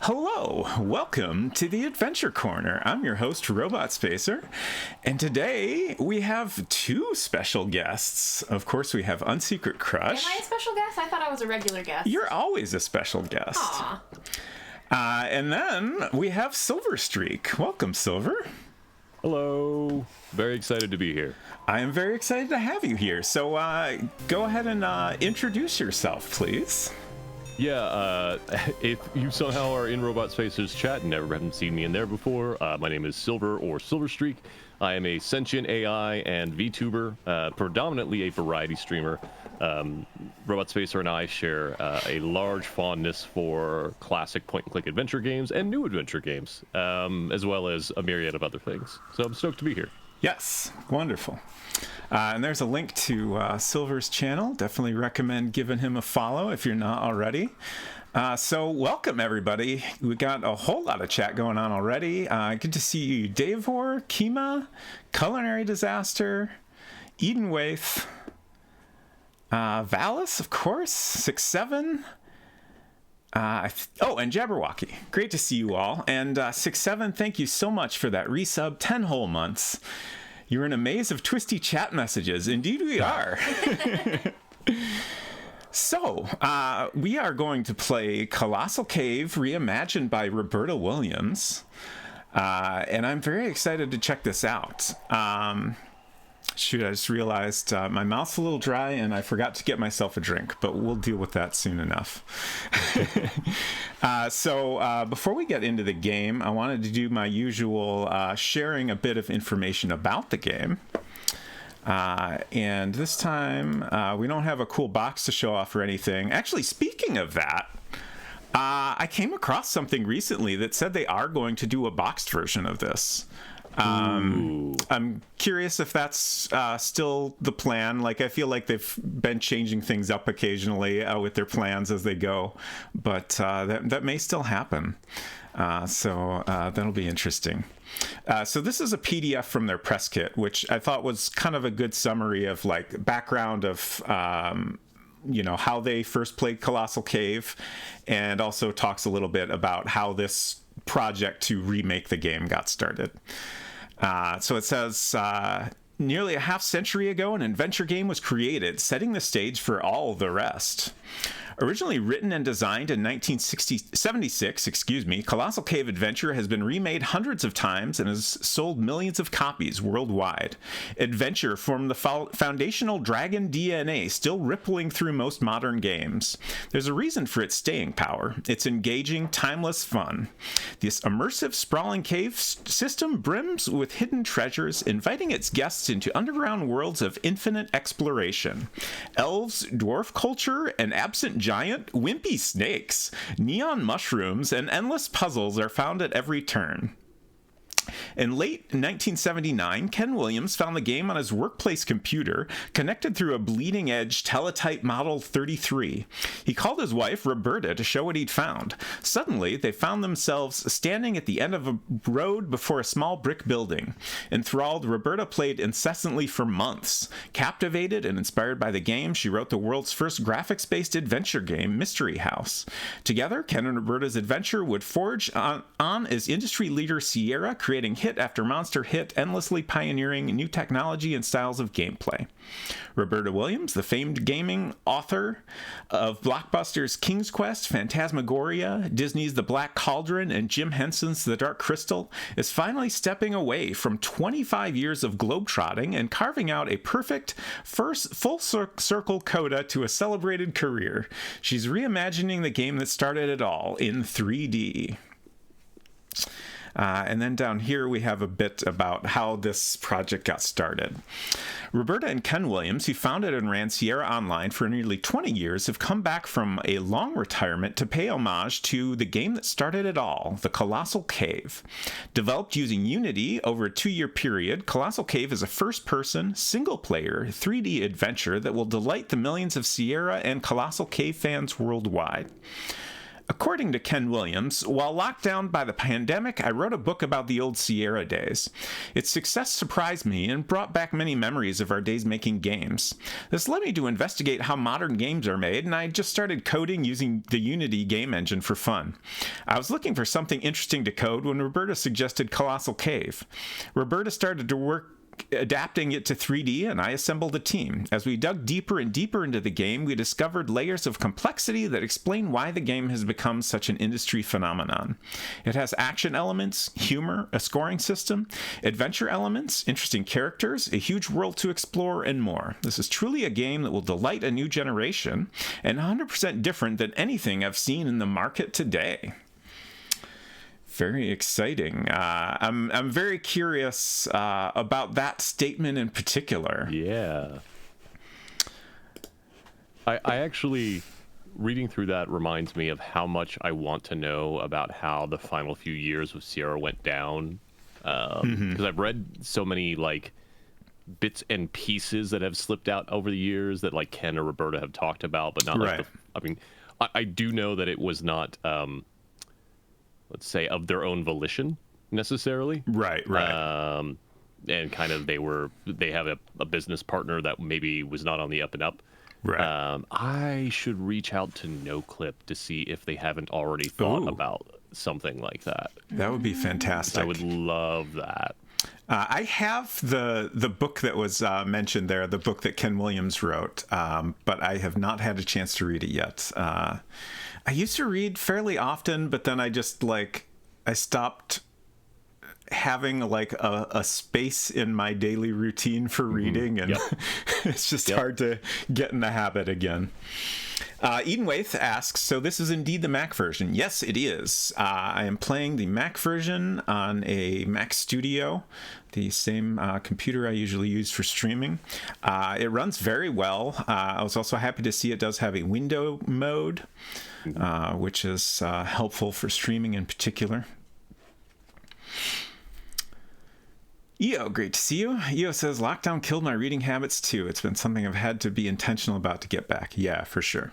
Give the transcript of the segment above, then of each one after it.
Hello, welcome to the Adventure Corner. I'm your host, Robot Spacer, and today we have two special guests. Of course, we have Unsecret Crush. Am I a special guest? I thought I was a regular guest. You're always a special guest. Aw. And then we have Silver Streak. Welcome, Silver. Hello. Very excited to be here. I am very excited to have you here. So go ahead and introduce yourself, please. Yeah, if you somehow are in Robot Spacer's chat and never haven't seen me in there before, my name is Silver or Silver Streak. I am a sentient AI and VTuber, predominantly a variety streamer. Robot Spacer and I share a large fondness for classic point-and-click adventure games and new adventure games, as well as a myriad of other things. So I'm stoked to be here. Yes, wonderful. And there's a link to Silver's channel. Definitely recommend giving him a follow if you're not already. So welcome, everybody. We got a whole lot of chat going on already. Good to see you, Davor, Kima, Culinary Disaster, Eden Waith, Valis, of course, 6-7. And Jabberwocky. Great to see you all. And 6-7, thank you so much for that resub. 10 whole months. You're in a maze of twisty chat messages. Indeed we are. So, we are going to play Colossal Cave Reimagined by Roberta Williams. And I'm very excited to check this out. Shoot, I just realized my mouth's a little dry and I forgot to get myself a drink, but we'll deal with that soon enough. So before we get into the game, I wanted to do my usual sharing a bit of information about the game. And this time, we don't have a cool box to show off or anything. Actually, speaking of that, I came across something recently that said they are going to do a boxed version of this. I'm curious if that's still the plan. Like, I feel like they've been changing things up occasionally with their plans as they go, but that may still happen. So that'll be interesting. So this is a PDF from their press kit, which I thought was kind of a good summary of like background of how they first played Colossal Cave, and also talks a little bit about how this project to remake the game got started. So it says, nearly a half century ago, an adventure game was created, setting the stage for all the rest. Originally written and designed in 1976, Colossal Cave Adventure has been remade hundreds of times and has sold millions of copies worldwide. Adventure formed the foundational dragon DNA, still rippling through most modern games. There's a reason for its staying power. It's engaging, timeless fun. This immersive, sprawling cave system brims with hidden treasures, inviting its guests into underground worlds of infinite exploration. Elves, dwarf culture, and absent giant, wimpy snakes, neon mushrooms, and endless puzzles are found at every turn. In late 1979, Ken Williams found the game on his workplace computer, connected through a bleeding-edge teletype Model 33. He called his wife, Roberta, to show what he'd found. Suddenly, they found themselves standing at the end of a road before a small brick building. Enthralled, Roberta played incessantly for months. Captivated and inspired by the game, she wrote the world's first graphics-based adventure game, Mystery House. Together, Ken and Roberta's adventure would forge on as industry leader Sierra, creating hit after monster hit, endlessly pioneering new technology and styles of gameplay. Roberta Williams, the famed gaming author of blockbusters King's Quest, Phantasmagoria, Disney's The Black Cauldron, and Jim Henson's The Dark Crystal, is finally stepping away from 25 years of globetrotting and carving out a perfect first full circle coda to a celebrated career. She's reimagining the game that started it all in 3D. And then down here we have a bit about how this project got started. Roberta and Ken Williams, who founded and ran Sierra Online for nearly 20 years, have come back from a long retirement to pay homage to the game that started it all, the Colossal Cave. Developed using Unity over a 2-year period, Colossal Cave is a first-person, single-player, 3D adventure that will delight the millions of Sierra and Colossal Cave fans worldwide. According to Ken Williams, while locked down by the pandemic, I wrote a book about the old Sierra days. Its success surprised me and brought back many memories of our days making games. This led me to investigate how modern games are made, and I just started coding using the Unity game engine for fun. I was looking for something interesting to code when Roberta suggested Colossal Cave. Roberta started to work adapting it to 3D, and I assembled a team. As we dug deeper and deeper into the game, we discovered layers of complexity that explain why the game has become such an industry phenomenon. It has action elements, humor, a scoring system, adventure elements, interesting characters, a huge world to explore, and more. This is truly a game that will delight a new generation, and 100% different than anything I've seen in the market today. Very exciting. I'm very curious about that statement in particular. Yeah. I actually, reading through that reminds me of how much I want to know about how the final few years of Sierra went down. Because I've read so many, like, bits and pieces that have slipped out over the years that, like, Ken or Roberta have talked about, but not like I do know that it was not... let's say, of their own volition, necessarily. Right. And kind of they have a business partner that maybe was not on the up and up. Right. I should reach out to NoClip to see if they haven't already thought about something like that. That would be fantastic. I would love that. I have the book that was mentioned there, the book that Ken Williams wrote, but I have not had a chance to read it yet. I used to read fairly often, but then I just I stopped having a space in my daily routine for reading, and it's just hard to get in the habit again. Eden Waith asks, so this is indeed the Mac version. Yes, it is. I am playing the Mac version on a Mac Studio, the same computer I usually use for streaming. It runs very well. I was also happy to see it does have a window mode, which is helpful for streaming in particular. EO, great to see you. EO says, lockdown killed my reading habits too. It's been something I've had to be intentional about to get back. Yeah, for sure.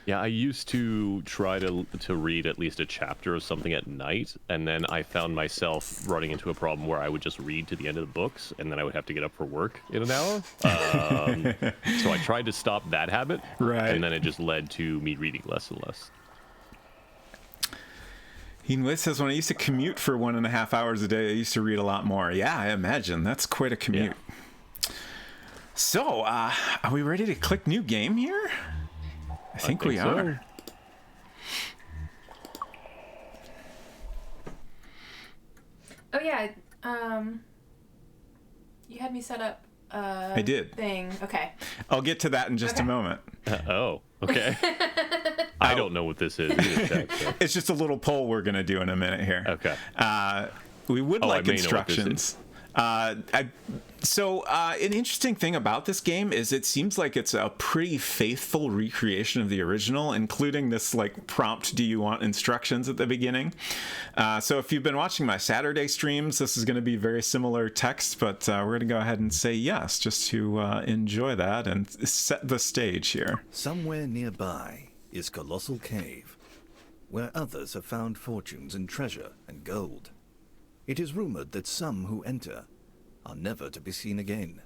Yeah, I used to try to read at least a chapter of something at night, and then I found myself running into a problem where I would just read to the end of the books, and then I would have to get up for work in an hour. So I tried to stop that habit, and then it just led to me reading less and less. Ian says, when I used to commute for 1.5 hours a day, I used to read a lot more. Yeah, I imagine. That's quite a commute. Yeah. So, are we ready to click new game here? I think we are. Oh, yeah. You had me set up I did. Thing. Okay. I'll get to that in just a moment. Oh, okay. I don't know what this is either. It's just a little poll we're going to do in a minute here. Okay. We would like instructions. An interesting thing about this game is it seems like it's a pretty faithful recreation of the original, including this prompt, do you want instructions at the beginning? So if you've been watching my Saturday streams, this is going to be very similar text, but we're going to go ahead and say yes, just to enjoy that and set the stage here. Somewhere nearby is Colossal Cave, where others have found fortunes in treasure and gold. It is rumored that some who enter are never to be seen again,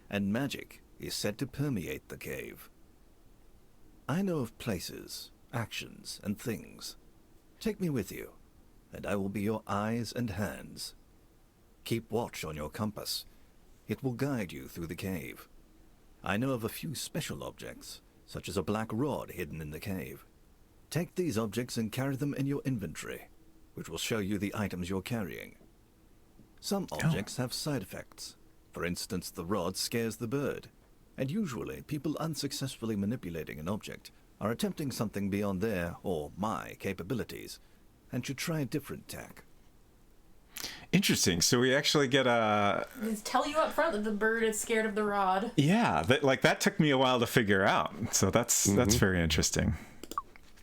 and magic is said to permeate the cave. I know of places, actions, and things. Take me with you, and I will be your eyes and hands. Keep watch on your compass. It will guide you through the cave. I know of a few special objects, such as a black rod hidden in the cave. Take these objects and carry them in your inventory, which will show you the items you're carrying. Some objects have side effects. For instance, the rod scares the bird, and usually people unsuccessfully manipulating an object are attempting something beyond their or my capabilities, and should try a different tack. Interesting. So we actually get Just tell you up front that the bird is scared of the rod. Yeah, that took me a while to figure out. So that's very interesting.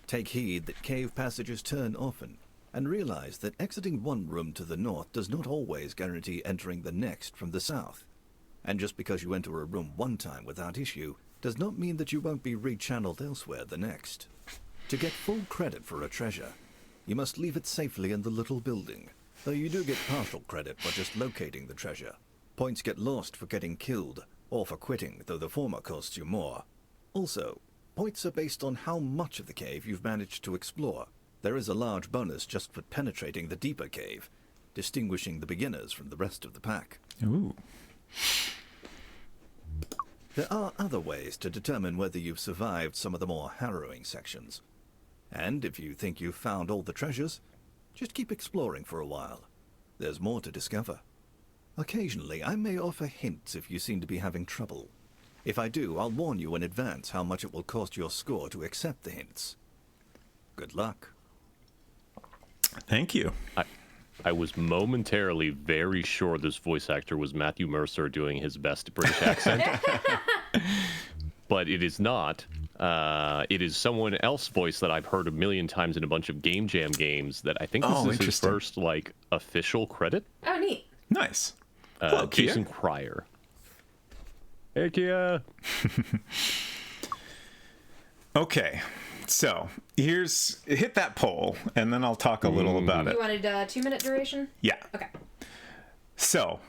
Take heed that cave passages turn often, and realize that exiting one room to the north does not always guarantee entering the next from the south. And just because you enter a room one time without issue does not mean that you won't be rechanneled elsewhere the next. To get full credit for a treasure, you must leave it safely in the little building, though you do get partial credit for just locating the treasure. Points get lost for getting killed, or for quitting, though the former costs you more. Also, points are based on how much of the cave you've managed to explore. There is a large bonus just for penetrating the deeper cave, distinguishing the beginners from the rest of the pack. Ooh. There are other ways to determine whether you've survived some of the more harrowing sections. And if you think you've found all the treasures, just keep exploring for a while. There's more to discover. Occasionally, I may offer hints if you seem to be having trouble. If I do, I'll warn you in advance how much it will cost your score to accept the hints. Good luck. Thank you. I was momentarily very sure this voice actor was Matthew Mercer doing his best British accent. But it is not. It is someone else's voice that I've heard a million times in a bunch of Game Jam games that I think this is his first, like, official credit. Oh, neat. Nice. Hello, Jason Kia. Cryer. Hey, Kia. Okay, so hit that poll, and then I'll talk a little about it. You wanted 2-minute duration? Yeah. Okay. So,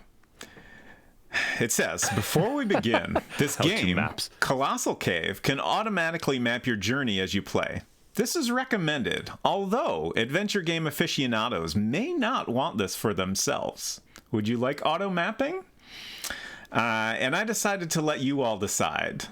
it says, before we begin, this game, maps. Colossal Cave, can automatically map your journey as you play. This is recommended, although adventure game aficionados may not want this for themselves. Would you like auto mapping? And I decided to let you all decide.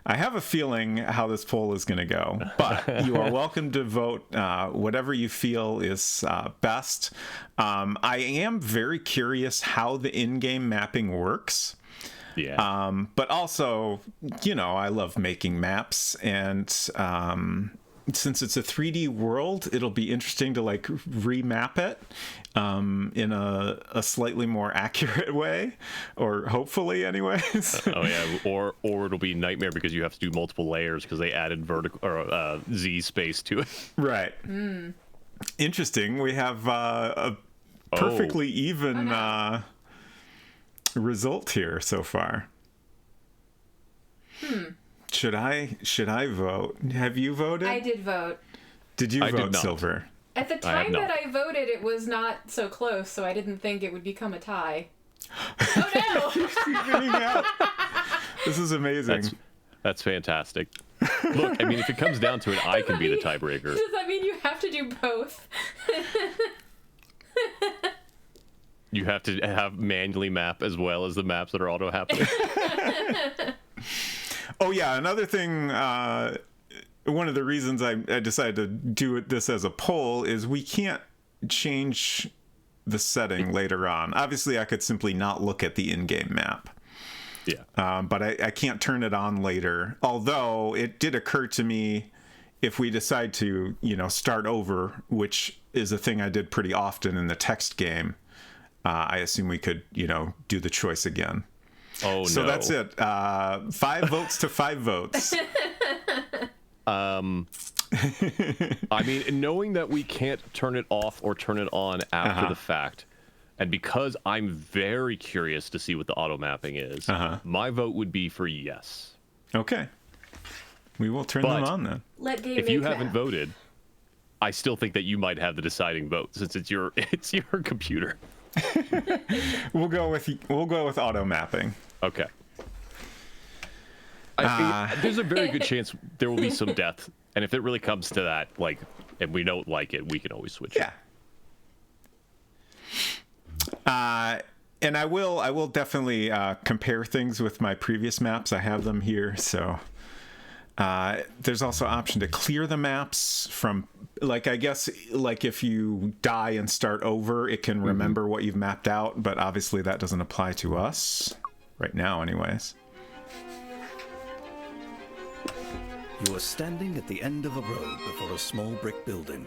I have a feeling how this poll is going to go, but you are welcome to vote whatever you feel is best. I am very curious how the in-game mapping works. Yeah. But also, I love making maps, and since it's a 3D world, it'll be interesting to like remap it in a slightly more accurate way, or hopefully anyways. Oh yeah, or it'll be nightmare because you have to do multiple layers because they added vertical or Z space to it. Right. Interesting. We have a perfectly even result here so far. Should I vote? Have you voted? I did vote. Did you I did vote, not. Silver? At the I have time not. that I voted, it was not so close, so I didn't think it would become a tie. Oh no! Figuring out. This is amazing. That's fantastic. Look, I mean, if it comes down to it, I can be the tiebreaker. Does that mean you have to do both? You have to have manually map as well as the maps that are auto happening. Oh yeah, another thing. One of the reasons I decided to do this as a poll is we can't change the setting later on. Obviously, I could simply not look at the in-game map. Yeah. But I can't turn it on later. Although it did occur to me, if we decide to, start over, which is a thing I did pretty often in the text game, I assume we could, do the choice again. Oh no. So that's it. 5 votes to 5 votes. I mean, knowing that we can't turn it off or turn it on after the fact, and because I'm very curious to see what the auto mapping is, my vote would be for yes. Okay. We will turn them on then. Let game If you make haven't map. voted, I still think that you might have the deciding vote since it's your computer. We'll go with auto mapping. Okay. There's a very good chance there will be some death, and if it really comes to that, and we don't like it, we can always switch. Yeah. And I will definitely compare things with my previous maps. I have them here, so there's also an option to clear the maps from, I guess, if you die and start over, it can remember what you've mapped out, but obviously that doesn't apply to us right now anyways. You are standing at the end of a road before a small brick building.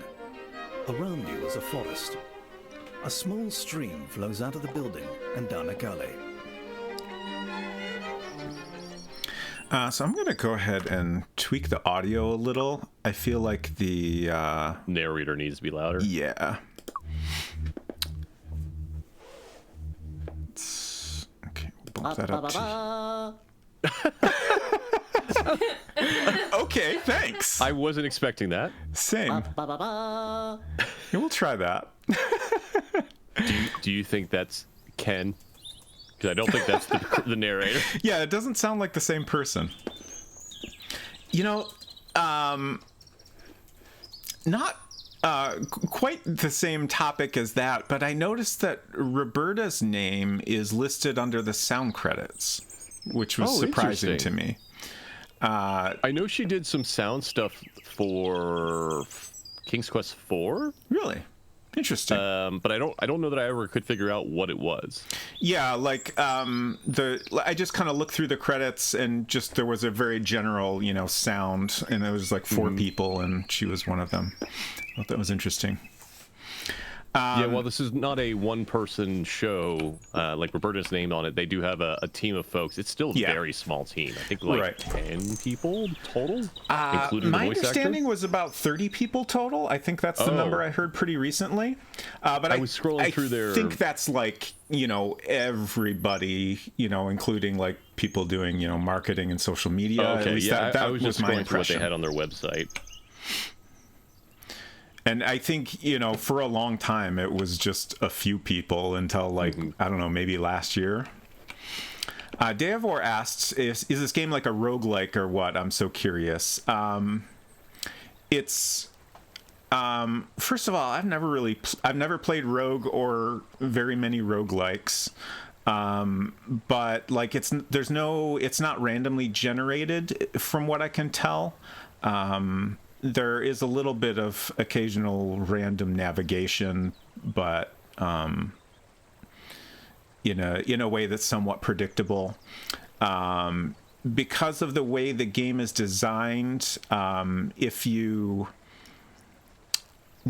Around you is a forest. A small stream flows out of the building and down a gully. So I'm going to go ahead and tweak the audio a little. I feel like the... Narrator needs to be louder. Yeah. Okay, we'll bump that up to... Okay, thanks. I wasn't expecting that. Same. Yeah, we'll try that. Do you think that's Ken? Because I don't think that's the narrator. Yeah, it doesn't sound like the same person. You know, not quite the same topic as that, but I noticed that Roberta's name is listed under the sound credits, which was surprising to me. I know she did some sound stuff for King's Quest IV. Really? Interesting. But I don't know that I ever could figure out what it was. Yeah, like I just kind of looked through the credits and just there was a very general, sound, and it was like 4 people, and she was one of them. I thought that was interesting. Yeah, well, this is not a one-person show like Roberta's name on it. They do have a team of folks. It's still a very small team. I think like 10 people total, including the my voice understanding actor. was about 30 people total. I think that's the number I heard pretty recently. But I was scrolling through their... I think that's like, everybody, including like people doing, marketing and social media. Oh, okay, At least yeah, that I was was just my going through what they impression. had on their website. And I think, for a long time, it was just a few people until, like, I don't know, maybe last year. Deavor asks, is this game like a roguelike or what? I'm so curious. It's... first of all, I've never played Rogue or very many roguelikes. But, like, it's not randomly generated, from what I can tell. There is a little bit of occasional random navigation, but in a way that's somewhat predictable. Because of the way the game is designed, if you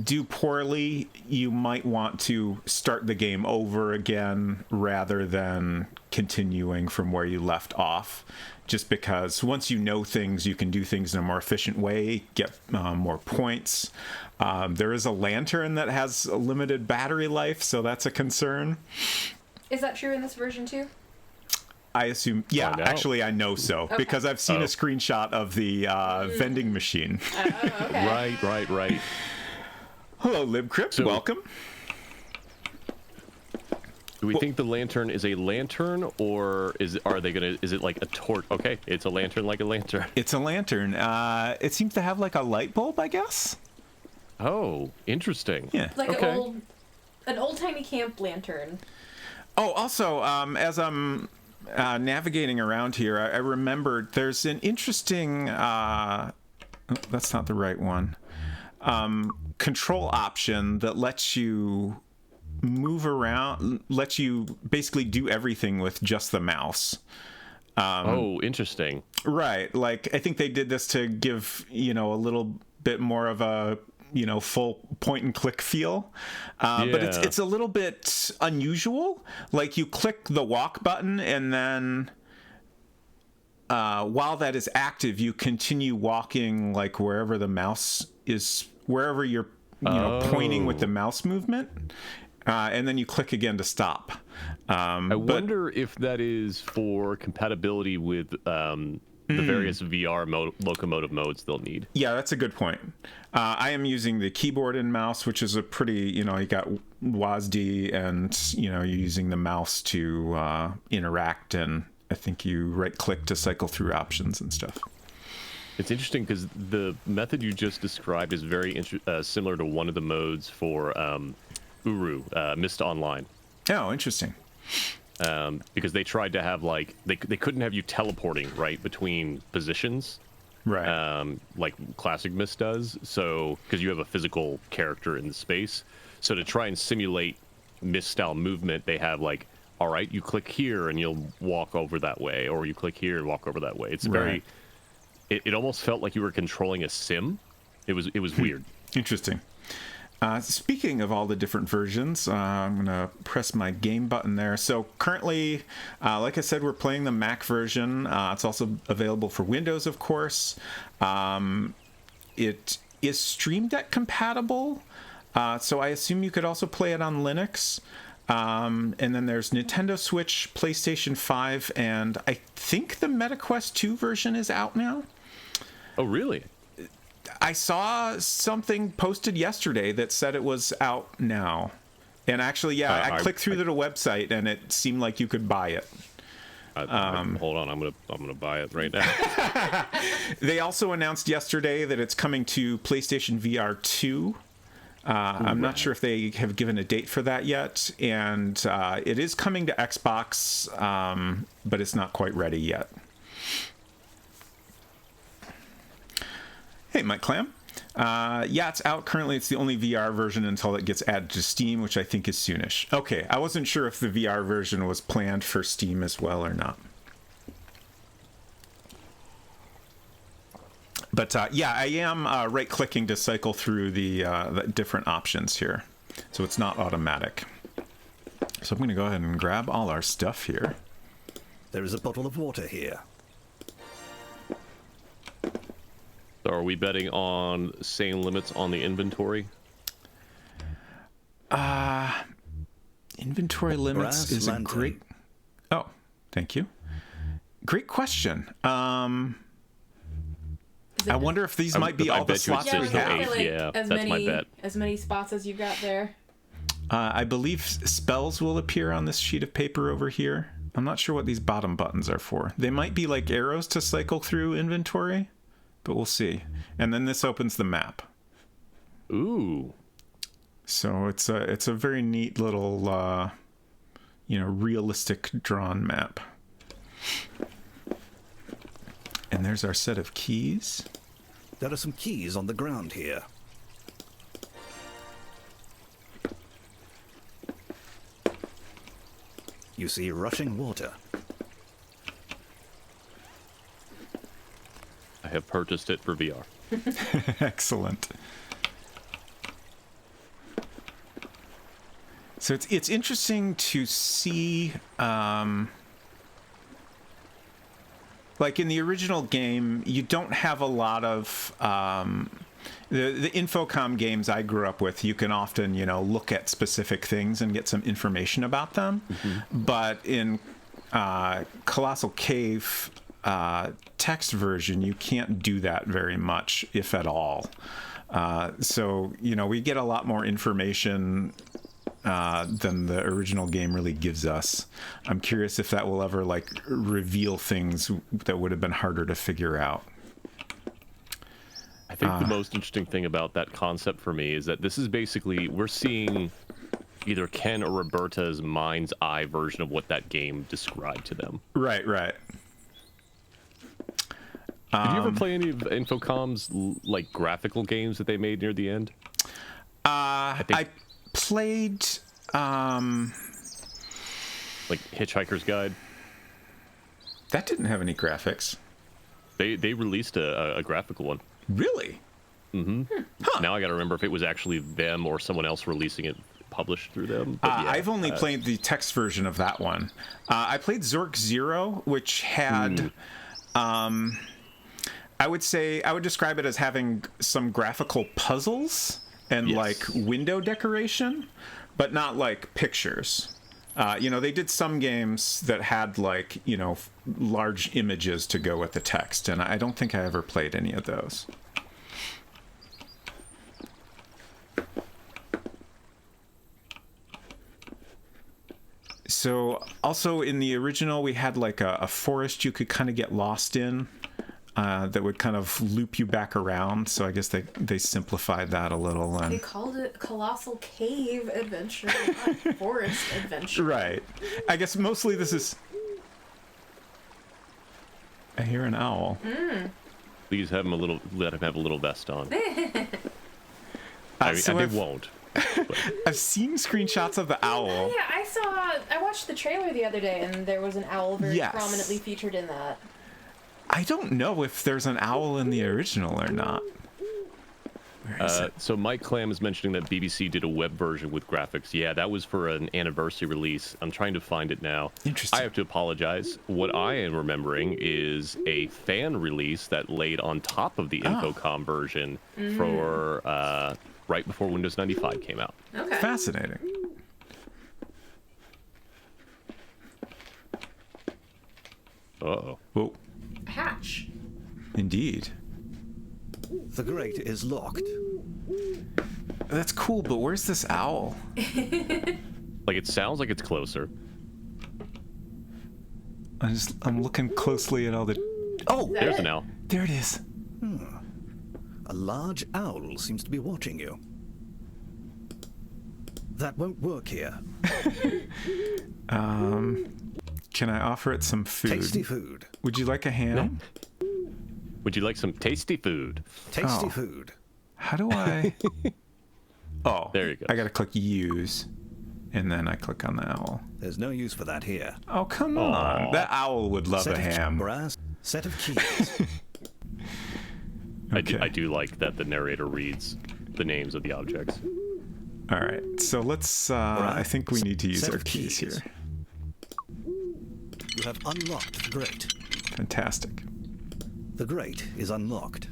do poorly, you might want to start the game over again rather than continuing from where you left off. Just because once you know things, you can do things in a more efficient way, get more points. There is a lantern that has a limited battery life, so that's a concern. Is that true in this version too? I assume, yeah, actually I know so, Okay. because I've seen a screenshot of the vending machine. Okay. Right. Hello, LibCrypt, welcome. Do we think the lantern is a lantern, or is it like a torch? Okay, it's a lantern like a lantern. It's a lantern. It seems to have like a light bulb, I guess. Oh, interesting. Yeah. Like an old timey camp lantern. Oh, also, as I'm navigating around here, I remembered there's an interesting... that's not the right one. Control option that lets you move around, lets you basically do everything with just the mouse. Oh, interesting. Right. Like, I think they did this to give, a little bit more of a, full point and click feel. But it's a little bit unusual. Like, you click the walk button and then while that is active, you continue walking like wherever the mouse is, wherever you're, pointing with the mouse movement. And then you click again to stop. I wonder if that is for compatibility with the various VR locomotive modes they'll need. Yeah, that's a good point. I am using the keyboard and mouse, which is a pretty, you got WASD, and, you're using the mouse to interact, and I think you right-click to cycle through options and stuff. It's interesting because the method you just described is very similar to one of the modes for Uru, Mist Online. Oh, interesting. Because they tried to have they couldn't have you teleporting right between positions, right? Like classic Mist does. So because you have a physical character in the space, so to try and simulate Mist style movement, they have all right, you click here and you'll walk over that way, or you click here and walk over that way. It's very, it almost felt like you were controlling a sim. It was weird. Interesting. Speaking of all the different versions, I'm going to press my game button there. So currently, like I said, we're playing the Mac version. It's also available for Windows, of course. It is Stream Deck compatible, so I assume you could also play it on Linux. And then there's Nintendo Switch, PlayStation 5, and I think the MetaQuest 2 version is out now. Oh, really? I saw something posted yesterday that said it was out now. And actually, I clicked through to the website, and it seemed like you could buy it. Hold on, I'm gonna buy it right now. They also announced yesterday that it's coming to PlayStation VR 2. I'm not sure if they have given a date for that yet, and it is coming to Xbox, but it's not quite ready yet. Hey, Mike Clam. Yeah, it's out currently. It's the only VR version until it gets added to Steam, which I think is soonish. Okay, I wasn't sure if the VR version was planned for Steam as well or not. But yeah, I am right-clicking to cycle through the different options here, so it's not automatic. So I'm going to go ahead and grab all our stuff here. There is a bottle of water here. So are we betting on same limits on the inventory? Inventory limits Brass is lantern. a great... Oh, thank you. Great question. I wonder if these might be all the slots you we it's still have. eight. Yeah, that's my bet. As many spots as you got there. I believe spells will appear on this sheet of paper over here. I'm not sure what these bottom buttons are for. They might be like arrows to cycle through inventory, but we'll see. And then this opens the map. Ooh. So it's a very neat little, realistic drawn map. And there's our set of keys. There are some keys on the ground here. You see rushing water. I have purchased it for VR. Excellent. So it's interesting to see, like in the original game, you don't have a lot of the Infocom games I grew up with. You can often look at specific things and get some information about them, but in Colossal Cave text version, you can't do that very much, if at all. So we get a lot more information than the original game really gives us. I'm curious if that will ever reveal things that would have been harder to figure out. I think the most interesting thing about that concept for me is that this is basically, we're seeing either Ken or Roberta's mind's eye version of what that game described to them. Right. Did you ever play any of Infocom's graphical games that they made near the end? I played Hitchhiker's Guide. That didn't have any graphics. They released a graphical one. Really? Huh. Now I got to remember if it was actually them or someone else releasing it, published through them. But yeah, I've only played the text version of that one. I played Zork Zero, which had, I would describe it as having some graphical puzzles and window decoration, but not pictures. They did some games that had large images to go with the text, and I don't think I ever played any of those. So also in the original, we had a forest you could kind of get lost in that would kind of loop you back around. So I guess they simplified that a little. And they called it Colossal Cave Adventure, not Forest Adventure. Right. I guess mostly this is... I hear an owl. Please let him have a little vest on. So they won't. I've seen screenshots of the owl. Yeah, I watched the trailer the other day, and there was an owl very prominently featured in that. I don't know if there's an owl in the original or not. Where is it? So Mike Clam is mentioning that BBC did a web version with graphics. Yeah, that was for an anniversary release. I'm trying to find it now. Interesting. I have to apologize. What I am remembering is a fan release that laid on top of the Infocom version for right before Windows 95 came out. Okay. Fascinating. Uh-oh. Whoa, Hatch. indeed. The grate is locked. That's cool, but where's this owl? Like, it sounds like it's closer. I'm looking closely at all the... Oh, that There's it? an owl. there it is. A large owl seems to be watching you. That won't work here. Can I offer it some food? Tasty food. Would you like a ham? Would you like some tasty food? Tasty Oh. food. How do I... Oh, There you go. I gotta click use, and then I click on the owl. There's no use for that here. Oh, come on. That owl would love a Set of ham. brass. Set of keys. Okay. I do like that the narrator reads the names of the objects. All right, so let's... I think we need to use Set our of keys keys. here. You have unlocked the grate. Fantastic. The grate is unlocked.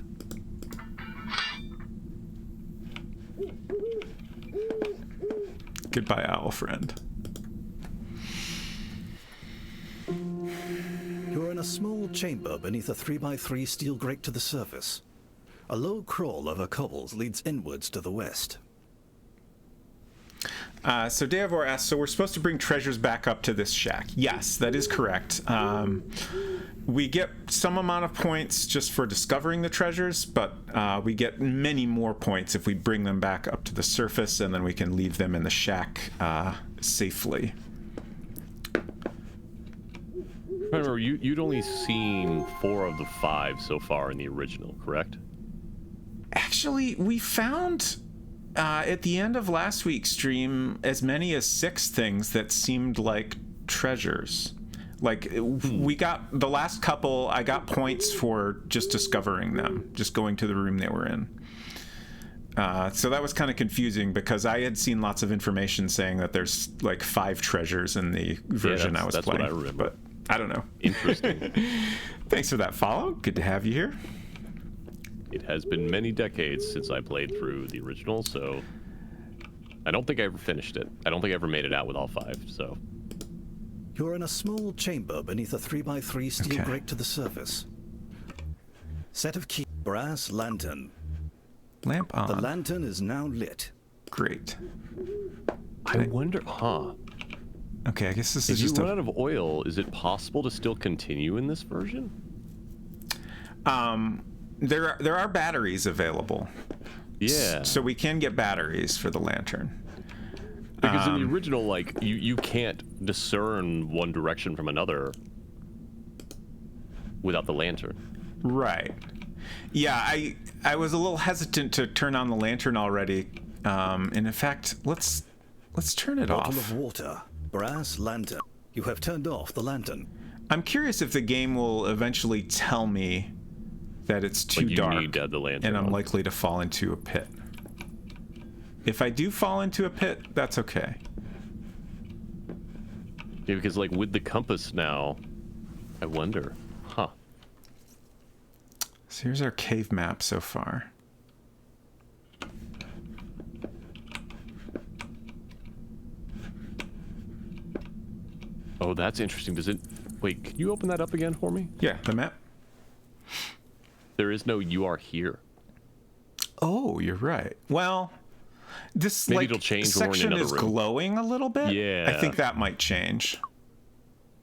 Goodbye, owl friend. You're in a small chamber beneath a 3x3 steel grate to the surface. A low crawl over cobbles leads inwards to the west. So Deavor asks, so we're supposed to bring treasures back up to this shack. Yes, that is correct. We get some amount of points just for discovering the treasures, but we get many more points if we bring them back up to the surface, and then we can leave them in the shack safely. Remember, you'd only seen 4 of the 5 so far in the original, correct? Actually, we found at the end of last week's stream as many as 6 things that seemed like treasures. Like, we got the last couple, I got points for just discovering them, just going to the room they were in. So that was kind of confusing because I had seen lots of information saying that there's like 5 treasures in the version I was that's playing. what I remember. But I don't know. Interesting. Thanks for that follow. Good to have you here. It has been many decades since I played through the original, so I don't think I ever finished it. I don't think I ever made it out with all 5, so... You're in a small chamber beneath a 3x3 steel Okay. grate to the surface. Set of keys. Brass lantern. Lamp on. The lantern is now lit. Great. I wonder, Okay, I guess this if is you just run out of oil, is it possible to still continue in this version? There are batteries available. Yeah. So we can get batteries for the lantern. Because in the original, like, you can't discern one direction from another without the lantern. Right. Yeah, I was a little hesitant to turn on the lantern already. And in fact, let's turn it Bottle off. of water. Brass lantern. You have turned off the lantern. I'm curious if the game will eventually tell me that it's too Like, you dark need to have the lantern and I'm on. likely to fall into a pit. If I do fall into a pit, that's okay. Yeah, because, like, with the compass now, I wonder. Huh. So here's our cave map so far. Oh, that's interesting. Does it... Wait, can you open that up again for me? Yeah, the map. There is no "you are here." Oh, you're right. Well, this Maybe like it'll change when we're in section another is room. glowing a little bit. Yeah. I think that might change.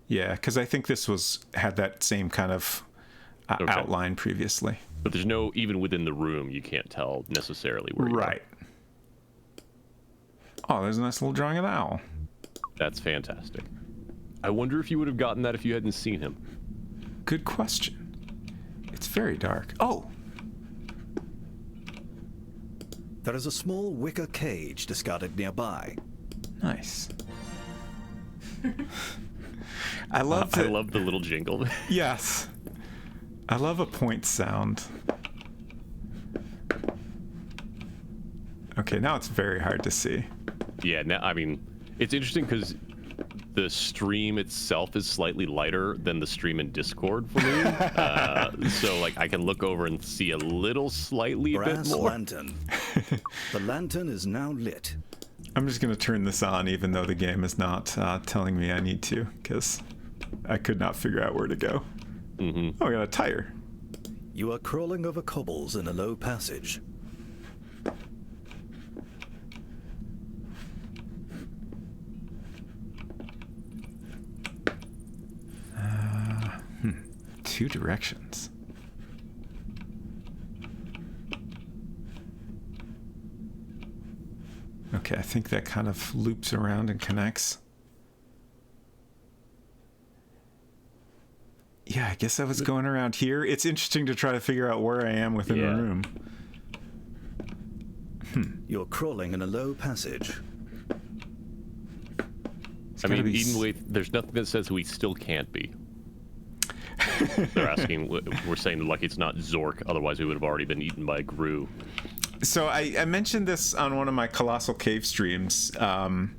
Yeah, because I think this had that same kind of Okay. outline previously. But there's no... Even within the room, you can't tell necessarily where you are. Right. Oh, there's a nice little drawing of the owl. That's fantastic. I wonder if you would have gotten that if you hadn't seen him. Good question. It's very dark. Oh, There is a small wicker cage discarded nearby. nice. I love I that. love the little jingle. Yes. I love a point sound. Okay, now it's very hard to see. Yeah, now, I mean, it's interesting because the stream itself is slightly lighter than the stream in Discord for me. So, like, I can look over and see a little slightly a bit Brass more. lantern. The lantern is now lit. I'm just going to turn this on even though the game is not telling me I need to, because I could not figure out where to go. Oh, I got a tire. You are crawling over cobbles in a low passage. Two directions. Okay, I think that kind of loops around and connects. Yeah, I guess I was going around here. It's interesting to try to figure out where I am within the room. You're crawling in a low passage. I mean, even with, there's nothing that says we still can't be. They're asking, we're saying like it's not Zork, otherwise we would have already been eaten by Gru. So I mentioned this on one of my Colossal Cave streams. In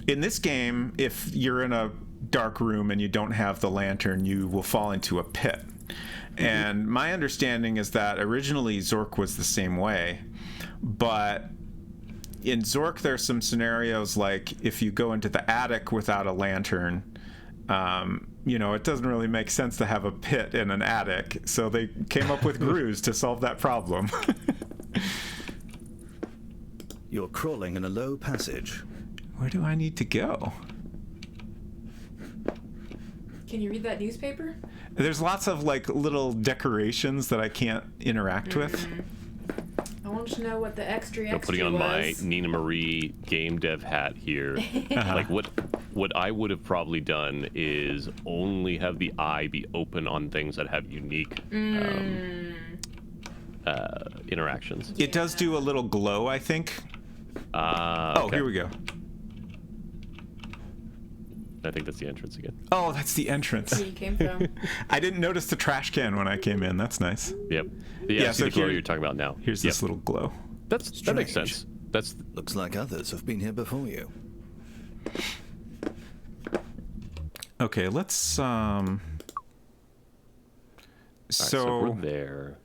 this game, if you're in a dark room and you don't have the lantern, you will fall into a pit. And my understanding is that originally Zork was the same way, but in Zork there's some scenarios like if you go into the attic without a lantern, you know, it doesn't really make sense to have a pit in an attic, so they came up with grooves to solve that problem. You're crawling in a low passage. Where do I need to go? Can you read that newspaper? There's lots of like little decorations that I can't interact with. I want to know what the extra I'm putting on was. my Nina Marie game dev hat here. Like what I would have probably done is only have the eye be open on things that have unique interactions. It does do a little glow, I think. Oh, Okay. here we go. I think that's the entrance again. Oh, that's the entrance. Where you came from. I didn't notice the trash can when I came in. That's nice. Yep. Yeah, See so the glow here- you're talking about now. Here's this little glow. That makes Strange. sense. That's Looks like others have been here before you. Okay, let's alright, so so we're there.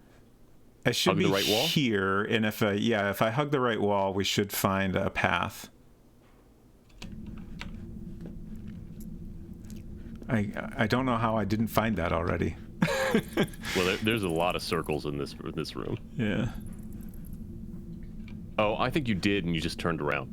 I should Hug be the right wall? here, and if I hug the right wall, we should find a path. I don't know how I didn't find that already. Well, there's a lot of circles in this room. Yeah. Oh, I think you did, and you just turned around.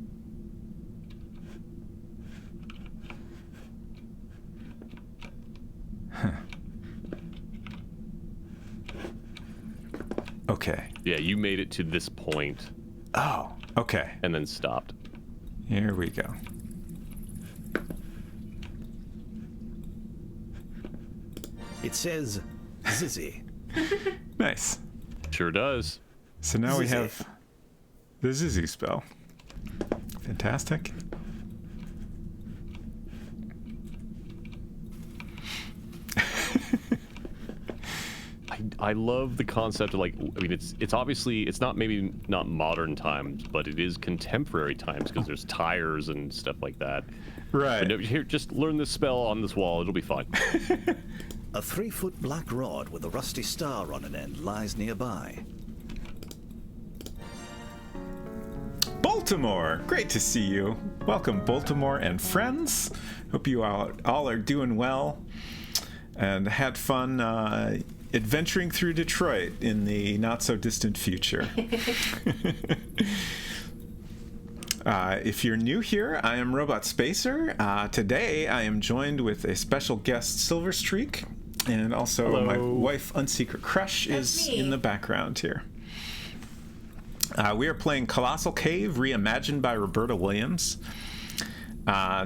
Okay. Yeah, you made it to this point Oh, okay. and then stopped. Here we go. It says Zizzy. Nice. Sure does. So now we Zizzy. have the Zizzy spell. Fantastic. I love the concept of like, I mean, it's obviously, it's not maybe not modern times, but it is contemporary times because there's tires and stuff like that. Right. But no, here, just learn this spell on this wall. It'll be fine. A 3-foot black rod with a rusty star on an end lies nearby. Baltimore! Great to see you. Welcome, Baltimore and friends. Hope you all are doing well and had fun adventuring through Detroit in the not-so-distant future. If you're new here, I am Robot Spacer. Today, I am joined with a special guest, Silver Streak, and also Hello. my wife, Unsecret Crush, That's is me. in the background here. We are playing Colossal Cave Reimagined by Roberta Williams.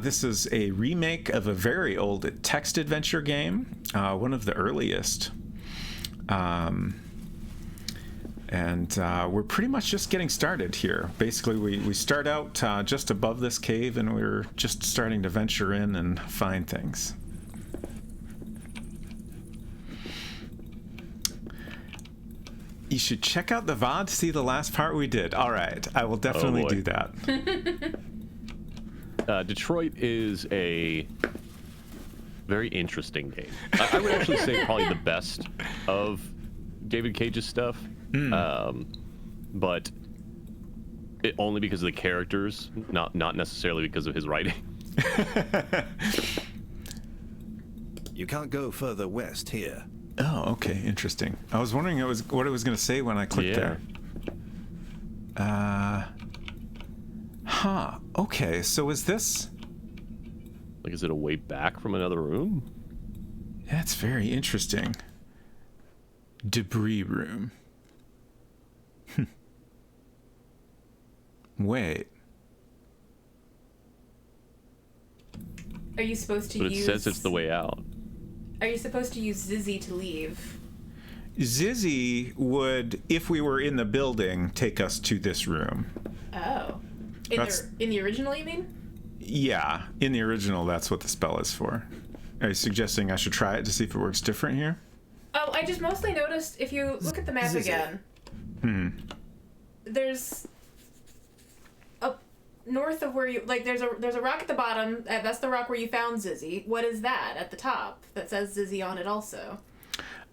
This is a remake of a very old text adventure game, one of the earliest. And we're pretty much just getting started here. Basically, we start out just above this cave, and we're just starting to venture in and find things. You should check out the VOD to see the last part we did. All right, I will definitely boy. do that. Detroit is a very interesting game. I would actually say probably the best of David Cage's stuff, but only because of the characters, not necessarily because of his writing. You can't go further west here. Oh, okay, interesting. I was wondering what it was going to say when I clicked there. Okay, so is this... Like, is it a way back from another room? That's very interesting. Debris room. Wait. Are you supposed to But it use... says it's the way out. Are you supposed to use Zizzy to leave? Zizzy would, if we were in the building, take us to this room. Oh. In the original, you mean? Yeah, in the original, that's what the spell is for. Are you suggesting I should try it to see if it works different here? Oh, I just mostly noticed, if you look at the map again, there's up north of where you, like, there's a rock at the bottom. That's the rock where you found Zizzy. What is that at the top that says Zizzy on it also?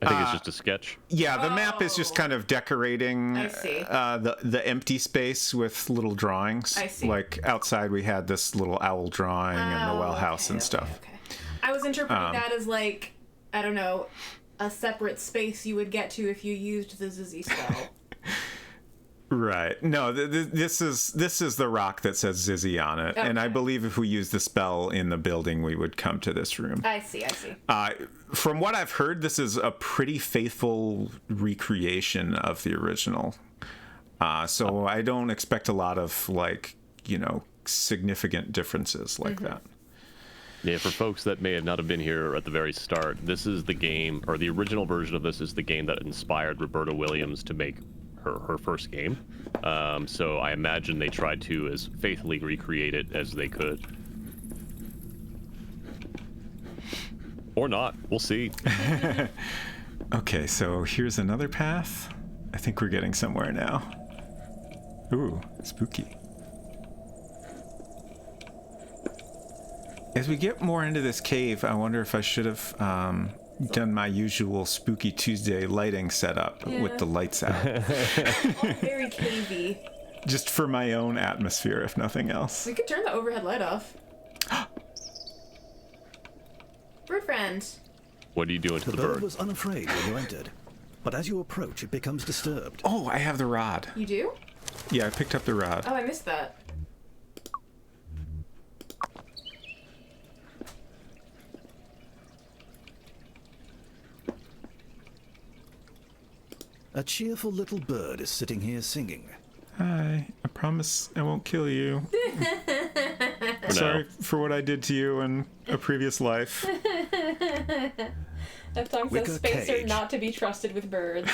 I think it's just a sketch. Yeah, the map is just kind of decorating I see. The empty space with little drawings. I see. Like outside we had this little owl drawing and the well house and stuff. Okay. I was interpreting that as, like, I don't know, a separate space you would get to if you used the Zizzy spell. Right. No, this is the rock that says Zizzy on it. Okay. And I believe if we used the spell in the building, we would come to this room. I see. From what I've heard, this is a pretty faithful recreation of the original. So I don't expect a lot of, like, significant differences like that. Yeah, for folks that may have not have been here at the very start, this is the game, or the original version of this is the game that inspired Roberta Williams to make her first game. So I imagine they tried to as faithfully recreate it as they could. Or not. We'll see. Okay, so here's another path. I think we're getting somewhere now. Ooh, spooky. As we get more into this cave, I wonder if I should have done my usual Spooky Tuesday lighting setup with the lights out. Very cavey. Just for my own atmosphere, if nothing else. We could turn the overhead light off. Bird friend. What are you doing to the The bird bird? was unafraid when you entered, but as you approach, it becomes disturbed. Oh, I have the rod. You do? Yeah, I picked up the rod. Oh, I missed that. A cheerful little bird is sitting here singing. Hi, I promise I won't kill you. Sorry for what I did to you in a previous life. That song Wicker says space are cage. not to be trusted with birds.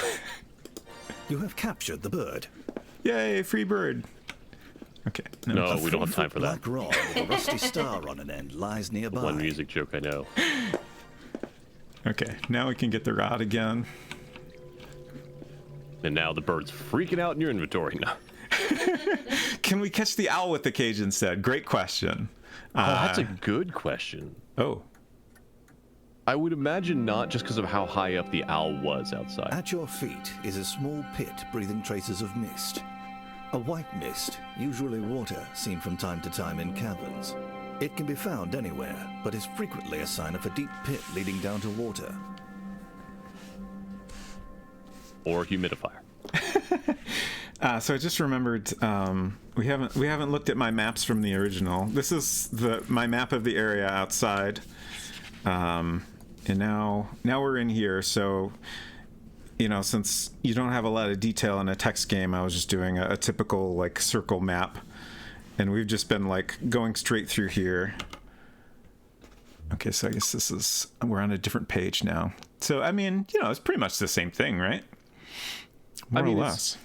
You have captured the bird. Yay, free bird. Okay. No, A we don't have time 3-foot for that. black rod with a rusty star on an end lies nearby. One music joke I know. Okay, now we can get the rod again. And now the bird's freaking out in your inventory now. Can we catch the owl with the cage instead? Great question. Oh, that's a good question. Oh, I would imagine not, just because of how high up the owl was outside. At your feet is a small pit breathing traces of mist. A white mist, usually water, seen from time to time in caverns. It can be found anywhere, but is frequently a sign of a deep pit leading down to water. Or humidifier. so I just remembered we haven't looked at my maps from the original. This is my map of the area outside, and now we're in here. So since you don't have a lot of detail in a text game, I was just doing a typical like circle map, and we've just been like going straight through here. Okay, so I guess we're on a different page now. So I mean, it's pretty much the same thing, right? More or less.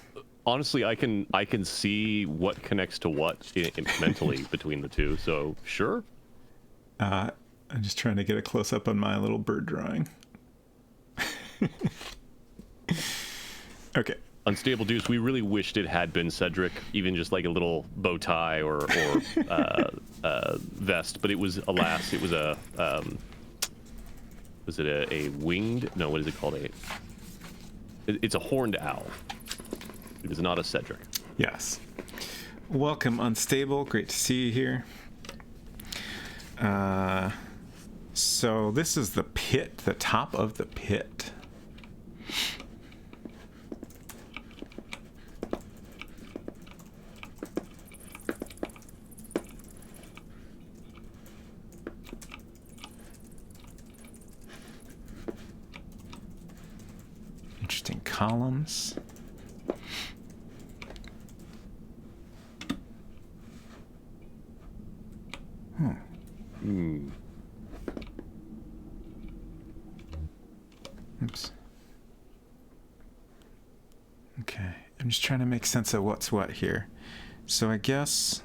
Honestly, I can see what connects to what mentally between the two. So sure. I'm just trying to get a close up on my little bird drawing. Okay. Unstable Deuce, we really wished it had been Cedric, even just like a little bow tie or vest, but it was, alas, it was was it a winged? No, what is it called? It's a horned owl. It is not a Cedric. Yes. Welcome, Unstable. Great to see you here. So this is the pit, the top of the pit. Interesting columns. Oops. Okay, I'm just trying to make sense of what's what here. So I guess...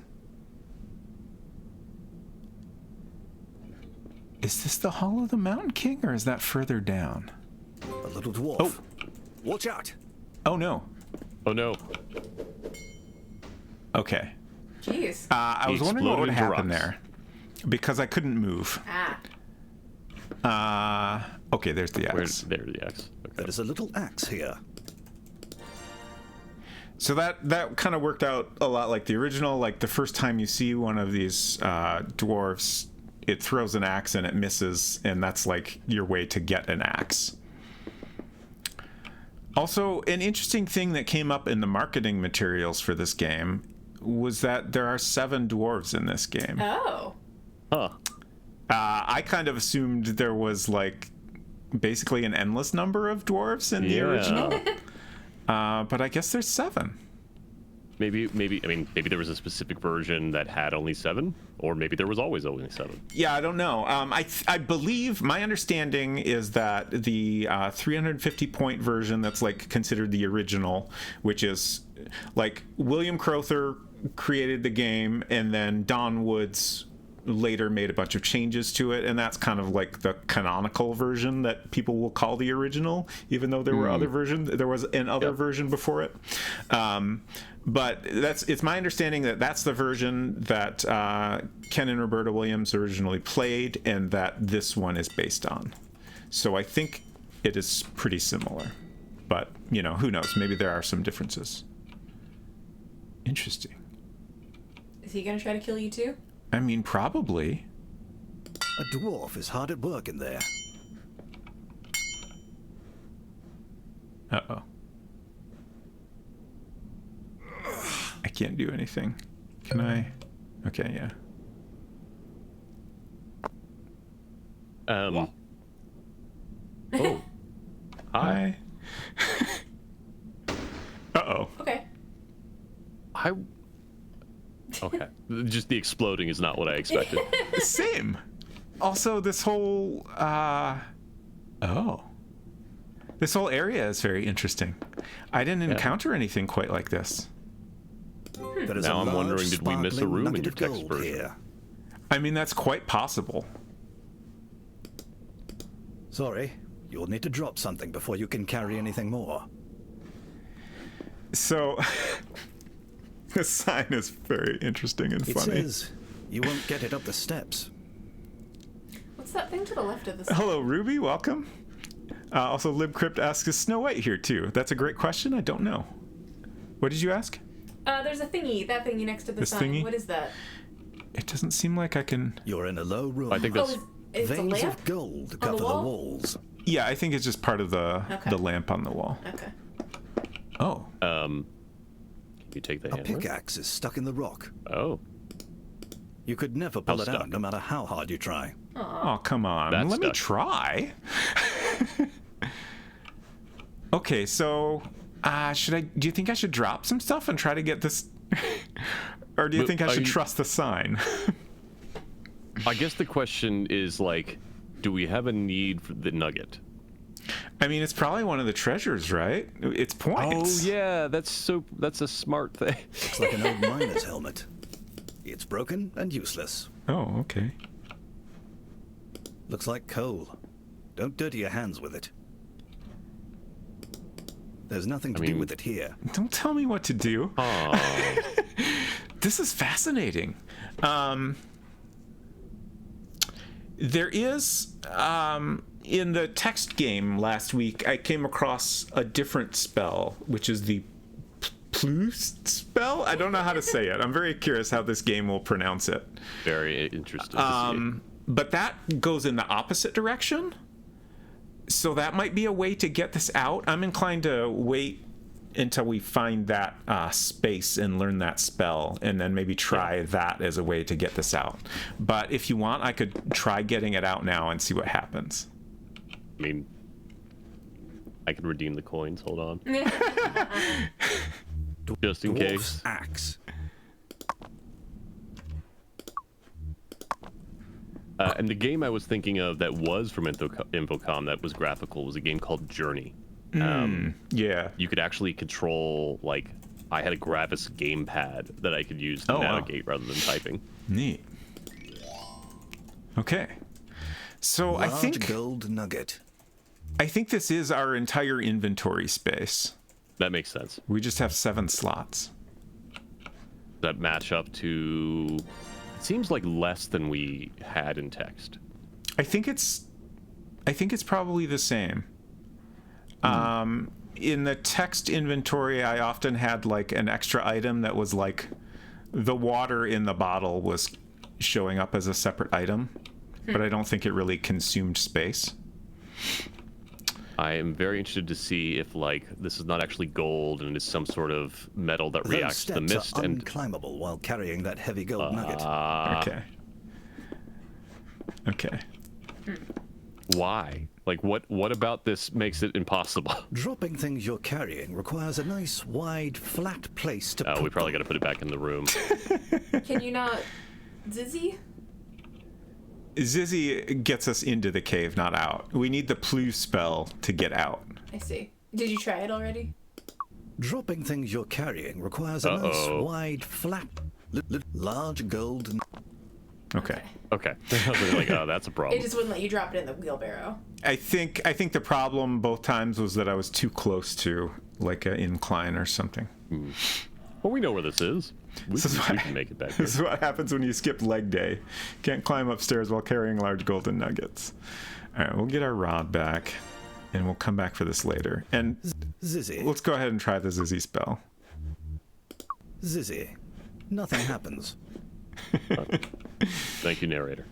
Is this the Hall of the Mountain King, or is that further down? A little dwarf. Oh. Watch out! Oh no. Oh no. Jeez. Okay. I was wondering what would happen there, because I couldn't move. Okay, there's the axe. There's the axe. Okay. There is a little axe here. So that kind of worked out a lot like the original. Like the first time you see one of these dwarves, it throws an axe and it misses, and that's like your way to get an axe. Also, an interesting thing that came up in the marketing materials for this game was that there are 7 dwarves in this game. Oh. Huh. I kind of assumed there was like basically an endless number of dwarves in the original. But I guess there's 7. Maybe there was a specific version that had only 7, or maybe there was always only 7. Yeah, I don't know. I believe my understanding is that the 350 point version that's like considered the original, which is like William Crowther created the game, and then Don Woods later made a bunch of changes to it, and that's kind of like the canonical version that people will call the original, even though there were other versions. There was an other version before it. But it's my understanding that that's the version that Ken and Roberta Williams originally played, and that this one is based on. So I think it is pretty similar. But, who knows? Maybe there are some differences. Interesting. Is he gonna try to kill you too? I mean, probably. A dwarf is hard at work in there. Uh-oh. I can't do anything. Can I? Okay, yeah. Oh. Hi. Uh-oh. Okay. Okay. Just the exploding is not what I expected. Same. Also, this whole, this whole area is very interesting. I didn't encounter anything quite like this. There is Now a I'm large, wondering, did we miss a sparkling room in nugget your of text gold version? here. I mean, that's quite possible. Sorry, you'll need to drop something before you can carry anything more. So, the sign is very interesting and It funny. says you won't get it up the steps. What's that thing to the left of this? Hello, Ruby. Welcome. Also, LibCrypt asks, is Snow White here too? That's a great question. I don't know. What did you ask? There's a thingy. That thingy next to the This sign. thingy? What is that? It doesn't seem like I can... You're in a low room. I think that's... It's a Veins lamp? of gold the cover the wall? walls. Yeah, I think it's just part of the lamp on the wall. Okay. Oh. Can you take the A hammer? pickaxe is stuck in the rock. Oh. You could never pull How it out, stuck? no matter how hard you try. Oh, come on. That's Let me stuck. try. Okay, so do you think I should drop some stuff and try to get this or do you But think I should I- trust the sign? I guess the question is, like, do we have a need for the nugget? I mean, it's probably one of the treasures, right? It's Oh, points. yeah, that's a smart thing. It's like an old miner's helmet. It's broken and useless. Oh, okay. Looks like coal. Don't dirty your hands with it. There's nothing to do mean- with it here. Don't tell me what to do. Oh. This is fascinating. There is, in the text game last week, I came across a different spell, which is the Ploost spell? I don't know how to say it. I'm very curious how this game will pronounce it. Very interesting to see. But that goes in the opposite direction. So that might be a way to get this out. I'm inclined to wait until we find that space and learn that spell, and then maybe try that as a way to get this out. But if you want, I could try getting it out now and see what happens. I mean, I can redeem the coins. Hold on. Just in Dwarf's case. axe. And the game I was thinking of that was from Infocom that was graphical was a game called Journey. Yeah. You could actually control, like, I had a Gravis gamepad that I could use to navigate rather than typing. Neat. Okay. So Large I think gold nugget. this is our entire inventory space. That makes sense. We just have 7 slots. That match up to... It seems like less than we had in text. I think it's probably the same. In the text inventory, I often had like an extra item that was like the water in the bottle was showing up as a separate item, but I don't think it really consumed space. I am very interested to see if, like, this is not actually gold and it's some sort of metal that Those reacts to the steps mist are and unclimbable while carrying that heavy gold nugget. Okay. why? Like, what about this makes it impossible? Dropping things you're carrying requires a nice, wide, flat place to put We probably got them. to put it back in the room. Can you not, Zizzy? Zizzy gets us into the cave, not out. We need the Plu spell to get out. I see. Did you try it already? Dropping things you're carrying requires a nice, wide, flat, large gold. Okay. Okay. I was like, oh, that's a problem. It just wouldn't let you drop it in the wheelbarrow. I think the problem both times was that I was too close to like an incline or something. Well, we know where this is. We can make it back here. This is what happens when you skip leg day. Can't climb upstairs while carrying large golden nuggets. All right, we'll get our rod back, and we'll come back for this later. And Zizzy. let's go ahead and try the Zizzy spell. Zizzy. Nothing happens. Thank you, narrator.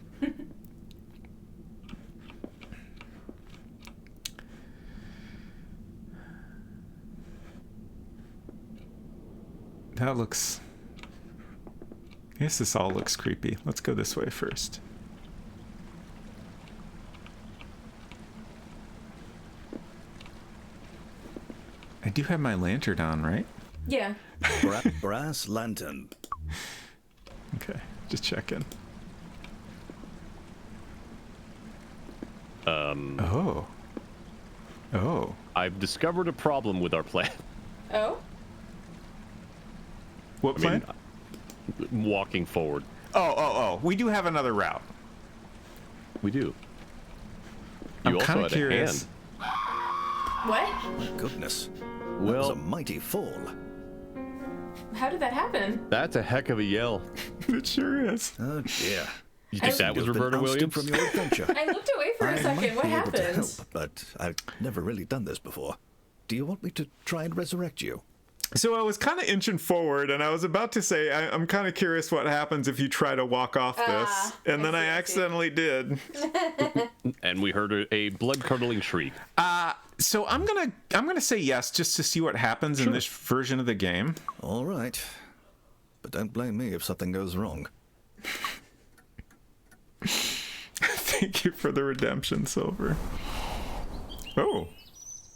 That looks... I guess this all looks creepy. Let's go this way first. I do have my lantern on, right? Yeah. Brass lantern. Okay, just checking. Oh. Oh. I've discovered a problem with our plan. Oh? What plan? Walking forward. Oh. We do have another route. We do. I'm You also kinda had curious. a hand. What? My goodness. That was Well, a mighty fall. How did that happen? that's a heck of a yell. It sure is. Oh dear. You think that was Roberta Williams? From your adventure. I looked away for a I second. might What be able to happened? help, but I've never really done this before. Do you want me to try and resurrect you? So I was kind of inching forward, and I was about to say, I'm kind of curious what happens if you try to walk off this. And then I I see. accidentally did. And we heard a blood-curdling shriek. So I'm gonna say yes, just to see what happens in this version of the game. All right. But don't blame me if something goes wrong. Thank you for the redemption, Silver. Oh,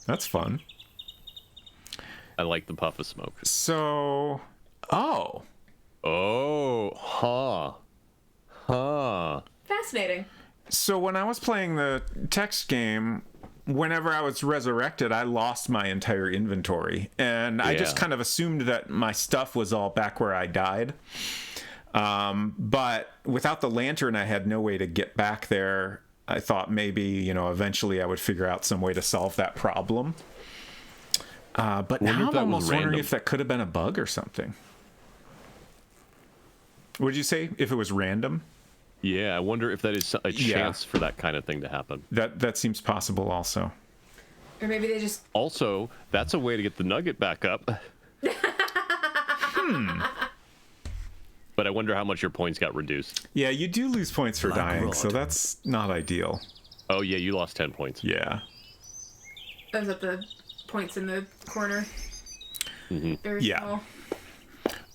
that's fun. I like the puff of smoke. So, Oh, huh. Fascinating. So when I was playing the text game, whenever I was resurrected, I lost my entire inventory. And I just Yeah. kind of assumed that my stuff was all back where I died. But without the lantern, I had no way to get back there. I thought maybe, eventually I would figure out some way to solve that problem. But Wonder now if I'm that was almost wondering random. if that could have been a bug or something. Would you say if it was random? Yeah, I wonder if that is a chance for that kind of thing to happen. That seems possible also. Or maybe they just... Also, that's a way to get the nugget back up. But I wonder how much your points got reduced. Yeah, you do lose points for Black dying, rod. so that's not ideal. Oh, yeah, you lost 10 points. Yeah. Those at the points in the corner. Very Yeah. small.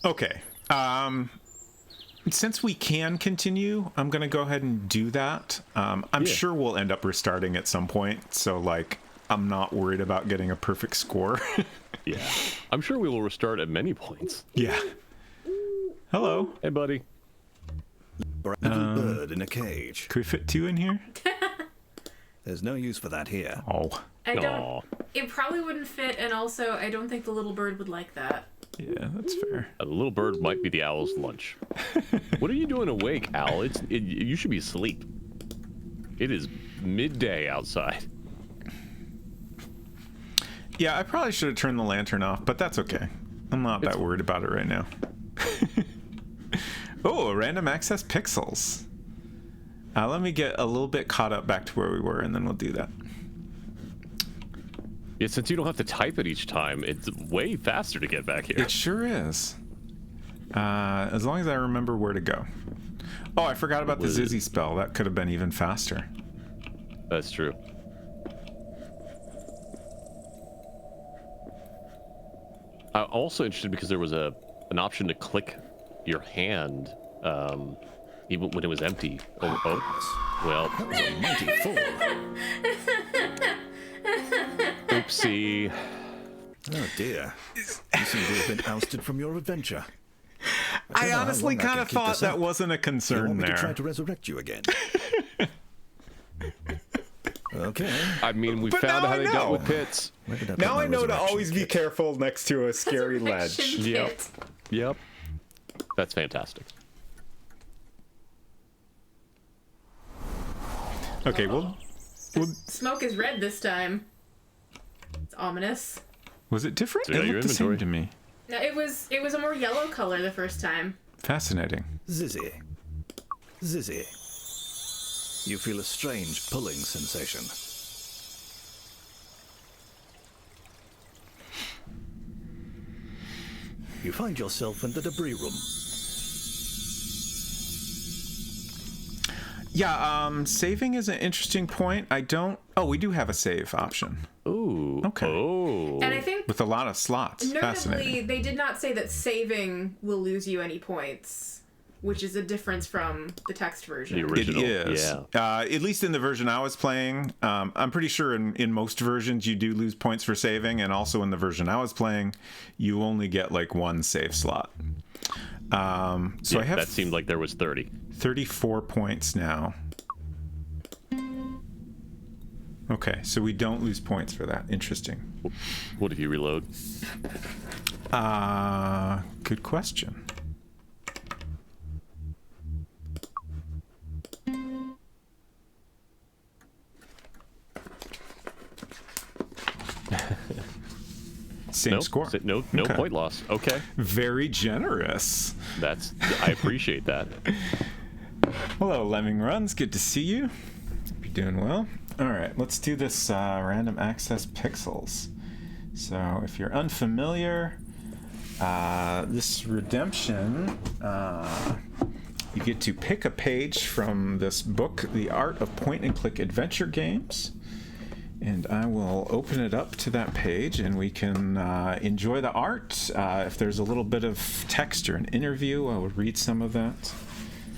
Okay. Since we can continue, I'm going to go ahead and do that. I'm sure we'll end up restarting at some point, so, like, I'm not worried about getting a perfect score. Yeah. I'm sure we will restart at many points. Yeah. Hello. Hey, buddy. Brave bird in a cage. Could we fit 2 in here? There's no use for that here. Oh. I don't. Aw. It probably wouldn't fit, and also I don't think the little bird would like that. Yeah, that's fair. A little bird might be the owl's lunch. What are you doing awake, owl? You should be asleep. It is midday outside. Yeah, I probably should have turned the lantern off, but that's okay. I'm not that worried about it right now. Oh, random access pixels. Let me get a little bit caught up back to where we were, and then we'll do that. Yeah, since you don't have to type it each time, it's way faster to get back here. It sure is. As long as I remember where to go. Oh, I forgot about the Zizzy spell. That could have been even faster. That's true. I'm also interested because there was an option to click your hand even when it was empty. Well, That was a mighty fall. oopsie. Oh dear. You seem to have been ousted from your adventure. I don't know how honestly long I kind can of keep thought this that up. wasn't a You concern want me to try there. to resurrect you again? Okay. I mean, we But found now how I they know. dealt with pits. Where did I put Now my I know to resurrection always be kit? careful next to a scary ledge. Resurrection Yep. kit. Yep. That's fantastic. Okay, well, Smoke is red this time. It's ominous. was it different? So you It got your looked the same inventory. to me. No, it was a more yellow color the first time. Fascinating. Zizzy. Zizzy. You feel a strange pulling sensation. You find yourself in the debris room. Yeah, saving is an interesting point. I don't... Oh, we do have a save option. Ooh. Okay. Oh. And I think With a lot of slots. notably Fascinating. they did not say that saving will lose you any points, which is a difference from the text version. The original. It is. Yeah. At least in the version I was playing. I'm pretty sure in most versions you do lose points for saving, and also in the version I was playing, you only get like 1 save slot. So Yeah, I have that seemed like there was 30. 34 points now. Okay, so we don't lose points for that. Interesting. What if you reload? Good question. Same Nope. score. No Okay. point loss. Okay. Very generous. I appreciate that. Hello, Lemming Runs. Good to see you. Hope you're doing well. All right, let's do this random access pixels. So if you're unfamiliar, this redemption, you get to pick a page from this book, The Art of Point and Click Adventure Games. And I will open it up to that page and we can enjoy the art. If there's a little bit of text or an interview, I will read some of that.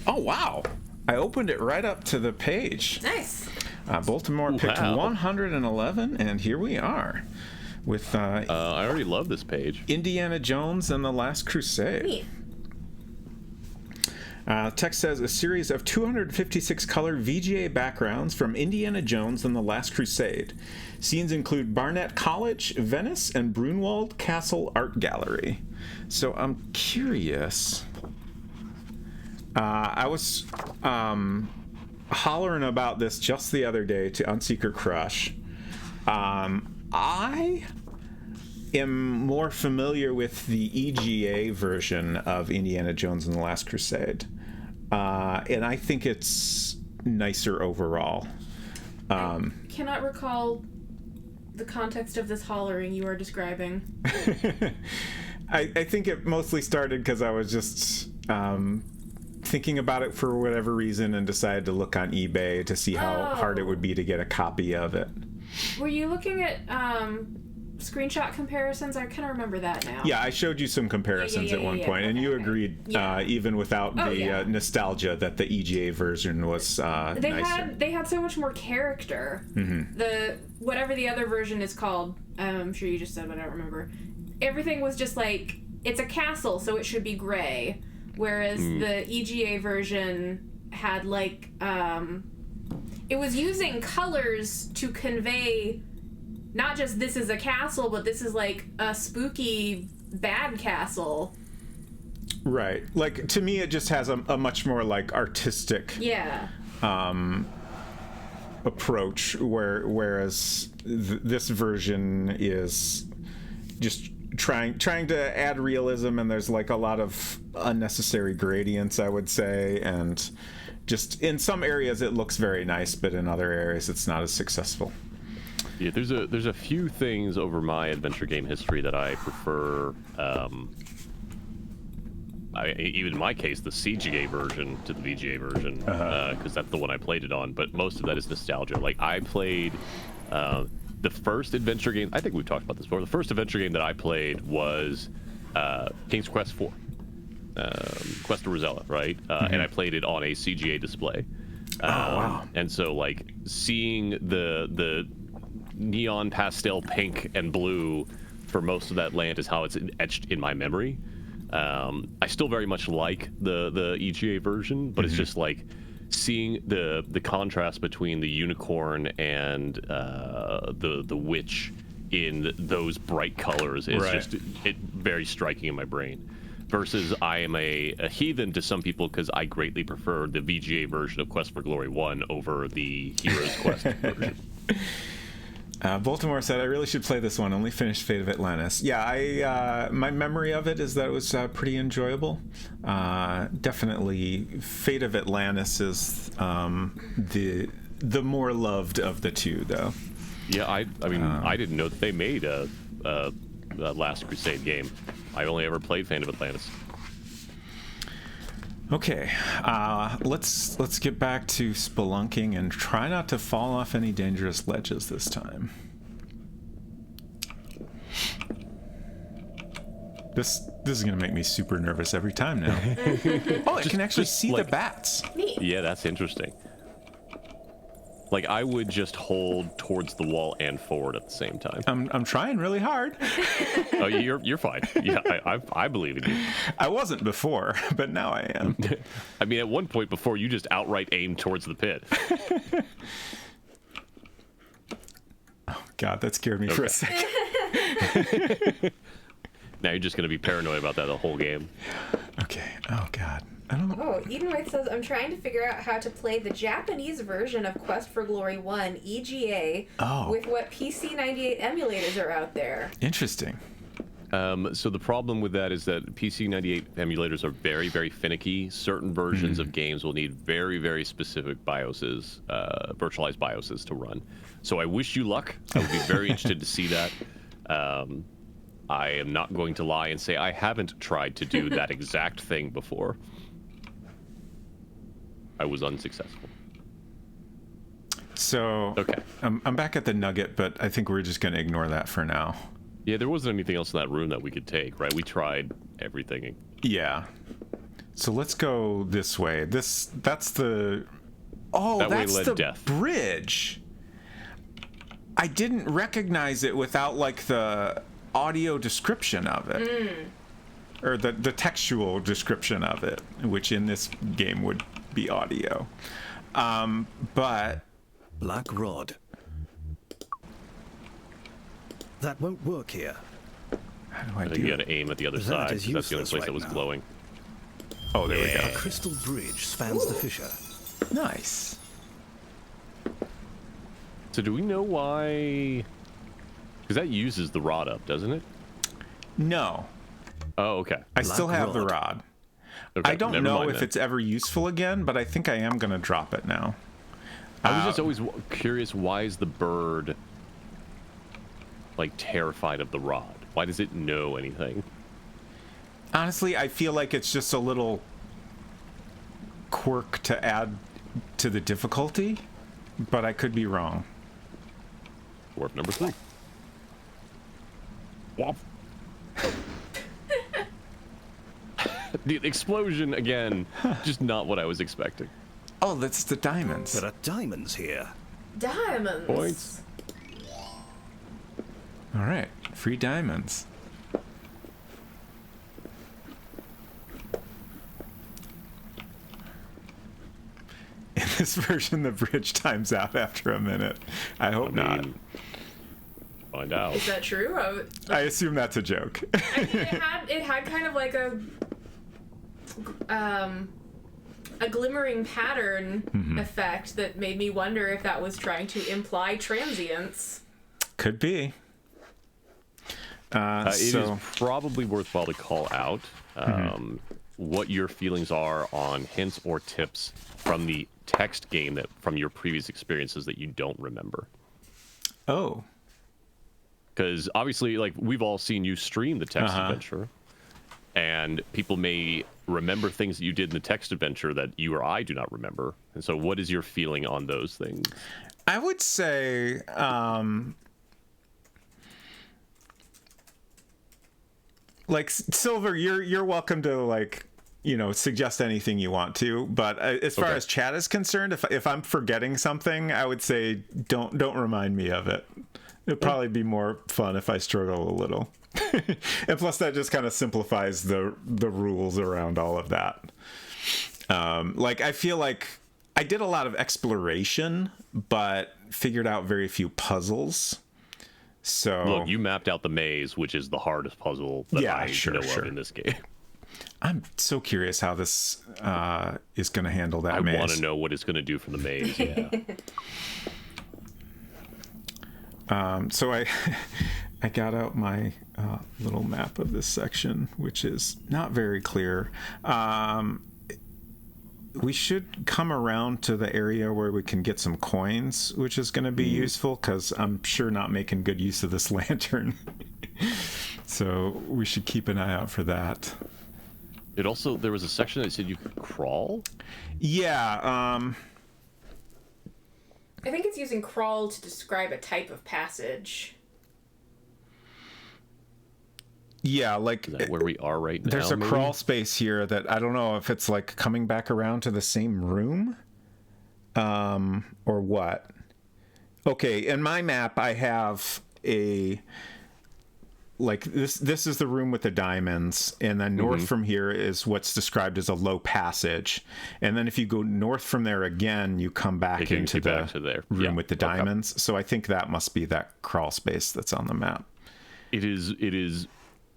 Oh, wow. I opened it right up to the page. Nice. Baltimore picked Wow. 111, and here we are with I already love this page. Indiana Jones and the Last Crusade. Neat. Text says a series of 256 color VGA backgrounds from Indiana Jones and the Last Crusade. Scenes include Barnett College, Venice, and Brunwald Castle Art Gallery. So I'm curious. I was hollering about this just the other day to Unsecret Crush. I am more familiar with the EGA version of Indiana Jones and the Last Crusade, and I think it's nicer overall. Cannot recall the context of this hollering you are describing. I think it mostly started because I was just thinking about it for whatever reason and decided to look on eBay to see how hard it would be to get a copy of it. Were you looking at screenshot comparisons? I kind of remember that now. Yeah, I showed you some comparisons at one point, and you agreed, even without the nostalgia, that the EGA version was nicer. They had so much more character. The whatever the other version is called, I'm sure you just said, but I don't remember. Everything was just like, it's a castle, so it should be gray. Whereas the EGA version had like, it was using colors to convey not just this is a castle, but this is like a spooky bad castle. Right. Like, to me, it just has a much more like artistic approach, whereas this version is just trying to add realism, and there's like a lot of unnecessary gradients, I would say, and just in some areas it looks very nice, but in other areas it's not as successful. Yeah, there's a few things over my adventure game history that I prefer. Even in my case, the CGA version to the VGA version, because that's the one I played it on. But most of that is nostalgia. Like, I played the first adventure game. I think we've talked about this before. The first adventure game that I played was King's Quest IV, Quest of Rosella, right? And I played it on a CGA display. Wow! And so, like, seeing the neon pastel pink and blue for most of that land is how it's etched in my memory. I still very much like the EGA version, but it's just like seeing the contrast between the unicorn and the witch in those bright colors is just very striking in my brain. Versus I am a heathen to some people because I greatly prefer the VGA version of Quest for Glory 1 over the Heroes Quest version. Baltimore said, I really should play this one. Only finished Fate of Atlantis. Yeah, my memory of it is that it was pretty enjoyable. Definitely Fate of Atlantis is the more loved of the two, though. Yeah, I mean, I didn't know that they made a Last Crusade game. I've only ever played Fate of Atlantis. Okay, let's get back to spelunking and try not to fall off any dangerous ledges this time. This is gonna make me super nervous every time now. Oh, I can actually see the bats. Neat. Yeah, that's interesting. Like, I would just hold towards the wall and forward at the same time. I'm trying really hard. Oh, you're fine. Yeah, I believe in you. I wasn't before, but now I am. I mean, at one point before, you just outright aimed towards the pit. Oh, God, that scared me for a second. Now you're just going to be paranoid about that the whole game. Okay. Oh, God. I don't know. Oh, Edenwith says, I'm trying to figure out how to play the Japanese version of Quest for Glory 1 EGA with what PC98 emulators are out there. Interesting. So the problem with that is that PC98 emulators are very, very finicky. Certain versions of games will need very, very specific BIOSes, virtualized BIOSes to run. So I wish you luck. I would be very interested to see that. I am not going to lie and say I haven't tried to do that exact thing before. I was unsuccessful. So, okay. I'm back at the nugget, but I think we're just going to ignore that for now. Yeah, there wasn't anything else in that room that we could take, right? We tried everything. Yeah. So let's go this way. That's the... Oh, that that's way led the death. Bridge. I didn't recognize it without, like, the audio description of it. Or the textual description of it, which in this game would be audio. But... Black rod. That won't work here. How do I think do you it? got to aim at the other That side. is 'Cause that's the only useless place that right was now. glowing. Oh, there we A go. crystal bridge spans the fissure. Nice. So do we know why... Because that uses the rod up, doesn't it? No. Oh, okay. I still Black have the rod. rod. Okay, I don't never know mind if then. it's ever useful again, but I think I am going to drop it now. I was just always curious, why is the bird, like, terrified of the rod? Why does it know anything? Honestly, I feel like it's just a little quirk to add to the difficulty, but I could be wrong. Warp number 3. Wop. The explosion again, just not what I was expecting. Oh, that's the diamonds. There are diamonds here. Diamonds. Points. All right, free diamonds. In this version, the bridge times out after a minute. I hope not. Find out. Is that true? I assume that's a joke. I mean, it had kind of like a glimmering pattern effect that made me wonder if that was trying to imply transience. Could be. It is probably worthwhile to call out what your feelings are on hints or tips from the text game that from your previous experiences that you don't remember. Oh. Because obviously, like, we've all seen you stream the text adventure, and people may remember things that you did in the text adventure that you or I do not remember. And so what is your feeling on those things? I would say like, Silver, you're welcome to, like, you know, suggest anything you want to, but as far as chat is concerned, if I'm forgetting something, I would say don't remind me of it. It'd probably be more fun if I struggle a little. And plus that just kind of simplifies the rules around all of that. Like, I feel like I did a lot of exploration, but figured out very few puzzles. So look, you mapped out the maze, which is the hardest puzzle that I know of in this game. I'm so curious how this is going to handle that maze. I want to know what it's going to do for the maze. Yeah. So I got out my little map of this section, which is not very clear. We should come around to the area where we can get some coins, which is going to be useful, because I'm sure not making good use of this lantern. So we should keep an eye out for that. It also, there was a section that said you could crawl? Yeah. I think it's using crawl to describe a type of passage. Yeah, like, is that where we are right now? There's a maybe? crawl space here that I don't know if it's like coming back around to the same room, or what. Okay, in my map I have a, like, this is the room with the diamonds, and then north from here is what's described as a low passage, and then if you go north from there again, you come back into the room with the diamonds. So I think that must be that crawl space that's on the map. It is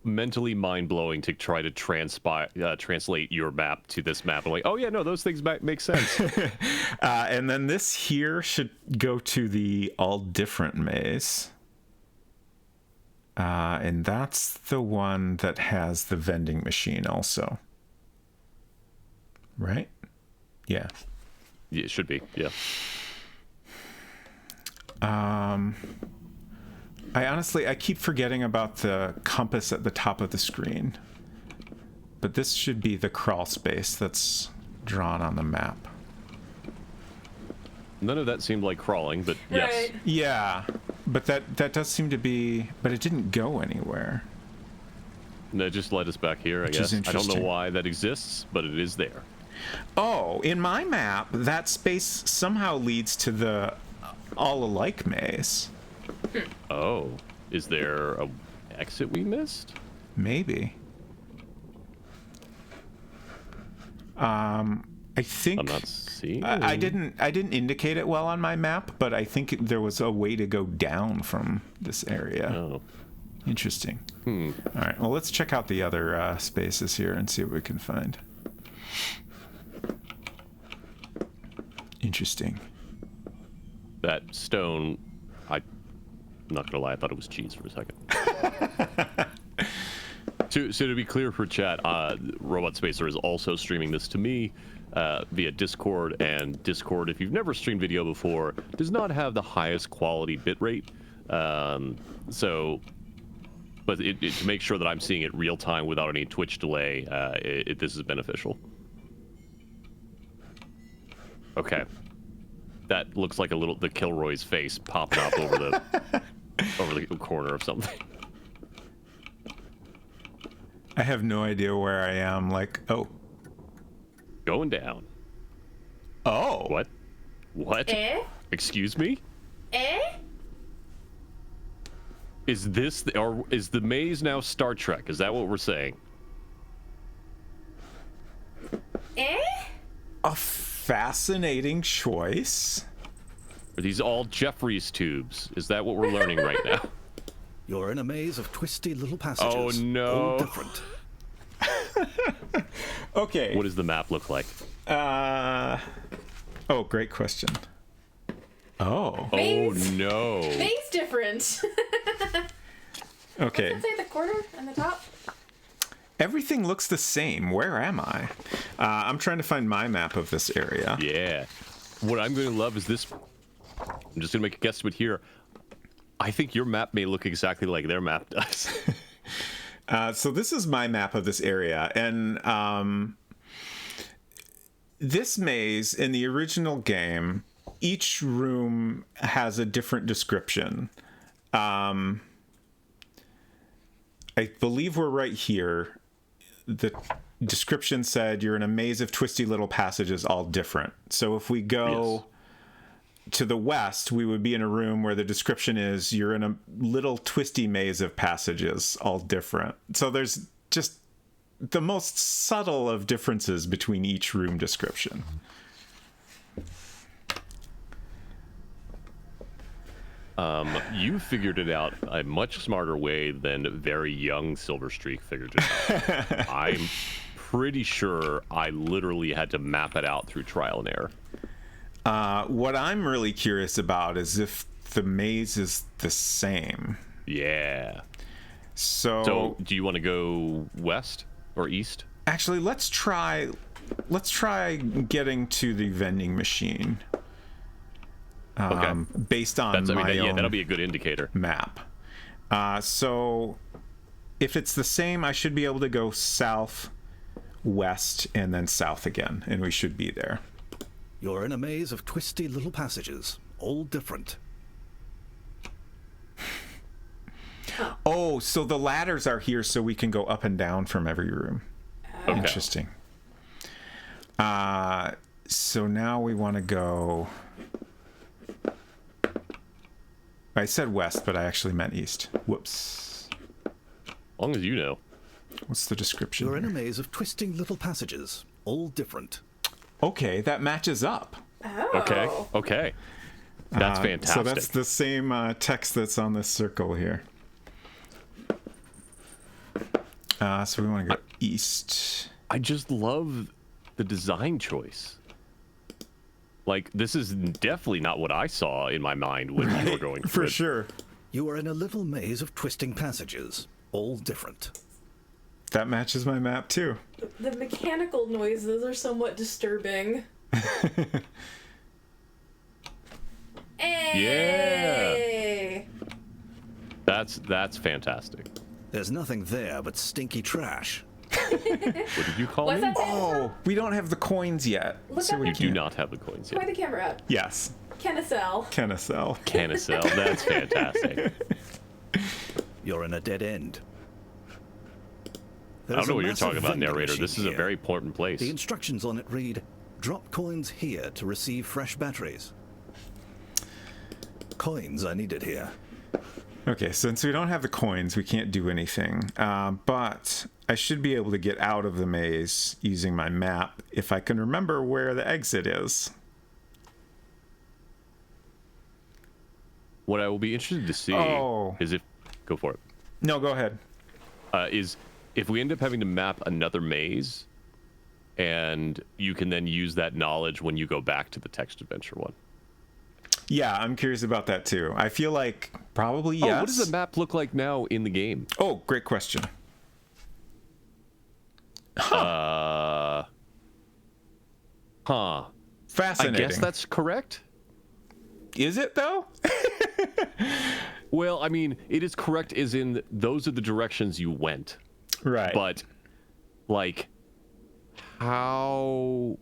mentally mind-blowing to try to translate your map to this map. I'm like, oh yeah, no, those things make sense. And then this here should go to the all different maze. And that's the one that has the vending machine also. Right? Yeah. Yeah, it should be, yeah. I keep forgetting about the compass at the top of the screen. But this should be the crawl space that's drawn on the map. None of that seemed like crawling, but yes. Right. Yeah, but that does seem to be... But it didn't go anywhere. No, just led us back here, I guess. I don't know why that exists, but it is there. Oh, in my map, that space somehow leads to the all-alike maze. Oh, is there a exit we missed? Maybe. I think I'm not seeing. I didn't indicate it well on my map, but I think there was a way to go down from this area. Oh. Interesting. All right. Well, let's check out the other spaces here and see what we can find. Interesting. That stone, I'm not gonna lie, I thought it was cheese for a second. So to be clear for chat, Robot Spacer is also streaming this to me via Discord, and Discord, if you've never streamed video before, does not have the highest quality bitrate. But to make sure that I'm seeing it real time without any Twitch delay, this is beneficial. Okay. That looks like the Kilroy's face popping up over the corner of something. I have no idea where I am. Like, oh. Going down. Oh. What? What? Excuse me? Is the maze now Star Trek? Is that what we're saying? A fascinating choice. Are these all Jeffries tubes? Is that what we're learning right now? You're in a maze of twisty little passages. Oh, no. All different. Okay. What does the map look like? Oh, great question. Oh. Maze. Oh, no. Maze different. Okay. What's it say, the corner and the top? Everything looks the same. Where am I? I'm trying to find my map of this area. Yeah. What I'm going to love is this. I'm just going to make a guesstimate here. I think your map may look exactly like their map does. So this is my map of this area, and this maze in the original game, each room has a different description. I believe we're right here. The description said you're in a maze of twisty little passages, all different. So if we go to the west, we would be in a room where the description is you're in a little twisty maze of passages, all different. So there's just the most subtle of differences between each room description. You figured it out a much smarter way than very young Silver Streak figured it out. I'm pretty sure I literally had to map it out through trial and error. What I'm really curious about is if the maze is the same. Yeah. So do you want to go west or east? actually, let's try getting to the vending machine. Okay. Based on my own that'll be a good indicator. map. So if it's the same, I should be able to go south, west, and then south again, and we should be there. You're in a maze of twisty little passages, all different. Oh, so the ladders are here so we can go up and down from every room. Okay. Interesting. So now we want to go... I said west, but I actually meant east. Whoops. As long as you know. What's the description You're in a here? maze of twisting little passages, all different. Okay, that matches up. Oh. Okay. That's fantastic. So that's the same text that's on this circle here. So we want to go east. I just love the design choice. Like, this is definitely not what I saw in my mind when you were going For through it. sure. You are in a little maze of twisting passages, all different. That matches my map too. The mechanical noises are somewhat disturbing. Hey! That's fantastic. There's nothing there but stinky trash. What did you call What's me? that stand for? Oh, we don't have the coins yet. What's so that we You for? do can't. not have the coins Point yet. the camera up. Yes. Kennicell. Kennicell. Canicel, that's fantastic. You're in a dead end. I don't know what you're talking about, narrator. This is a very important place. The instructions on it read, drop coins here to receive fresh batteries. Coins are needed here. Okay, since we don't have the coins, we can't do anything. But I should be able to get out of the maze using my map if I can remember where the exit is. What I will be interested to see is if... Go for it. No, go ahead. Is if we end up having to map another maze, and you can then use that knowledge when you go back to the text adventure one. Yeah, I'm curious about that too. I feel like probably yes. Oh, what does the map look like now in the game? Oh, great question. Huh. I Fascinating. guess that's correct. Is it though? Well, I mean, it is correct as in those are the directions you went. Right. But, like, how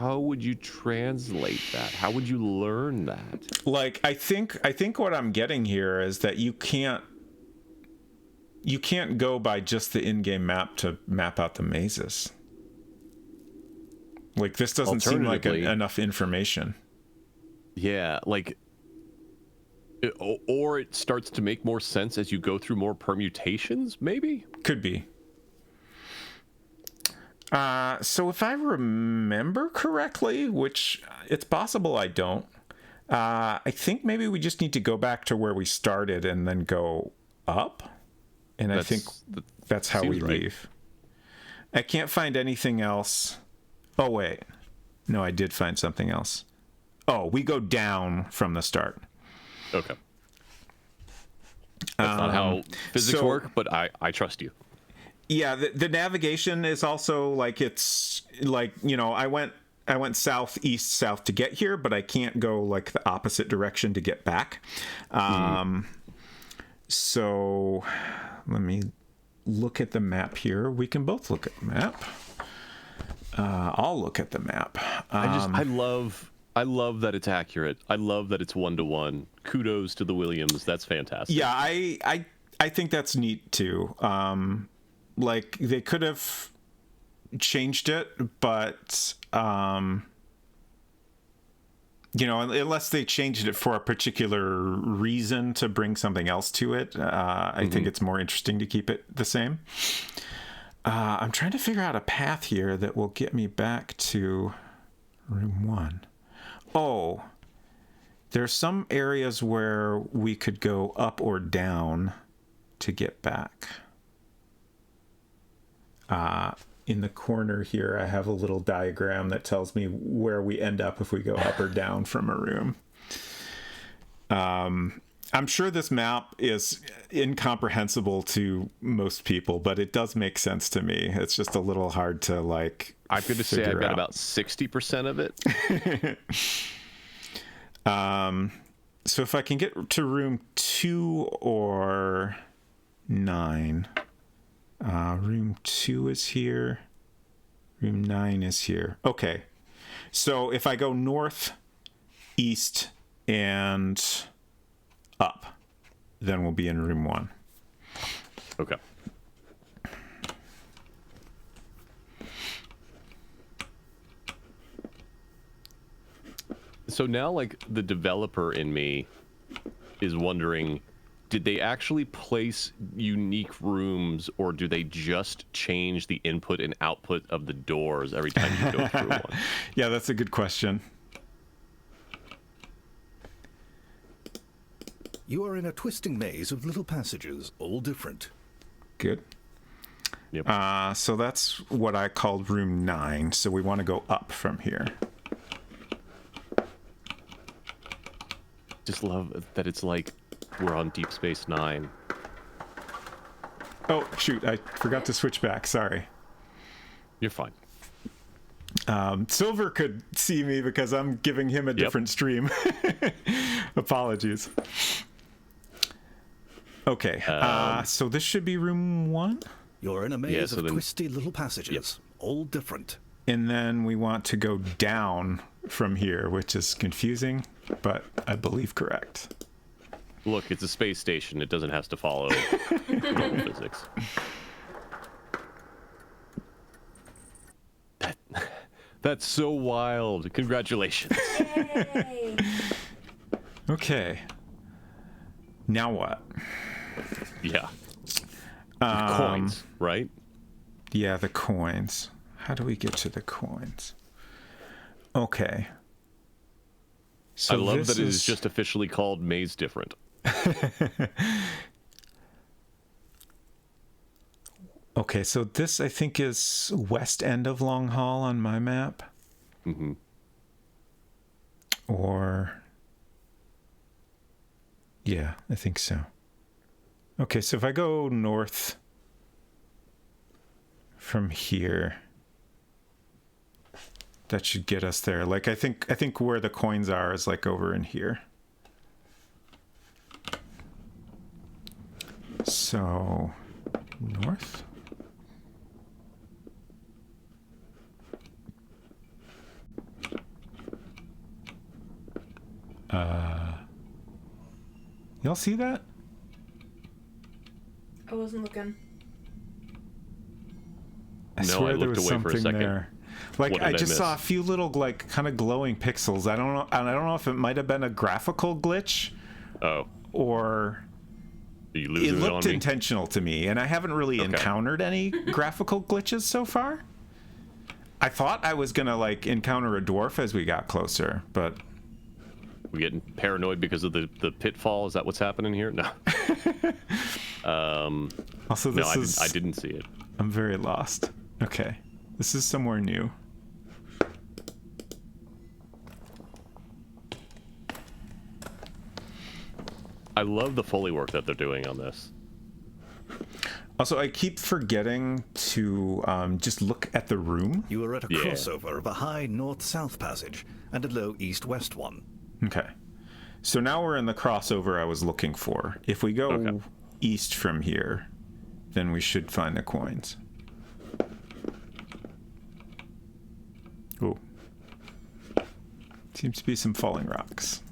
How would you translate that? How would you learn that? Like, I think what I'm getting here is that you can't go by just the in-game map to map out the mazes. Like, this doesn't seem like enough information. Yeah, like, or it starts to make more sense as you go through more permutations, maybe? Could be. So if I remember correctly, which it's possible I don't, I think maybe we just need to go back to where we started and then go up. And I think that's how we leave. I can't find anything else. Oh, wait. No, I did find something else. Oh, we go down from the start. Okay. That's not how physics work, but I trust you. Yeah, the navigation is also like, it's like, you know, I went south to get here, but I can't go like the opposite direction to get back. So let me look at the map here. We can both look at the map. I'll look at the map. I love that it's accurate. I love that it's 1-to-1. Kudos to the Williams. That's fantastic. Yeah, I think that's neat too. Like, they could have changed it, but you know, unless they changed it for a particular reason to bring something else to it, I think it's more interesting to keep it the same. I'm trying to figure out a path here that will get me back to room 1. Oh, there's some areas where we could go up or down to get back. In the corner here, I have a little diagram that tells me where we end up if we go up or down from a room. I'm sure this map is incomprehensible to most people, but it does make sense to me. It's just a little hard to, like, I'm going to say I've got about 60% of it. So if I can get to room 2 or 9... room 2 is here. Room 9 is here. Okay. So if I go north, east, and up, then we'll be in room 1. Okay. So now, like, the developer in me is wondering, did they actually place unique rooms, or do they just change the input and output of the doors every time you go through one? Yeah, that's a good question. You are in a twisting maze of little passages, all different. Good. Yep. So that's what I called room 9. So we want to go up from here. Just love that it's like we're on Deep Space Nine. Oh, shoot. I forgot to switch back. Sorry. You're fine. Silver could see me because I'm giving him a different stream. Apologies. Okay. So this should be room 1? You're in a maze of twisty little passages, all different. And then we want to go down from here, which is confusing, but I believe correct. Look, it's a space station. It doesn't have to follow normal physics. That's so wild. Congratulations. Yay! Okay. Now what? Yeah. Coins, right? Yeah, the coins. How do we get to the coins? Okay. So I love that it is just officially called Maze Different. Okay, so this, I think, is west end of Long Hall on my map. Mm-hmm. Or... yeah, I think so. Okay, so if I go north from here, that should get us there. Like, I think where the coins are is like over in here. So, north. Y'all see that? I wasn't looking. I No, swear I there looked was away for a something second. there. Like, What I did I just miss? saw a few little, like, kind of glowing pixels. I don't know if it might have been a graphical glitch Oh, or are you it losing it on looked me? intentional to me, and I haven't really Okay. encountered any graphical glitches so far. I thought I was gonna, like, encounter a dwarf as we got closer, but We getting paranoid because of the pitfall? Is that what's happening here? No. also No, this I didn't see it. I'm very lost. Okay, this is somewhere new. I love the Foley work that they're doing on this. Also, I keep forgetting to just look at the room. You are at a Yeah. crossover of a high north-south passage and a low east-west one. Okay. So now we're in the crossover I was looking for. If we go Okay. east from here, then we should find the coins. Oh. Seems to be some falling rocks.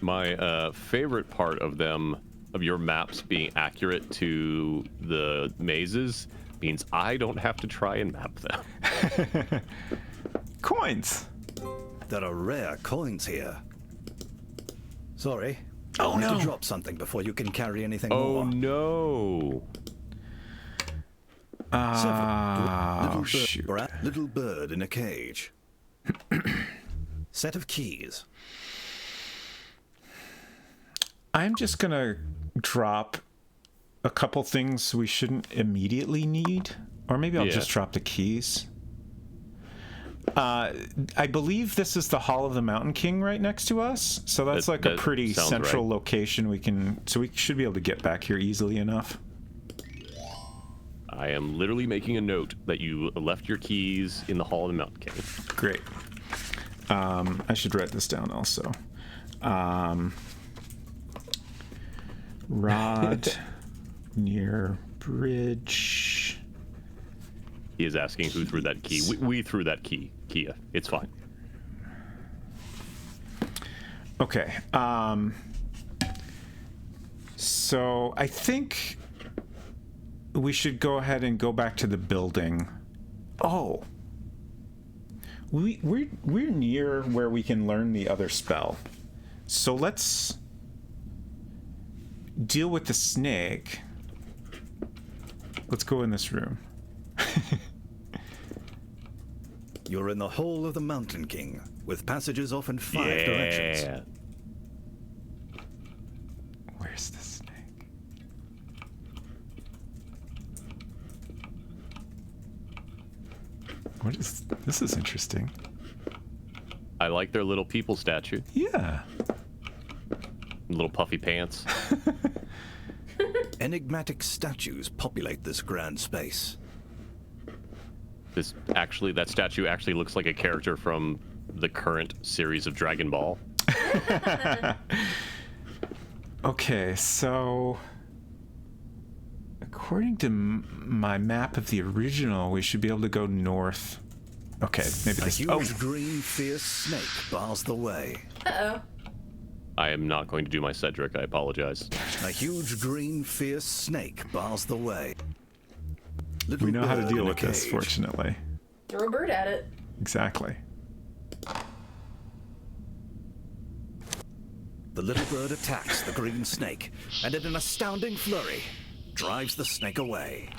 My favorite part of them, of your maps being accurate to the mazes, means I don't have to try and map them. Coins! There are rare coins here. Sorry. Oh, I'll need no. to drop something before you can carry anything Oh more. no! Oh, shoot. Little bird in a cage. Set of keys. I'm just gonna drop a couple things we shouldn't immediately need. Or maybe I'll Yeah. just drop the keys. I believe this is the Hall of the Mountain King right next to us. So that's like a that pretty sounds central right. location. So we should be able to get back here easily enough. I am literally making a note that you left your keys in the Hall of the Mountain King. Great. I should write this down also. Rod near bridge. He is asking who threw that key. We threw that key, Kia. It's fine. Okay. So I think we should go ahead and go back to the building. Oh. We're near where we can learn the other spell. So let's deal with the snake. Let's go in this room. You're in the Hall of the Mountain King, with passages off in 5 directions. Yeah. Where's the snake? What is this? Is interesting. I like their little people statue. Yeah. Little puffy pants. Enigmatic statues populate this grand space. That statue actually looks like a character from the current series of Dragon Ball. Okay, so according to my map of the original, we should be able to go north. Okay, maybe A this. huge Oh, green, fierce snake bars the way. Uh-oh. I am not going to do my Cedric. I apologize. A huge green, fierce snake bars the way. Little we know how to bird deal in a with this, cage. fortunately. Throw a bird at it. Exactly. The little bird attacks the green snake, and in an astounding flurry, drives the snake away.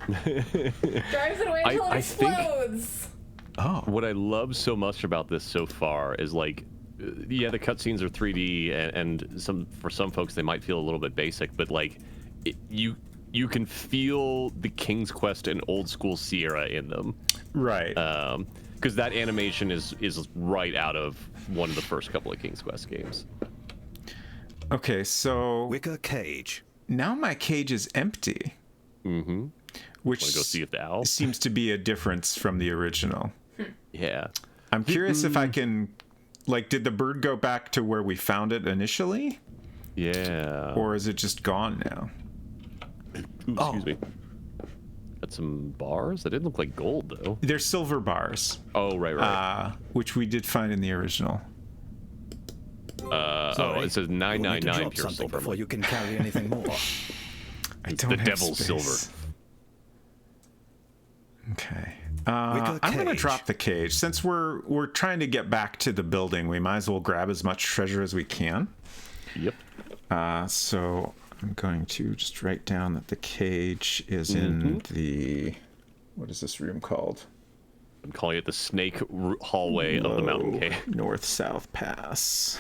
Drives it away until it I think- explodes. Oh, What I love so much about this so far is like, yeah, the cutscenes are 3D, and for some folks they might feel a little bit basic, but like, you can feel the King's Quest and old school Sierra in them, right. because that animation is right out of one of the first couple of King's Quest games. Okay, so Wicker cage. now my cage is empty. Mm-hmm. Which Want to go see if the owl? seems to be a difference from the original. Yeah. I'm curious if I can, like, did the bird go back to where we found it initially? Yeah. Or is it just gone now? Ooh, excuse me. Got some bars. That didn't look like gold though. They're silver bars. Oh, right. Which we did find in the original. Oh, it says 999 pure silver. Before you can carry anything more. I don't The have devil's space. silver. Okay. I'm gonna drop the cage. Since we're trying to get back to the building, we might as well grab as much treasure as we can. Yep. So I'm going to just write down that the cage is in the... What is this room called? I'm calling it the snake hallway of the mountain cave. North-south pass.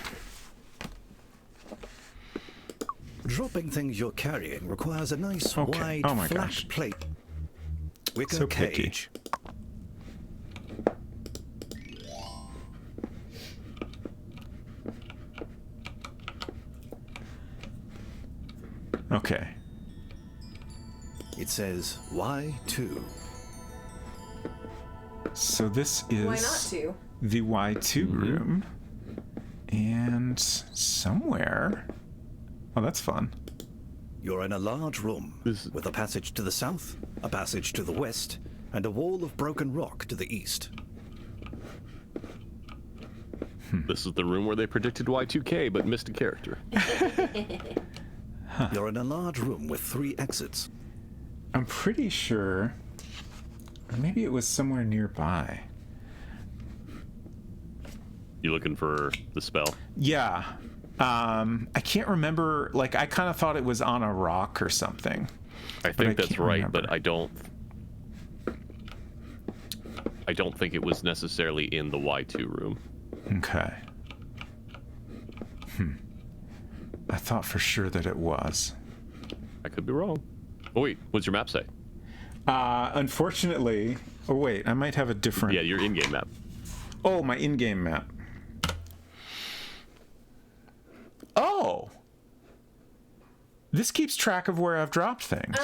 Dropping things you're carrying requires a nice Okay. wide Oh my flat gosh. plate. Wicker So picky. cage. Okay. It says Y2. So this is Why not to? the Y2 room. And somewhere... Oh, that's fun. You're in a large room with a passage to the south, a passage to the west, and a wall of broken rock to the east. This is the room where they predicted Y2K but missed a character. You're in a large room with 3 exits. I'm pretty sure... Or maybe it was somewhere nearby. You looking for the spell? Yeah. I can't remember. Like, I kind of thought it was on a rock or something. I think that's can't right, remember. but I don't think it was necessarily in the Y2 room. Okay. I thought for sure that it was. I could be wrong. Oh wait, what's your map say? Unfortunately... Oh, wait. I might have a different... Yeah, your in-game map. Oh, my in-game map. Oh! This keeps track of where I've dropped things.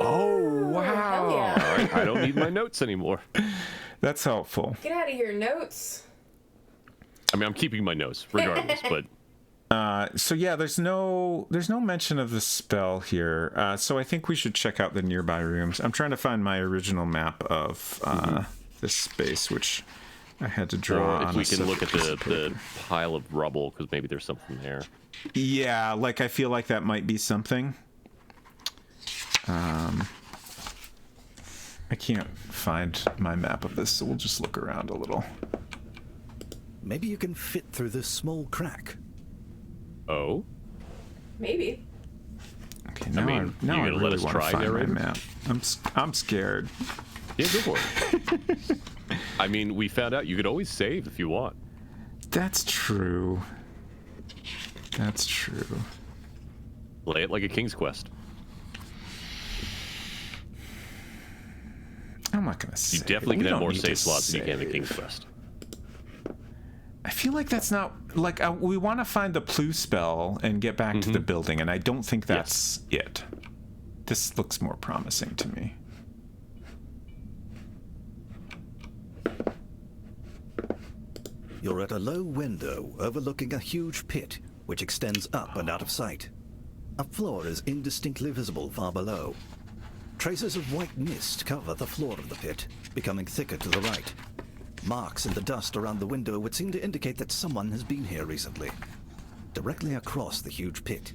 Oh, wow. Hell yeah. All right, I don't need my notes anymore. That's helpful. Get out of here, notes. I mean, I'm keeping my notes regardless, but So yeah, there's no mention of the spell here. So I think we should check out the nearby rooms. I'm trying to find my original map of this space, which I had to draw or on if we a can look at separate piece of the paper. pile of rubble, because maybe there's something there. Yeah, like I feel like that might be something. I can't find my map of this, so we'll just look around a little. Maybe you can fit through this small crack. Oh? Maybe. Okay, now mean, I you gonna let really us want to try, find narrator? my map. I'm scared. Yeah, go for it. I mean, we found out you could always save if you want. That's true. That's true. Play it like a King's Quest. I'm not gonna say. You definitely can have more save save slots than you can in King's Quest. I feel like that's not like we want to find the Plu spell and get back to the building, and I don't think that's it. This looks more promising to me. You're at a low window overlooking a huge pit, which extends up and out of sight. A floor is indistinctly visible far below. Traces of white mist cover the floor of the pit, becoming thicker to the right. Marks in the dust around the window would seem to indicate that someone has been here recently. Directly across the huge pit,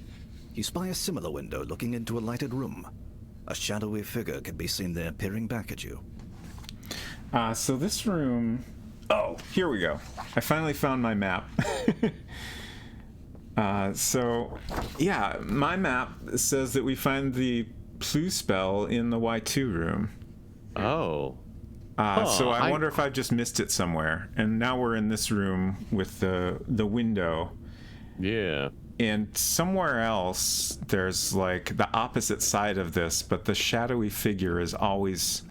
you spy a similar window looking into a lighted room. A shadowy figure can be seen there peering back at you. So this room... Oh, here we go. I finally found my map. So, yeah, my map says that we find the Plu spell in the Y2 room. Oh. So I wonder if I just missed it somewhere. And now we're in this room with the window. Yeah. And somewhere else, there's like the opposite side of this, but the shadowy figure is always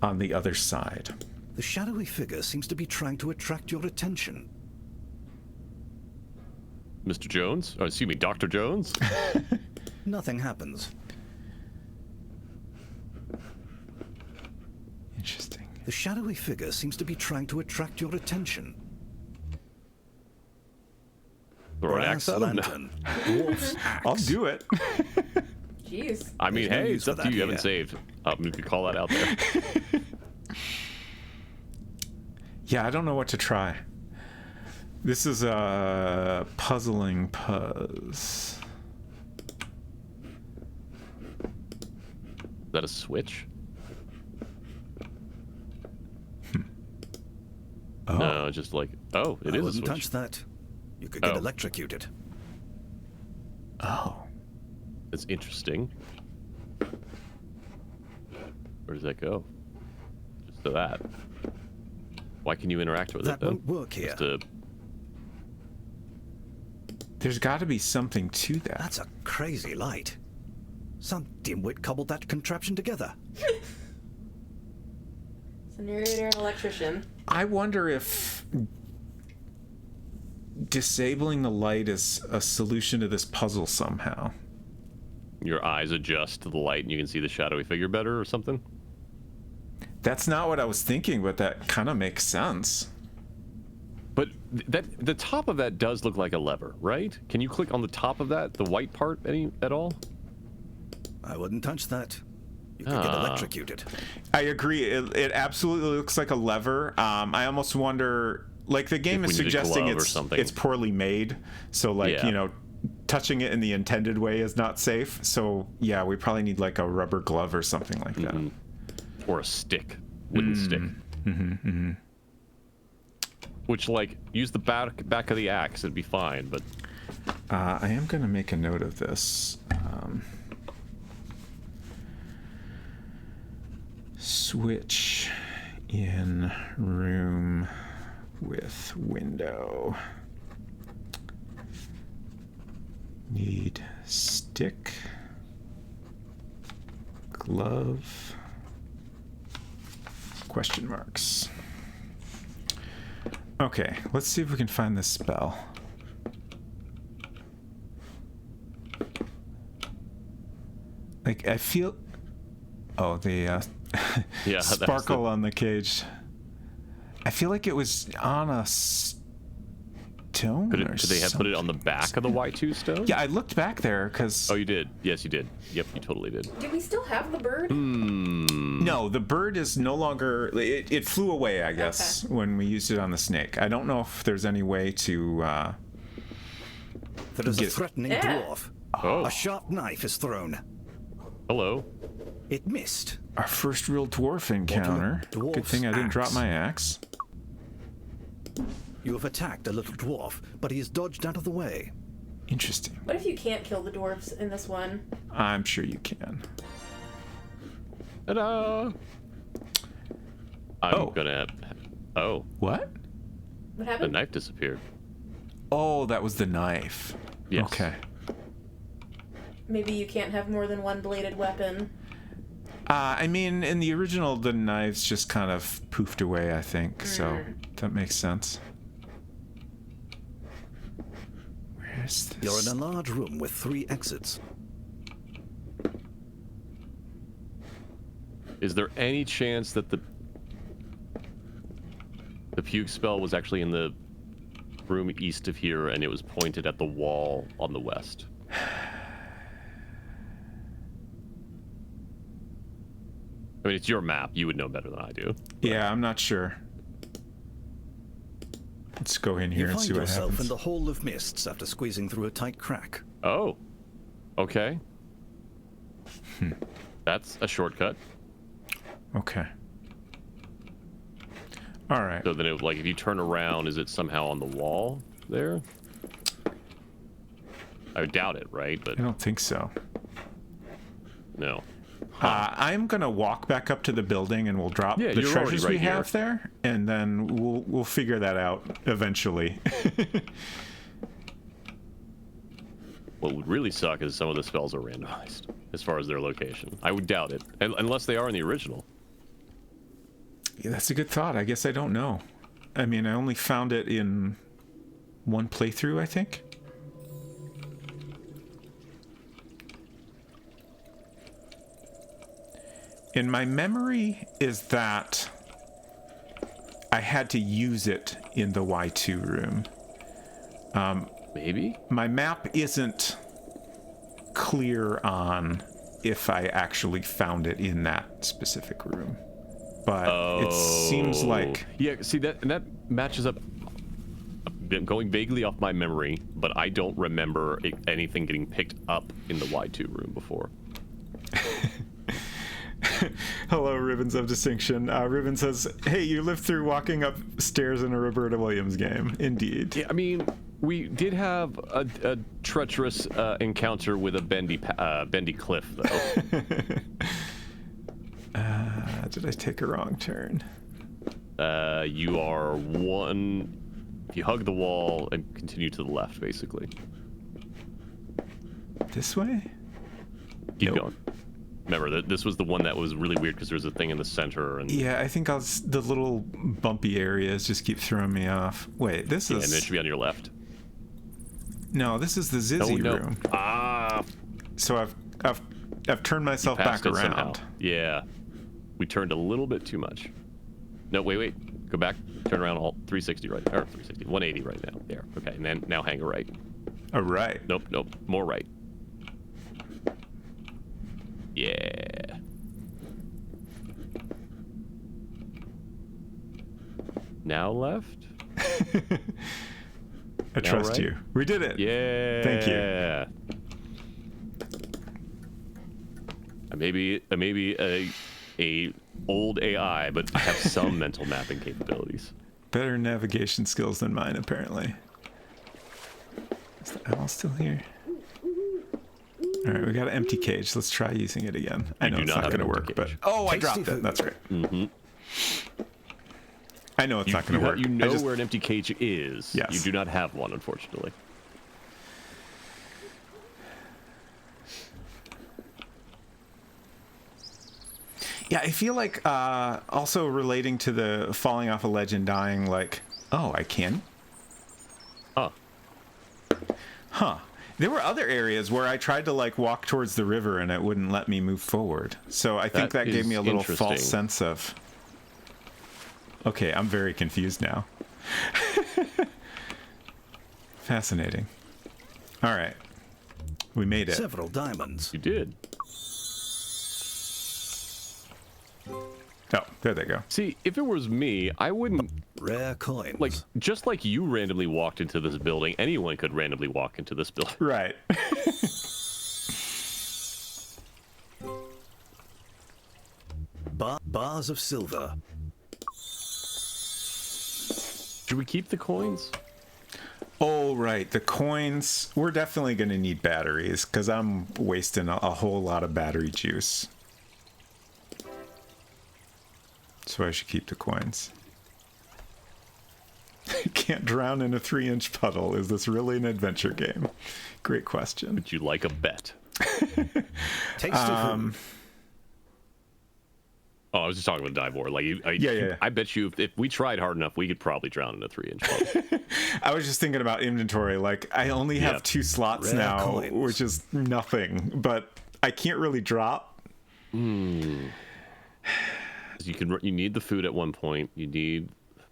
on the other side. The shadowy figure seems to be trying to attract your attention. Mr. Jones? Oh, excuse me, Dr. Jones? Nothing happens. Interesting. The shadowy figure seems to be trying to attract your attention. Throw an axe Brass at him? lantern, dwarf's I'll axe. do it. Jeez. I mean, There's no hey, use it's up for to you. that You haven't here. saved. We could call that out there. Yeah, I don't know what to try. This is a puzzling puzz. Is that a switch? Oh. No, just like, oh, it I is a wouldn't switch. touch that. You could get Oh. electrocuted. Oh. That's interesting. Where does that go? Just to that. Why can you interact with That it then? won't work here. Just to, There's got to be something to that. That's a crazy light. Some dimwit cobbled that contraption together. It's a narrator and electrician. I wonder if disabling the light is a solution to this puzzle somehow. your eyes adjust to the light and you can see the shadowy figure better or something? That's not what I was thinking, but that kind of makes sense. But that the top of that does look like a lever, right? Can you click on the top of that, the white part, at all? I wouldn't touch that. You could get electrocuted. I agree. It absolutely looks like a lever. I almost wonder, like the game If is we need a suggesting glove or something. it's poorly made. So like, Yeah. you know, touching it in the intended way is not safe. So yeah, we probably need like a rubber glove or something like that. Or a stick, wooden stick. Which, like, use the back of the axe, it'd be fine, but... I am going to make a note of this. Switch in room with window. Need stick, glove, question marks. Okay, let's see if we can find this spell. Like, I feel... Oh, the Yeah, that was sparkle the- on the cage. I feel like it was on a stone Did or they have put it on the something. back of the Y2 stone? Yeah, I looked back there because... Oh, you did? Yes, you did. Yep, you totally did. Do we still have the bird? No, the bird is no longer... It flew away, I guess, when we used it on the snake. I don't know if there's any way to... There is a Get- threatening Yeah. dwarf. Oh, A sharp knife is thrown. hello. It missed. Our first real dwarf encounter. dwarf's Good thing I didn't drop axe. my axe. You have attacked a little dwarf, but he has dodged out of the way. Interesting. What if you can't kill the dwarfs in this one? I'm sure you can. Ta-da! I'm Oh. gonna... Oh, What? What the happened? knife disappeared. Oh, that was the knife. Yes. Okay. Maybe you can't have more than one bladed weapon. I mean, in the original, the knives just kind of poofed away, I think. So that makes sense. Where's this? You're in a large room with 3 exits. Is there any chance that the puke spell was actually in the room east of here and it was pointed at the wall on the west? I mean, it's your map. You would know better than I do. Yeah, I'm not sure. Let's go in here You and find see what yourself happens. in the Hall of Mists after squeezing through a tight crack. Oh, okay. That's a shortcut. Okay. All right. So then, like, if you turn around, is it somehow on the wall there? I would doubt it, right? But I don't think so. no. I'm gonna walk back up to the building and we'll drop Yeah, the you're already treasures right we here. have there, and then we'll figure that out eventually. What would really suck is some of the spells are randomized as far as their location. I would doubt it, unless they are in the original. Yeah, that's a good thought. I guess I don't know. I mean, I only found it in one playthrough, I think. And my memory is that I had to use it in the Y2 room. Maybe? My map isn't clear on if I actually found it in that specific room. But it seems like... Yeah, see, that matches up. I'm going vaguely off my memory, but I don't remember anything getting picked up in the Y2 room before. Hello, Ribbons of Distinction. Ribbon says, hey, you lived through walking upstairs in a Roberta Williams game. Indeed. Yeah, I mean, we did have a treacherous encounter with a bendy cliff, though. Did I take a wrong turn? You are one... If you hug the wall and continue to the left, basically. This way? Keep going. Remember, that this was the one that was really weird because there was a thing in the center. And yeah, I think the little bumpy areas just keep throwing me off. Wait, this is... And it should be on your left. No, this is the Zizzy room. Ah! So I've turned myself back around. Somehow. Yeah. We turned a little bit too much. No, wait. Go back. Turn around all 360 right. Or 360. 180 right now. There. Okay, and then now hang a right. A right? Nope. More right. Yeah. Now left? I trust you. We did it. Yeah. Thank you. Maybe a old AI, but I have some mental mapping capabilities. Better navigation skills than mine, apparently. Is the owl still here? All right, we got an empty cage. Let's try using it again. I know it's not going to work, but... Oh, I dropped it. That's great. Mm-hmm. I know it's not going to work. You know where an empty cage is. Yes. You do not have one, unfortunately. Yeah, I feel like also relating to the falling off a ledge and dying, like, oh, I can? Huh. There were other areas where I tried to like walk towards the river and it wouldn't let me move forward. So I think that gave me a little false sense of... Okay, I'm very confused now. Fascinating. All right. We made it. Several diamonds. You did. Oh, there they go. See, if it was me, I wouldn't... Rare coins. Like, just like you randomly walked into this building, anyone could randomly walk into this building. Right. Bars of silver. Should we keep the coins? Oh, right. The coins. We're definitely going to need batteries because I'm wasting a whole lot of battery juice. So I should keep the coins. Can't drown in a 3-inch puddle. Is this really an adventure game? Great question. Would you like a bet? Takes two. Oh, I was just talking about Divor. Like, Yeah. I bet you if we tried hard enough, we could probably drown in a 3-inch puddle. I was just thinking about inventory. Like, I only have 2 slots Rare now, coins. which is nothing. But I can't really drop. You need the food at one point. You need,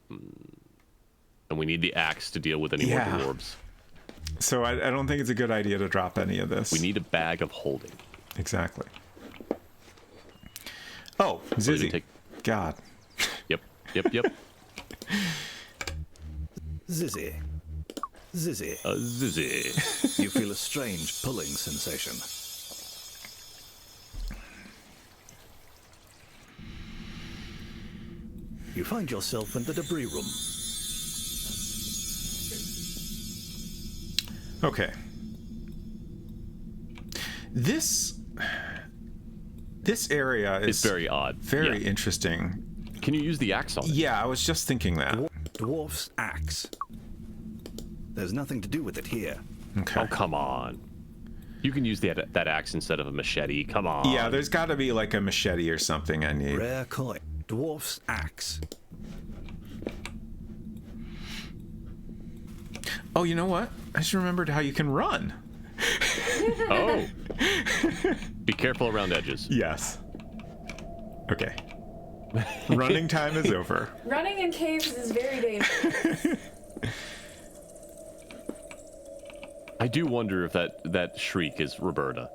and we need the axe to deal with any more dwarves. So I don't think it's a good idea to drop any of this. We need a bag of holding. Exactly. Oh, Zizzy. God. Yep. Zizzy. Zizzy. You feel a strange pulling sensation. You find yourself in the debris room. Okay. This area is It's very odd. very Yeah. interesting. Can you use the axe on it? Yeah, I was just thinking that. Dwarf's axe. There's nothing to do with it here. Okay. Oh, come on. You can use that axe instead of a machete. Come on. Yeah, there's got to be like a machete or something I need. Rare coin. Dwarf's axe. Oh, you know what? I just remembered how you can run. Oh. Be careful around edges. Yes. Okay. Running time is over. Running in caves is very dangerous. I do wonder if that shriek is Roberta.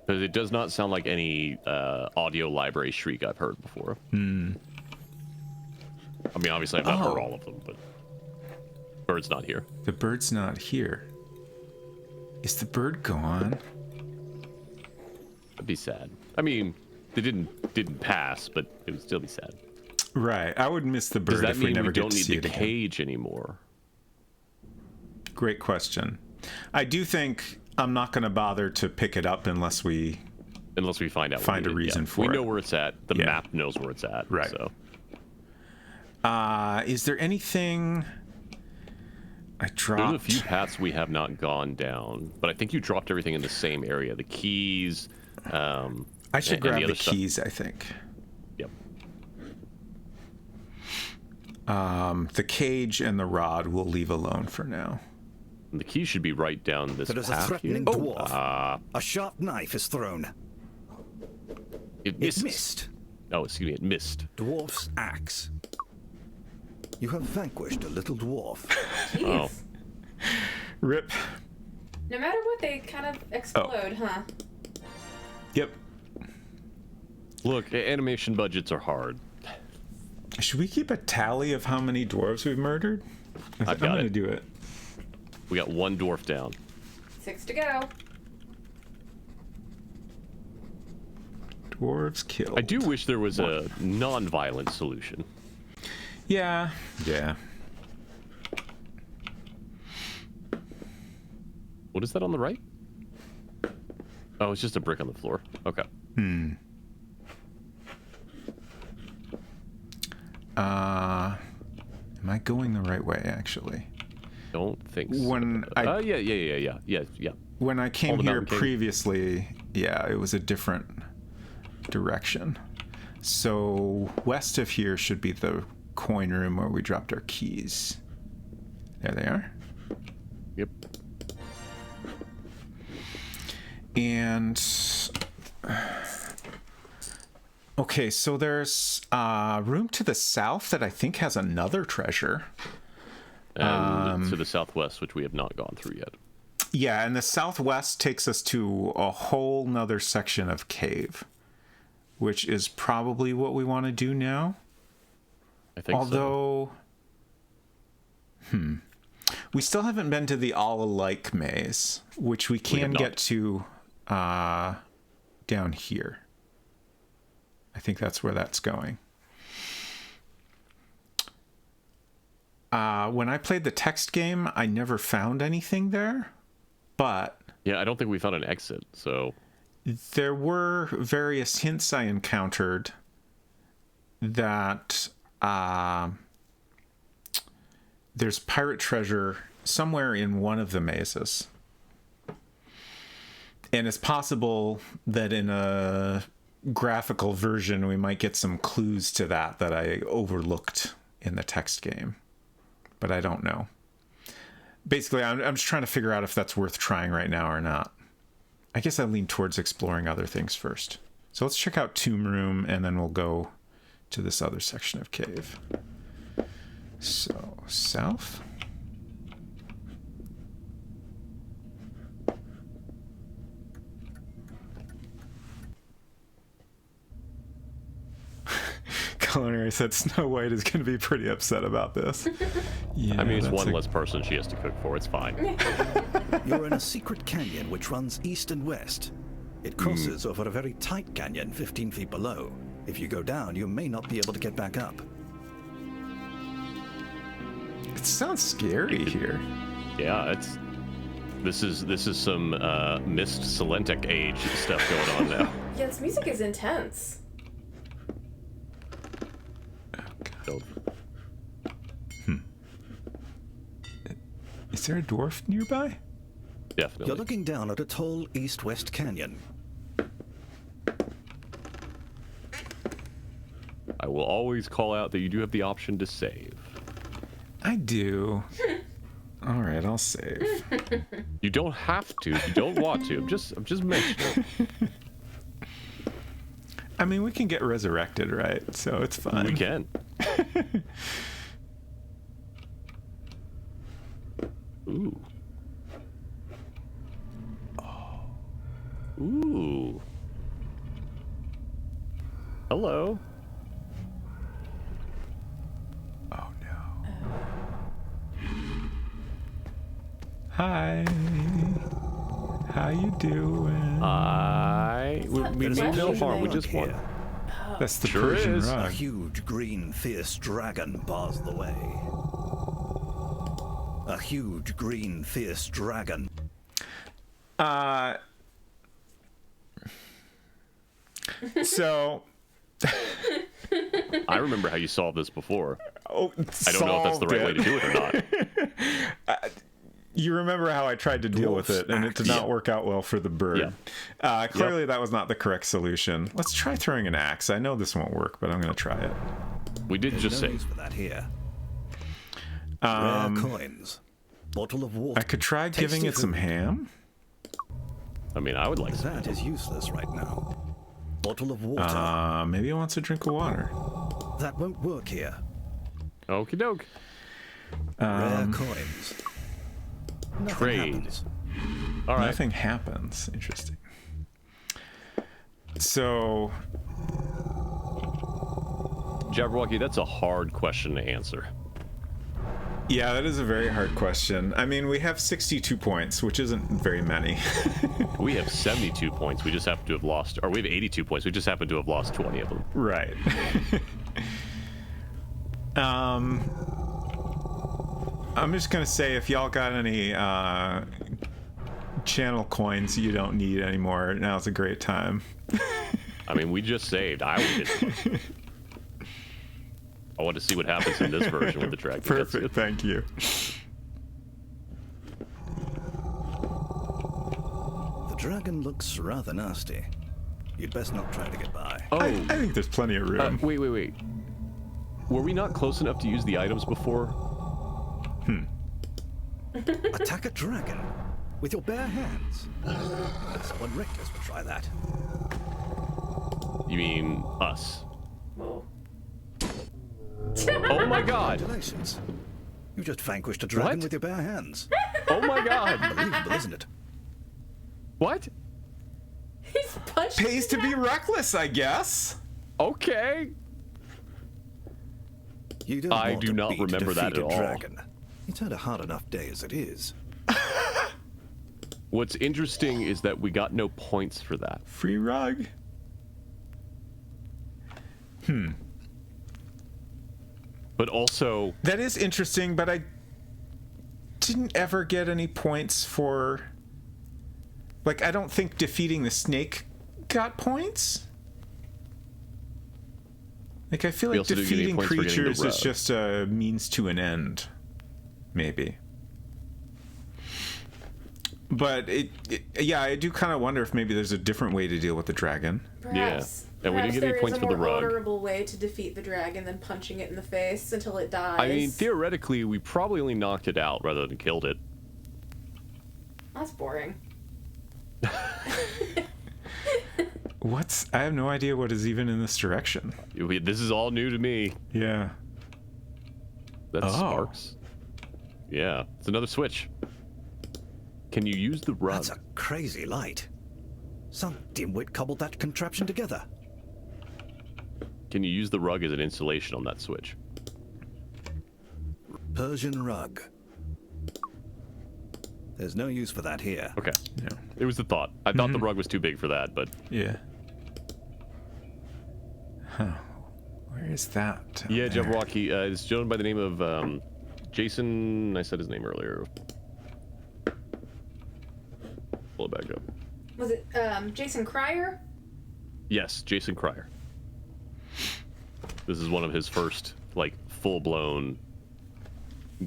Because it does not sound like any audio library shriek I've heard before. I mean, obviously I've not heard all of them, but bird's not here. The bird's not here. Is the bird gone? That'd be sad. I mean, they didn't pass, but it would still be sad. Right. I would miss the bird Does that if we mean never we get don't to need see the it again. cage anymore? Great question. I do think I'm not going to bother to pick it up unless we find out. Find a reason for we it. know where it's at. The Yeah. map knows where it's at. Right. So is there anything I dropped? there's a few paths we have not gone down, but I think you dropped everything in the same area. The keys. I should and grab the other stuff. keys, I think. Yep. The cage and the rod we'll leave alone for now. And the key should be right down this There is a path threatening here. dwarf. A sharp knife is thrown. It It missed. missed. Oh, excuse me, it missed. Dwarf's axe. You have vanquished a little dwarf. Jeez. Oh. Rip. No matter what, they kind of explode, huh? Yep. Look, animation budgets are hard. Should we keep a tally of how many dwarves we've murdered? I've got I'm gonna it. do it. We got one dwarf down. 6 to go. Dwarves killed. I do wish there was a non-violent solution. Yeah. Yeah. What is that on the right? Oh, it's just a brick on the floor. Okay. Am I going the right way, actually? Don't think so. When I- Yeah. When I All came the here mountain cave. previously, yeah, it was a different direction. So west of here should be the coin room where we dropped our keys. There they are. Yep. And okay, so there's a room to the south that I think has another treasure. And to the southwest, which we have not gone through yet. Yeah, and the southwest takes us to a whole nother section of cave, which is probably what we want to do now. I think so. Although, we still haven't been to the all alike maze, which we can have not. get to down here. I think that's where that's going. When I played the text game, I never found anything there, but Yeah, I don't think we found an exit, so there were various hints I encountered that there's pirate treasure somewhere in one of the mazes. And it's possible that in a graphical version, we might get some clues to that I overlooked in the text game. But I don't know. Basically, I'm just trying to figure out if that's worth trying right now or not. I guess I lean towards exploring other things first. So let's check out Tomb Room, and then we'll go to this other section of cave. So, south. Culinary said Snow White is going to be pretty upset about this. Yeah, I mean, it's that's one a- less person she has to cook for. It's fine. You're in a secret canyon which runs east and west. It crosses over a very tight canyon 15 feet below. If you go down, you may not be able to get back up. It sounds scary here. Yeah, this is some Mist Selentic age stuff going on now. Yeah, this music is intense. So, Is there a dwarf nearby? definitely. You're looking down at a tall east-west canyon. I will always call out that you do have the option to save. I do. All right, I'll save. You don't have to if you don't want to. I'm just mentioning it. I mean, we can get resurrected, right? So it's fine. We can. Ooh. Ooh. Hello. Oh no. Hi. How you doing? We There's mean no actually harm. We a just want. That's the Sure Persian is. A rug. huge green fierce dragon bars the way. A huge green fierce dragon. So, I remember how you solved this before. oh, I don't know if that's the right way to do it or not. You remember how I tried to deal with it, and it did not Yeah. work out well for the bird. Yeah. Clearly, that was not the correct solution. Let's try throwing an axe. I know this won't work, but I'm going to try it. We did There's just no say. use for that here. Rare coins. Bottle of water. I could try giving Tasty it some food. ham. I mean, I would like. That is useless right now. Bottle of water. Maybe it wants a drink of water. That won't work here. Okie doke. Rare coins. Nothing Trade. happens. All right. Nothing happens. Interesting. So, Jabberwocky, that's a hard question to answer. yeah, that is a very hard question. I mean, we have 62 points, which isn't very many. We have 72 points. We just happen to have lost, or we have 82 points. We just happen to have lost 20 of them. Right. I'm just gonna say, if y'all got any channel coins you don't need anymore, now's a great time. I mean, we just saved. I did. I want to see what happens in this version with the dragon. Perfect, thank you. The dragon looks rather nasty. You'd best not try to get by. Oh, I think there's plenty of room. wait. Were we not close enough to use the items before? Attack a dragon with your bare hands. Someone reckless would try that. You mean us? Whoa. Oh my god! Congratulations. You just vanquished a dragon What? with your bare hands. Oh my god! Unbelievable, isn't it? What? He's punched. Pays to be reckless, I guess. Okay. You don't I want do to not beat a remember that at defeated all. Dragon. It's had a hard enough day as it is. What's interesting is that we got no points for that. Free rug. But also, That is interesting, but I didn't ever get any points for... Like, I don't think defeating the snake got points. Like, I feel We like also didn't get any defeating points for getting the creatures is rug. just a means to an end. Maybe. But yeah, I do kind of wonder if maybe there's a different way to deal with the dragon. Perhaps. And we didn't get any perhaps points there for is the a more rug. honorable way to defeat the dragon than punching it in the face until it dies. I mean, theoretically, we probably only knocked it out rather than killed it. That's boring. I have no idea what is even in this direction. This is all new to me. Yeah. That's Oh. sparks. Yeah, it's another switch. Can you use the rug? That's a crazy light. Some dimwit cobbled that contraption together. Can you use the rug as an insulation on that switch? Persian rug. There's no use for that here. Okay. Yeah. It was the thought. I thought the rug was too big for that, but Yeah. Huh. Where is that? down yeah, there? Jabberwocky is a gentleman by the name of Jason. I said his name earlier. Pull it back up. Was it Jason Cryer? Yes, Jason Cryer. This is one of his first, like, full-blown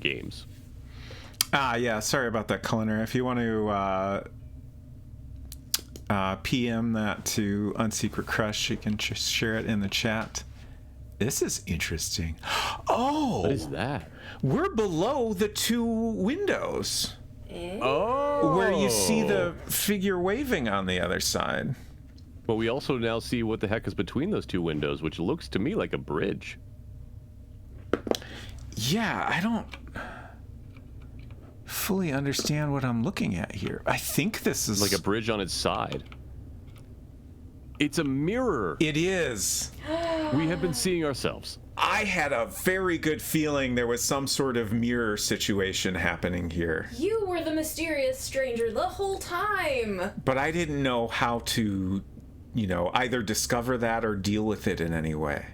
games. Yeah, sorry about that, Culinary. If you want to PM that to Unsecret Crush, you can just share it in the chat. This is interesting. Oh! What is that? We're below the two windows Oh! where you see the figure waving on the other side. But we also now see what the heck is between those two windows, which looks to me like a bridge. Yeah, I don't fully understand what I'm looking at here. I think this is Like a bridge on its side. It's a mirror. It is. We have been seeing ourselves. I had a very good feeling there was some sort of mirror situation happening here. You were the mysterious stranger the whole time. But I didn't know how to, either discover that or deal with it in any way.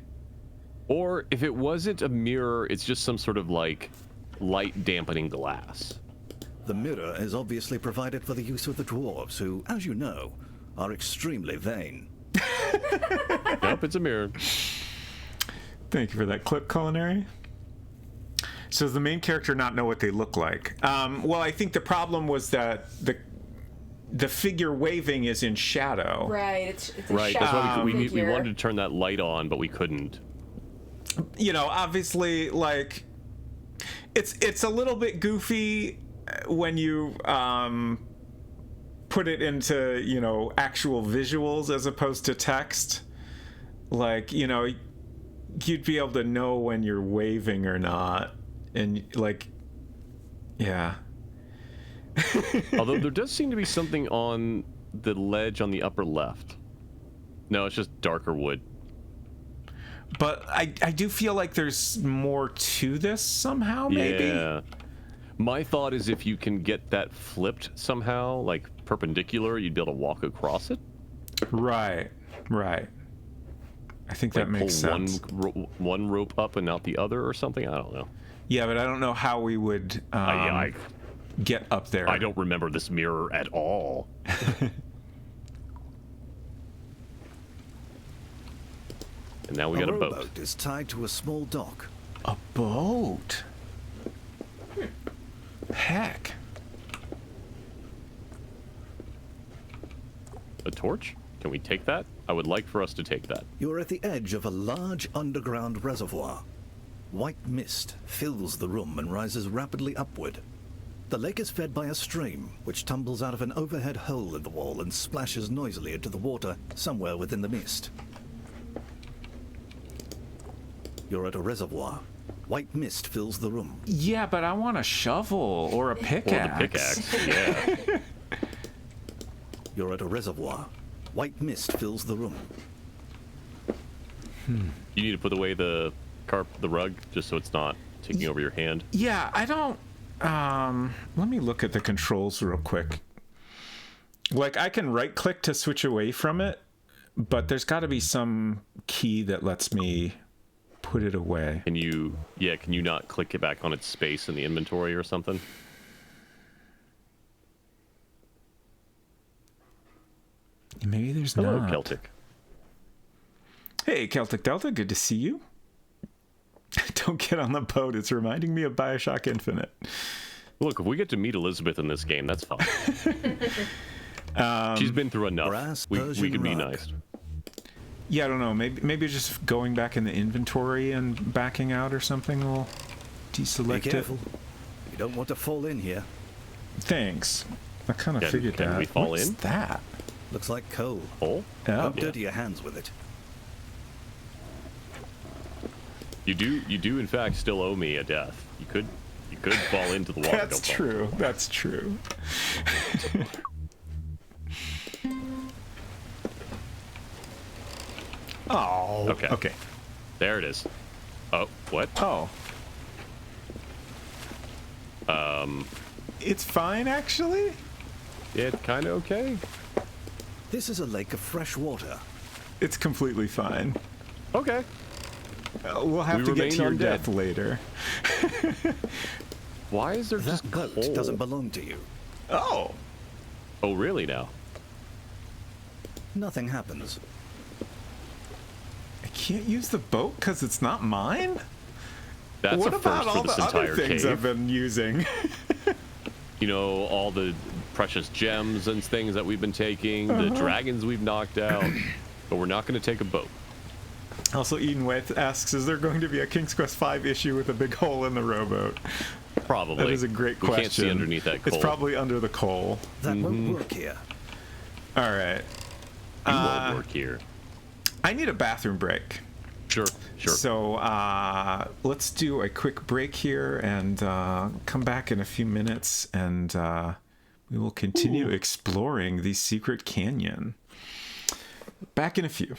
Or if it wasn't a mirror, it's just some sort of like light dampening glass. The mirror is obviously provided for the use of the dwarves, who, as you know, are extremely vain. Nope, it's a mirror. Thank you for that clip, Culinary. So does the main character not know what they look like? Well, I think the problem was that the figure waving is in shadow. Right, it's a Right, that's why we figure. wanted to turn that light on, but we couldn't. Obviously, like, it's a little bit goofy when you put it into, actual visuals as opposed to text. Like, you'd be able to know when you're waving or not. And, like, yeah. Although there does seem to be something on the ledge on the upper left. No, it's just darker wood. But I do feel like there's more to this somehow, maybe? Yeah. My thought is if you can get that flipped somehow, like perpendicular, you'd be able to walk across it. Right. I think that makes pull sense. One rope up and not the other or something? I don't know. Yeah, but I don't know how we would get up there. I don't remember this mirror at all. And now we got a boat. rowboat is tied to a small dock. A boat? Heck. A torch? Can we take that? I would like for us to take that. You're at the edge of a large underground reservoir. White mist fills the room and rises rapidly upward. The lake is fed by a stream, which tumbles out of an overhead hole in the wall and splashes noisily into the water somewhere within the mist. You're at a reservoir. White mist fills the room. Yeah, but I want a shovel or a pickaxe. Or the pickaxe, yeah. You're at a reservoir. White mist fills the room. You need to put away the rug, just so it's not taking over your hand. Yeah, I don't... let me look at the controls real quick. Like, I can right-click to switch away from it, but there's got to be some key that lets me put it away. Can you not click it back on its space in the inventory or something? Maybe there's Hello, not. Celtic. Hey, Celtic Delta, good to see you. Don't get on the boat. It's reminding me of Bioshock Infinite. Look, if we get to meet Elizabeth in this game, that's fine. She's been through enough. Brass We Persian can be rug. nice. Yeah, I don't know. Maybe just going back in the inventory and backing out or something will deselect Be careful. it. You don't want to fall in here. Thanks. I kind of Can- figured can that. we fall What's in? that? Looks like coal. Oh? Oh. Don't dirty your hands with it. You do in fact still owe me a death. You could fall into the water. That's true. That's true. Oh. Okay. Okay. There it is. Oh, what? Oh. It's fine, actually. It's kind of okay. This is a lake of fresh water. It's completely fine. Okay. We'll have We to get remain to your undead. death later. Why is there That just boat coal? doesn't belong to you. Oh. Oh, really now? Nothing happens. I can't use the boat because it's not mine? That's What a about first for all this the other entire things cave. I've been using? You know, all the precious gems and things that we've been taking, the dragons we've knocked out, but we're not going to take a boat. Also, Eden Weth asks, is there going to be a King's Quest V issue with a big hole in the rowboat? Probably. That is a great We question. can't see underneath that coal. It's probably under the coal. That won't work here. All right. You won't work here. I need a bathroom break. Sure. So let's do a quick break here and come back in a few minutes, and we will continue exploring the secret canyon. Back in a few.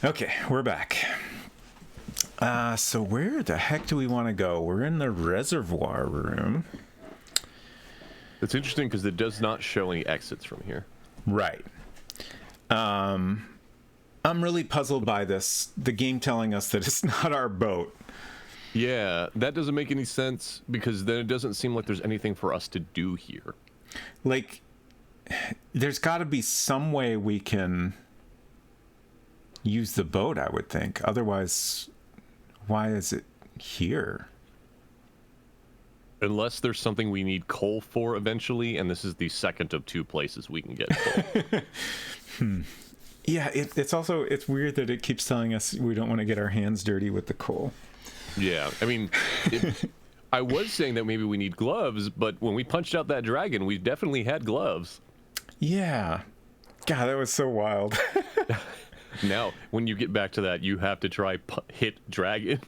Okay, we're back. So where the heck do we want to go? We're in the reservoir room. It's interesting because it does not show any exits from here. Right. I'm really puzzled by this. The game telling us that it's not our boat. Yeah, that doesn't make any sense because then it doesn't seem like there's anything for us to do here. Like, there's got to be some way we can use the boat, I would think. Otherwise, why is it here? Unless there's something we need coal for eventually, and this is the second of 2 places we can get coal. Yeah, it's weird that it keeps telling us we don't want to get our hands dirty with the coal. Yeah, I mean, I was saying that maybe we need gloves, but when we punched out that dragon, we definitely had gloves. Yeah. God, that was so wild. Now, when you get back to that, you have to try hit dragon.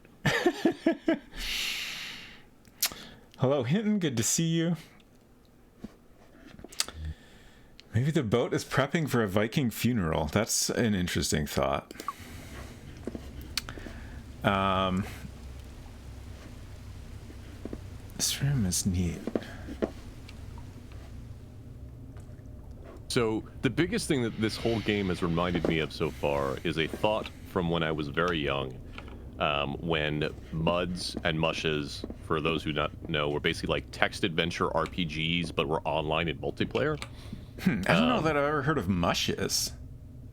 Hello, Hinton. Good to see you. Maybe the boat is prepping for a Viking funeral. That's an interesting thought. This room is neat. So the biggest thing that this whole game has reminded me of so far is a thought from when I was very young, when Muds and Mushes, for those who don't know, were basically like text adventure RPGs, but were online and multiplayer. I don't know that I've ever heard of Mushes.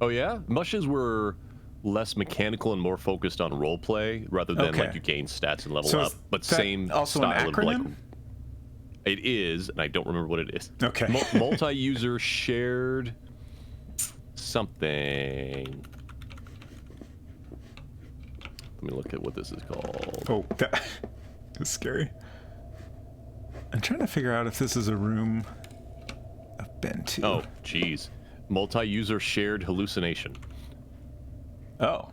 Oh yeah? Mushes were less mechanical and more focused on roleplay rather than like you gain stats and level So up, is but that same also style an of like. acronym? It is, and I don't remember what it is. Okay. Multi-user shared something. Let me look at what this is called. Oh, that is scary. I'm trying to figure out if this is a room I've been to. Oh, geez. Multi-user shared hallucination. Oh.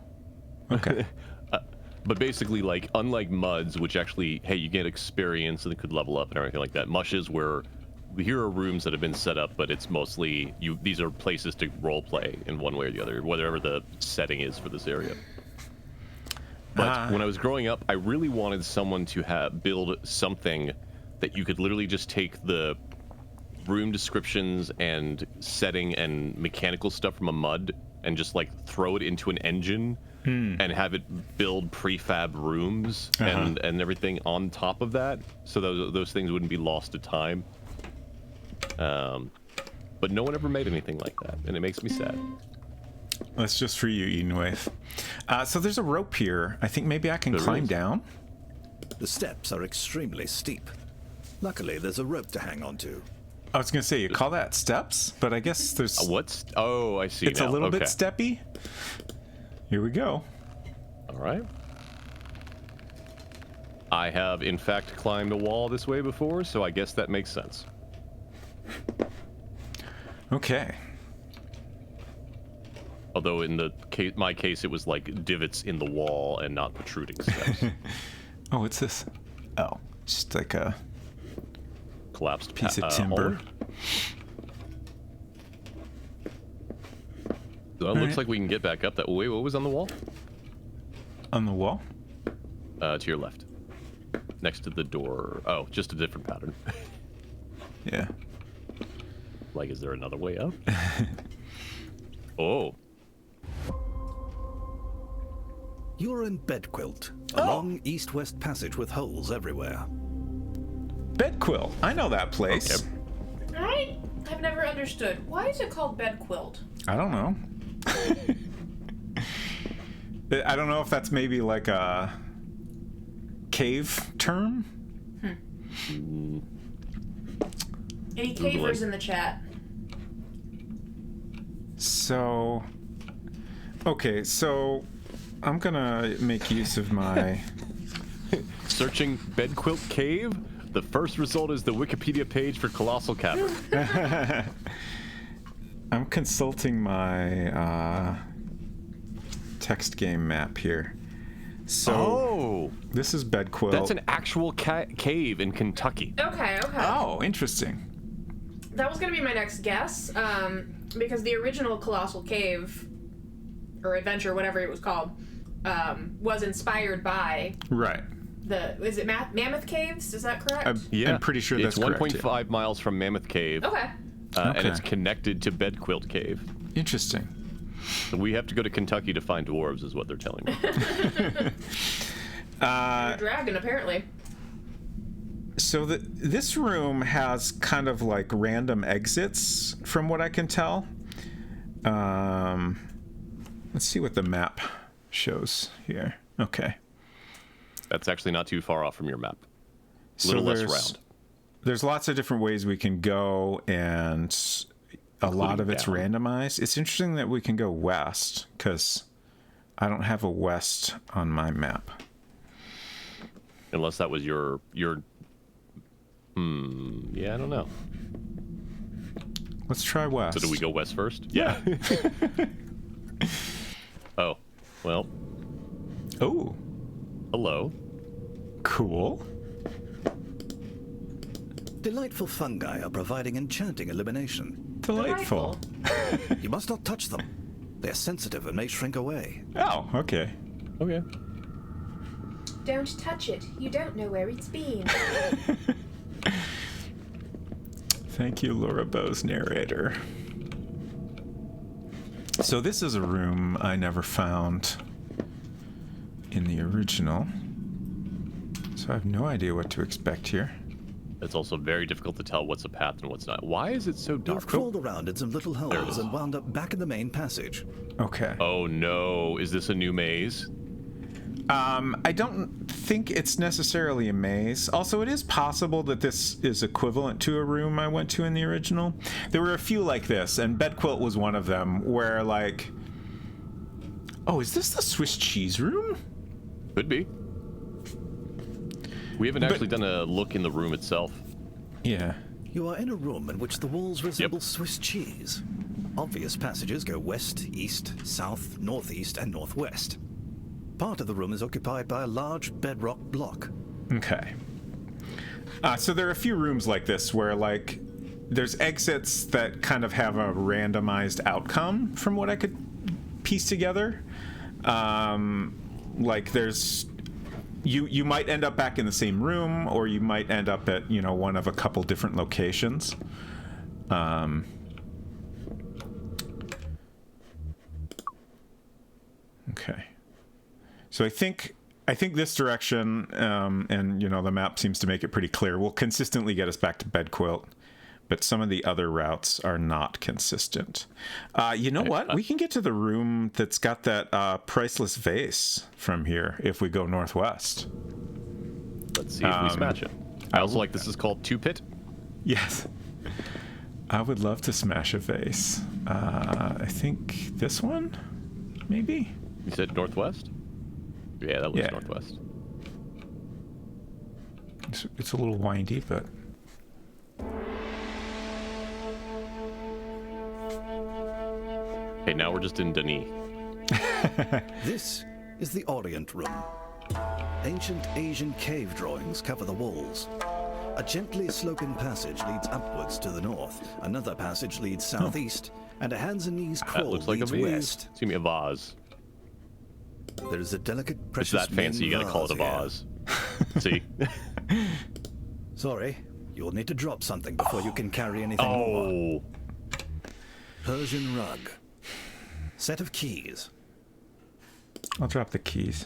Okay. But basically, like, unlike Muds, which actually, hey, you get experience and it could level up and everything like that, Mushes, where here are rooms that have been set up, but it's mostly, these are places to roleplay in one way or the other, whatever the setting is for this area. But when I was growing up, I really wanted someone to build something that you could literally just take the room descriptions and setting and mechanical stuff from a Mud and just, like, throw it into an engine and have it build prefab rooms and everything on top of that, so those things wouldn't be lost to time. But no one ever made anything like that, and it makes me sad. That's just for you, Eden Wave. So there's a rope here. I think maybe I can climb down. The steps are extremely steep. Luckily, there's a rope to hang onto. I was going to say, you call that steps, but I guess there's... Oh, I see. It's now. a little bit Okay. steppy. Here we go. All right. I have, in fact, climbed a wall this way before, so I guess that makes sense. Okay. Although in my case, it was like divots in the wall and not protruding steps. Oh, what's this? Oh, just like a Collapsed piece of timber. So it looks like we can get back up that way. What was on the wall? On the wall? To your left. Next to the door. Oh, just a different pattern. Yeah. Like, is there another way up? Oh. You're in Bedquilt, a long east-west passage with holes everywhere. Bedquill. I know that place. Okay. I've never understood. Why is it called bed quilt? I don't know. I don't know if that's maybe like a cave term. Any cavers in the chat? So, okay, so I'm gonna make use of my... Searching Bedquilt Cave? The first result is the Wikipedia page for Colossal Cavern. I'm consulting my text game map here. So, this is Bedquill. That's an actual cave in Kentucky. Okay. Oh, interesting. That was gonna be my next guess, because the original Colossal Cave or adventure, whatever it was called, was inspired by Right. is it Mammoth Caves? Is that correct? I'm pretty sure that's it's correct. 1.5 miles from Mammoth Cave. Okay. And it's connected to Bedquilt Cave. Interesting. So we have to go to Kentucky to find dwarves, is what they're telling me. A dragon, apparently. So this room has kind of like random exits, from what I can tell. Let's see what the map shows here. Okay. That's actually not too far off from your map. A So little less round. There's lots of different ways we can go, and a lot of it's down. randomized. It's interesting that we can go west, because I don't have a west on my map. Unless that was your yeah, I don't know. Let's try west. So do we go west first? Yeah. Oh, well, Oh, hello. cool. Delightful fungi are providing enchanting illumination. Delightful. You must not touch them. They're sensitive and may shrink away. Oh, okay. Okay. Don't touch it. You don't know where it's been. Thank you, Laura Bowes, narrator. So this is a room I never found in the original. So I have no idea what to expect here. It's also very difficult to tell what's a path and what's not. Why is it so You've dark? crawled around in some little it holes is. and wound up back in the main passage. Okay. Oh no, is this a new maze? I don't think it's necessarily a maze. Also, it is possible that this is equivalent to a room I went to in the original. There were a few like this, and Bedquilt was one of them, where like... Oh, is this the Swiss cheese room? Could be. We haven't actually done a look in the room itself. Yeah. You are in a room in which the walls resemble Swiss cheese. Obvious passages go west, east, south, northeast, and northwest. Part of the room is occupied by a large bedrock block. Okay. So there are a few rooms like this where, like, there's exits that kind of have a randomized outcome from what I could piece together. Like, there's... You might end up back in the same room, or you might end up at, you know, one of a couple different locations. Okay. So I think this direction, and you know, the map seems to make it pretty clear, will consistently get us back to Bedquilt, but some of the other routes are not consistent. You know what? We can get to the room that's got that priceless vase from here if we go northwest. Let's see if we smash it. I also like this is called Two Pit. Yes. I would love to smash a vase. I think this one, maybe? You said northwest? Yeah, that was northwest. It's a little windy, but... Okay, now we're just in Denis. This is the Orient Room. Ancient Asian cave drawings cover the walls. A gently sloping passage leads upwards to the north. Another passage leads southeast, and a hands and knees That crawl looks like a leads vase. west. It's gonna be a vase. There is a delicate, It's precious that fancy, you Ming gotta call it a vase vase. See? here. Sorry, you'll need to drop something before you can carry anything more. Oh, Persian rug. Set of keys. I'll drop the keys.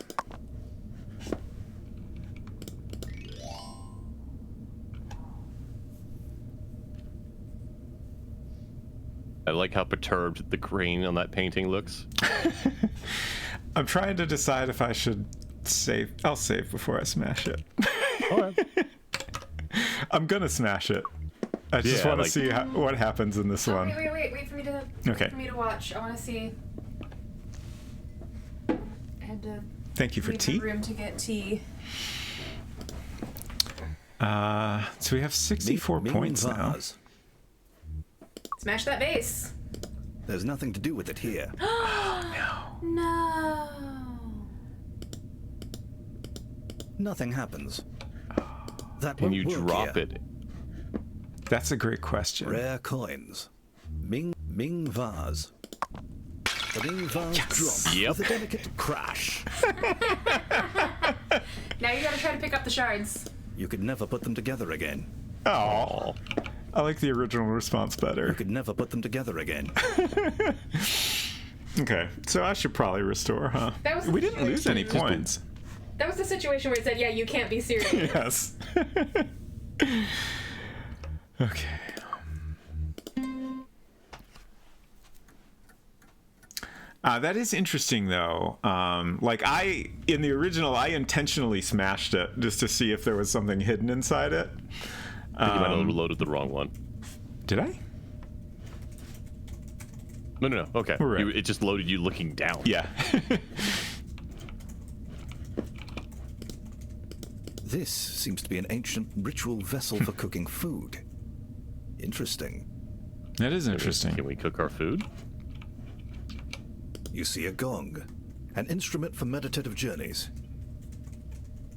I like how perturbed the crane on that painting looks. I'm trying to decide if I should save. I'll save before I smash it. All right. I'm gonna smash it. I just Yeah, want to like- see what happens in this one. Wait for me to. Okay. For me to watch. I want to see. I had to Thank you for leave tea. the room to get tea. So we have 64 Ming points now. vase. Smash that vase. There's nothing to do with it here. No. Nothing happens. That Can won't you work drop here. it? That's a great question. Rare coins. Ming vase. The ring vase drops Yep. with a delicate crash. Now you gotta try to pick up the shards. You could never put them together again. Oh, I like the original response You better. could never put them together again. Okay, so I should probably restore, huh? That was the We didn't lose any situation. points. That was the situation where it said, yeah, you can't be serious. Yes. Okay. That is interesting, though. In the original, I intentionally smashed it just to see if there was something hidden inside it. I think you might have loaded the wrong one. Did I? No. Okay. Right. It just loaded you looking down. Yeah. This seems to be an ancient ritual vessel for cooking food. Interesting. That is interesting. Can we cook our food? You see a gong, an instrument for meditative journeys.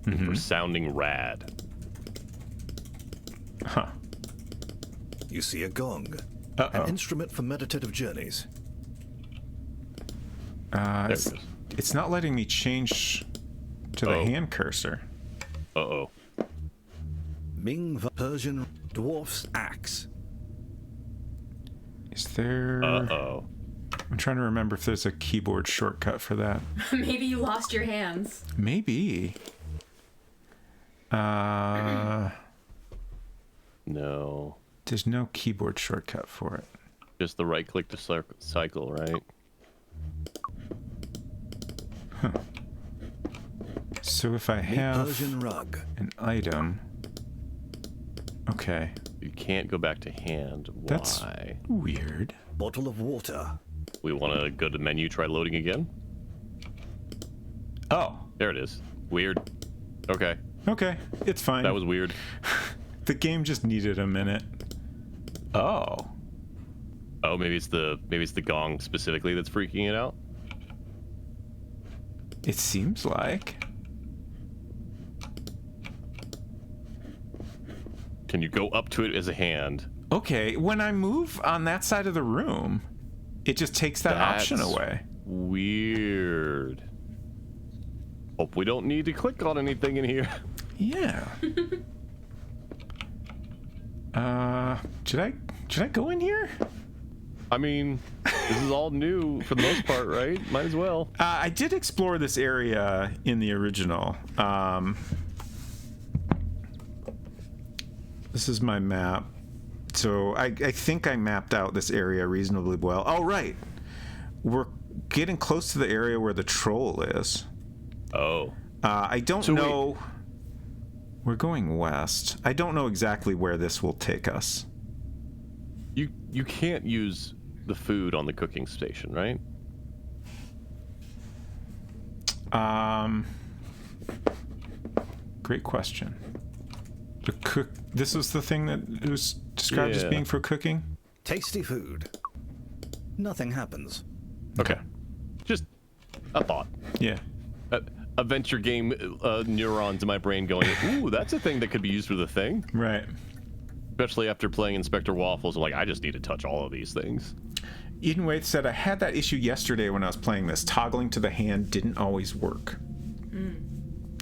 We're sounding rad. Huh. You see a gong, Uh-oh. an instrument for meditative journeys. There It's, it is. it's not letting me change to the Oh. hand cursor. Uh-oh. Persian dwarf's axe. Is there... Uh-oh. I'm trying to remember if there's a keyboard shortcut for that. Maybe you lost your hands. Maybe. No. There's no keyboard shortcut for it. Just the right click to cycle, right? So if I have Persian rug. an item... Okay. You can't go back to hand. Why? That's weird. Bottle of water. We want to go to menu, try loading again? Oh. There it is. Weird. Okay. Okay. It's fine. That was weird. The game just needed a minute. Oh. Oh, maybe it's the gong specifically that's freaking it out. It seems like. Can you go up to it as a hand? Okay, when I move on that side of the room, it just takes that option That's away. Weird. Hope we don't need to click on anything in here. Yeah. Should I go in here? I mean, this is all new for the most part, right? Might as well. I did explore this area in the original. This is my map. So I think I mapped out this area reasonably well. Oh, right. We're getting close to the area where the troll is. Oh. I don't So know. We're going west. I don't know exactly where this will take us. You can't use the food on the cooking station, right? Great question. This was the thing that was described as Yeah. being for cooking? Tasty food. Nothing happens. Okay. Just a thought. Yeah. A venture game neurons in my brain going, ooh, that's a thing that could be used for the thing. Right. Especially after playing Inspector Waffles, I'm like, I just need to touch all of these things. Eden Waite said, I had that issue yesterday when I was playing this. Toggling to the hand didn't always work.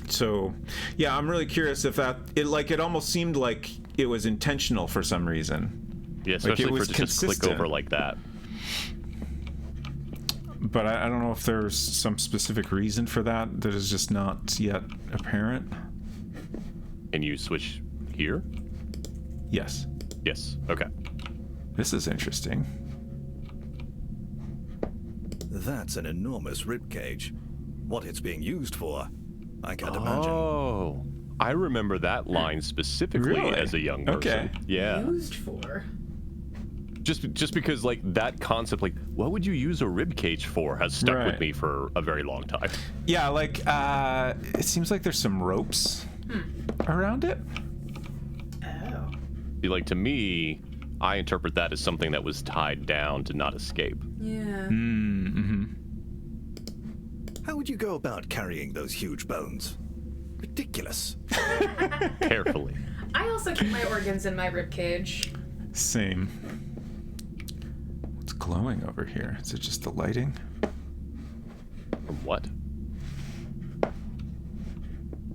So, yeah, I'm really curious if it almost seemed like it was intentional for some reason. Yeah, Like, it especially for was it to just click consistent. over like that. But I don't know if there's some specific reason for that that is just not yet apparent. Can you switch here? Yes. Yes. Okay. This is interesting. That's an enormous rib cage. What it's being used for, I can't imagine. Oh, I remember that line specifically Really? as a young person. Okay. Yeah. Used for. Just because like that concept, like what would you use a rib cage for, has stuck Right. with me for a very long time. Yeah, like, it seems like there's some ropes around it. Oh. See, like to me, I interpret that as something that was tied down to not escape. Yeah. How would you go about carrying those huge bones? Ridiculous. Carefully. I also keep my organs in my rib cage. Same. What's glowing over here? Is it just the lighting? From what?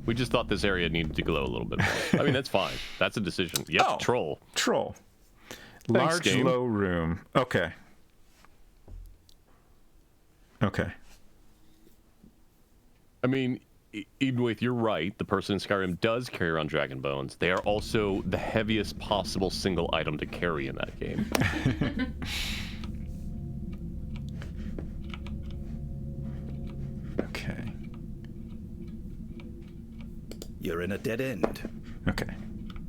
We just thought this area needed to glow a little bit more. I mean, that's fine. That's a decision. Yep, Oh. troll. Troll. Thanks, Large, game. low room. Okay. Okay. I mean, even with you're right, the person in Skyrim does carry around dragon bones. They are also the heaviest possible single item to carry in that game. Okay. You're in a dead end. Okay.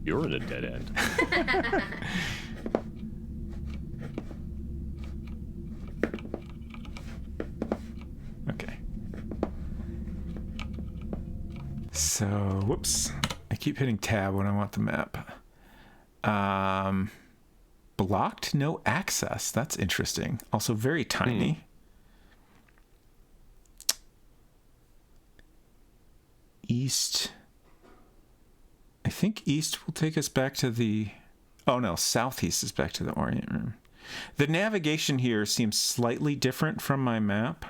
You're in a dead end. Okay. So, whoops. I keep hitting tab when I want the map. Blocked, no access. That's interesting. Also very tiny. East. I think east will take us back to the... Oh no, southeast is back to the Orient room. The navigation here seems slightly different from my map,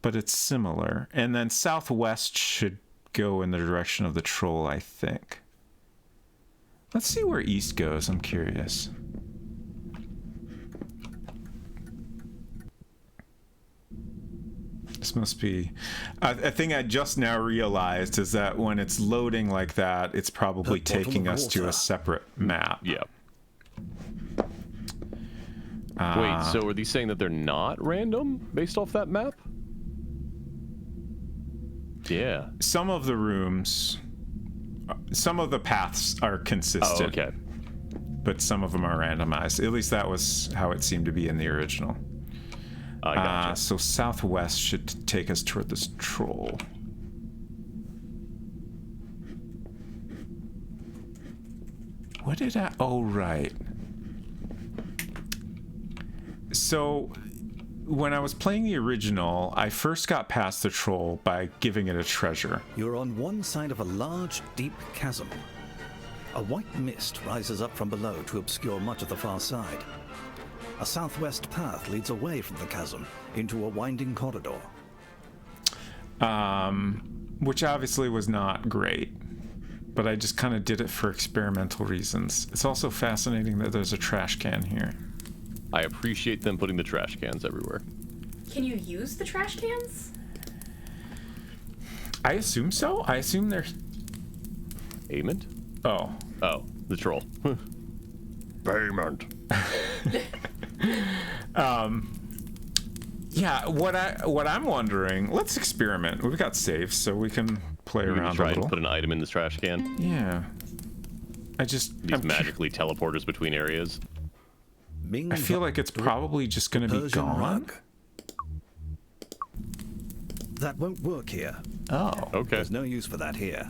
but it's similar. And then southwest should go in the direction of the troll, I think. Let's see where east goes. I'm curious. This must be... a thing I just now realized is that when it's loading like that, it's probably taking us to a separate map. Yeah. Wait, so are these saying that they're not random based off that map? Yeah. Some of the rooms... Some of the paths are consistent. Oh, okay. But some of them are randomized. At least that was how it seemed to be in the original. I gotcha. So southwest should take us toward this troll. What did I... Oh, right. So when I was playing the original, I first got past the troll by giving it a treasure. You're on one side of a large, deep chasm. A white mist rises up from below to obscure much of the far side. A southwest path leads away from the chasm into a winding corridor. Which obviously was not great, but I just kind of did it for experimental reasons. It's also fascinating that there's a trash can here. I appreciate them putting the trash cans everywhere. Can you use the trash cans? I assume so. I assume they're... Payment? Oh. Oh, the troll. Payment. Yeah, what I'm wondering, let's experiment. We've got saves, so we can play We can around a try little. and put an item in this trash can. Yeah. These magically teleporters between areas. Ming I feel like it's probably just going to be Persian gone. rug. That won't work here. Oh. Okay. There's no use for that here.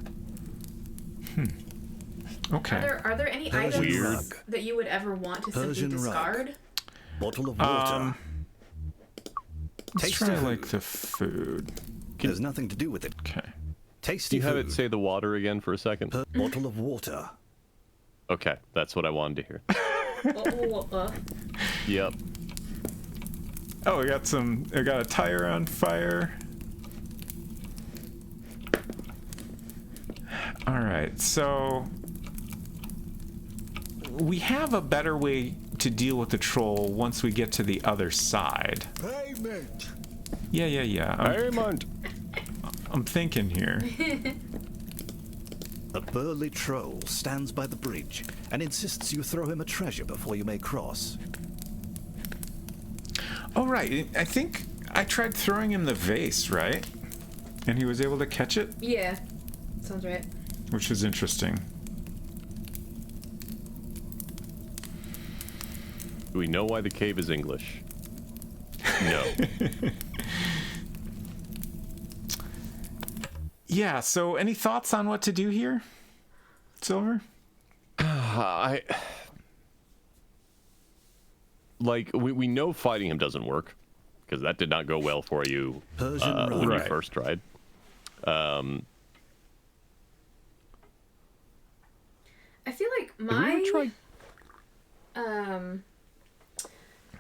Okay. Are there any Persian items rug. that you would ever want to Persian simply rug. discard? Bottle of water. Let's Tasty try food. like the food. There's nothing to do with it. Okay. Tasty Do you have food. it say the water again for a second? Bottle of water. Okay, that's what I wanted to hear. Yep. Oh, we got a tire on fire. All right, so we have a better way to deal with the troll once we get to the other side. Payment. Yeah. Payment. I'm thinking here. A burly troll stands by the bridge and insists you throw him a treasure before you may cross. Oh, right. I think I tried throwing him the vase, right? And he was able to catch it, Yeah, sounds right. which is interesting. Do we know why the cave is English? No. Yeah, so any thoughts on what to do here, Silver? We know fighting him doesn't work because that did not go well for you Persian rug. when you Right. first tried. I feel like Have we ever tried?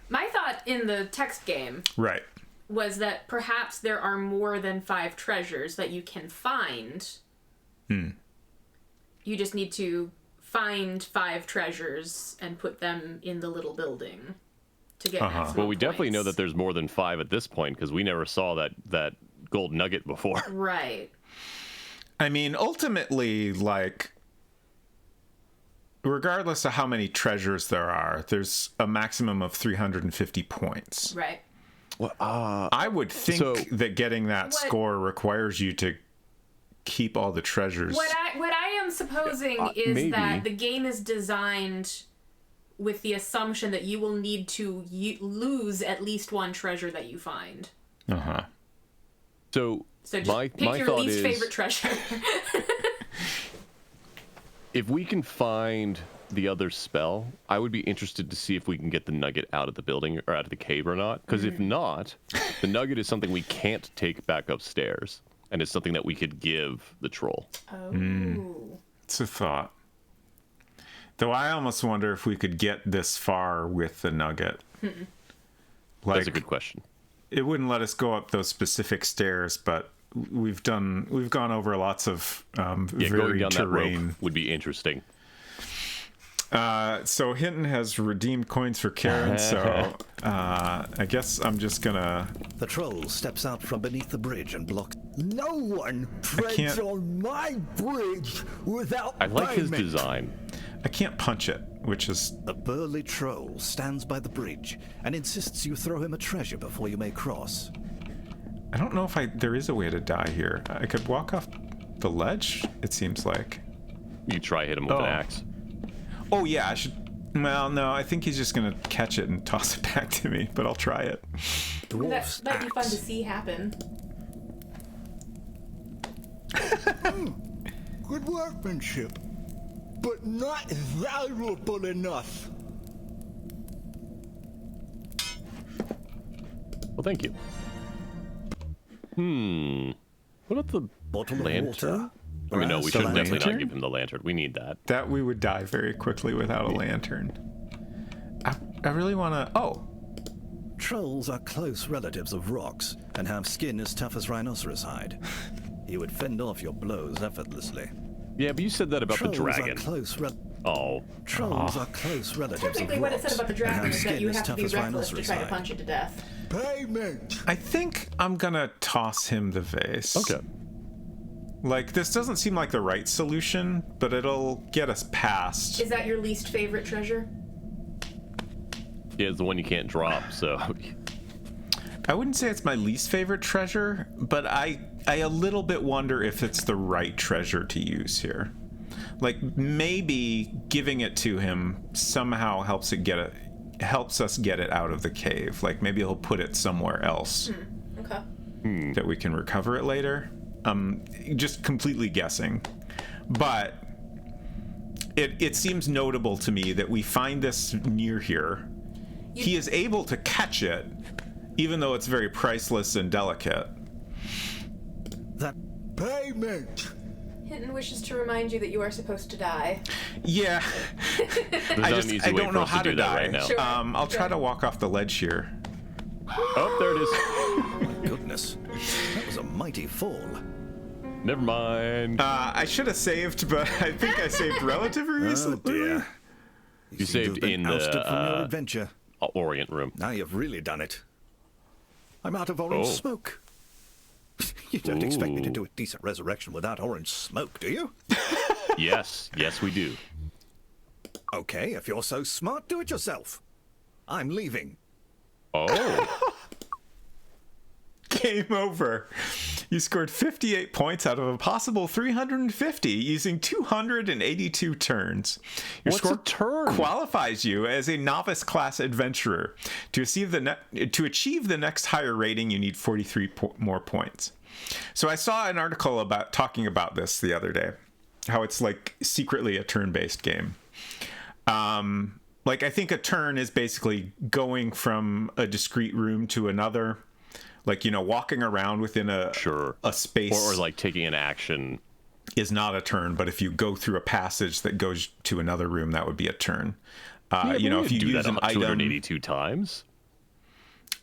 My thought in the text game Right. was that perhaps there are more than 5 treasures that you can find. You just need to find 5 treasures and put them in the little building to get maximum Well, we definitely know points. that there's more than 5 at this point because we never saw that gold nugget before. Right. I mean, ultimately, like, regardless of how many treasures there are, there's a maximum of 350 points. Right. Well, I would think that getting that score requires you to keep all the treasures. What I am supposing is maybe. that the game is designed with the assumption that you will need to lose at least 1 treasure that you find. Uh-huh. So just my pick your thought least is, favorite treasure. if we can find the other spell, I would be interested to see if we can get the nugget out of the building or out of the cave or not. Because if not, the nugget is something we can't take back upstairs, and it's something that we could give the troll. Oh. It's a thought. Though I almost wonder if we could get this far with the nugget. Like, That's a good question. it wouldn't let us go up those specific stairs, but we've gone over lots of Going varied down that terrain. rope would be interesting. So Hinton has redeemed coins for Karen, so I guess I'm just gonna... The troll steps out from beneath the bridge and blocks. No one treads can't- on my bridge without I like his payment. design. I can't punch it, which is... A burly troll stands by the bridge and insists you throw him a treasure before you may cross. I don't know if there is a way to die here. I could walk off the ledge, it seems like. You try hit him with an axe. Oh, yeah, I should... Well, no, I think he's just gonna catch it and toss it back to me, but I'll try it. Dwarf's That might be fun to axe. see happen. Good workmanship, but not valuable enough. Well, thank you. What about the Bottle of lantern? water. I mean, no, we Perhaps should a definitely lantern? not give him the lantern. We need that. That we would die very quickly without a lantern. I really want to... Oh, Trolls are close relatives of rocks and have skin as tough as rhinoceros hide. You would fend off your blows effortlessly. Yeah, but you said that about the Trolls dragon. Are close Oh, Trolls are close relatives Typically, of what rocks it said about the and dragon have is that skin you as have to tough be as reckless to rhinoceros try to hide. punch it to death. Payment. I think I'm gonna toss him the vase. okay. Like, this doesn't seem like the right solution, but it'll get us past. Is that your least favorite treasure? Yeah, it's the one you can't drop, so... I wouldn't say it's my least favorite treasure, but I a little bit wonder if it's the right treasure to use here. Like, maybe giving it to him somehow helps us get it out of the cave. Like, maybe he'll put it somewhere else Okay. that we can recover it later. Just completely guessing. But it seems notable to me that we find this near here. He is able to catch it, even though it's very priceless and delicate. That Payment. Hinton wishes to remind you that you are supposed to die. Yeah, There's I not an easy way don't for know us how to to do that die. right now. Sure. I'll try to walk off the ledge here. Oh, there it is. goodness, that was a mighty fall. Never mind. I should have saved, but I think I saved relatively Oh recently. dear. You seem to saved have been in the, ousted from your adventure. Orient room. Now you've really done it. I'm out of orange Oh. smoke. You don't expect me to Ooh. do a decent resurrection without orange smoke, do you? Yes, yes, we do. Okay, if you're so smart, do it yourself. I'm leaving. Oh, Game over. You scored 58 points out of a possible 350 using 282 turns. Your What's a score turn? qualifies you as a novice class adventurer. To achieve the next higher rating, you need 43 more points. So I saw an article talking about this the other day, how it's like secretly a turn-based game. Like, I think a turn is basically going from a discrete room to another. Like, you know, walking around within a space or like taking an action. is not a turn, but if you go through a passage that goes to another room, that would be a turn. You know, if you do use that an item, 282 times.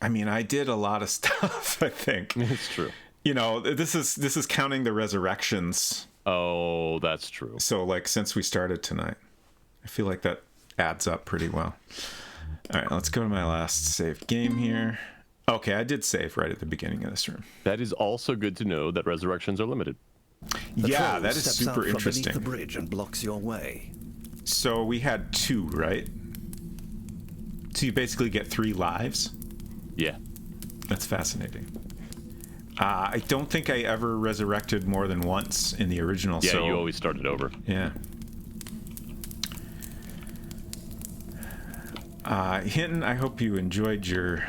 I mean, I did a lot of stuff, I think. It's true. You know, this is counting the resurrections. Oh, that's true. So, like, since we started tonight, I feel like that adds up pretty well. All right, let's go to my last save game here. Okay, I did save right at the beginning of this room. That is also good to know that resurrections are limited. The Yeah, troll that is steps super out from interesting. beneath the bridge and blocks your way. So we had 2, right? So you basically get 3 lives? Yeah. That's fascinating. I don't think I ever resurrected more than once in the original. Yeah, so you always started over. Yeah. Hinton, I hope you enjoyed your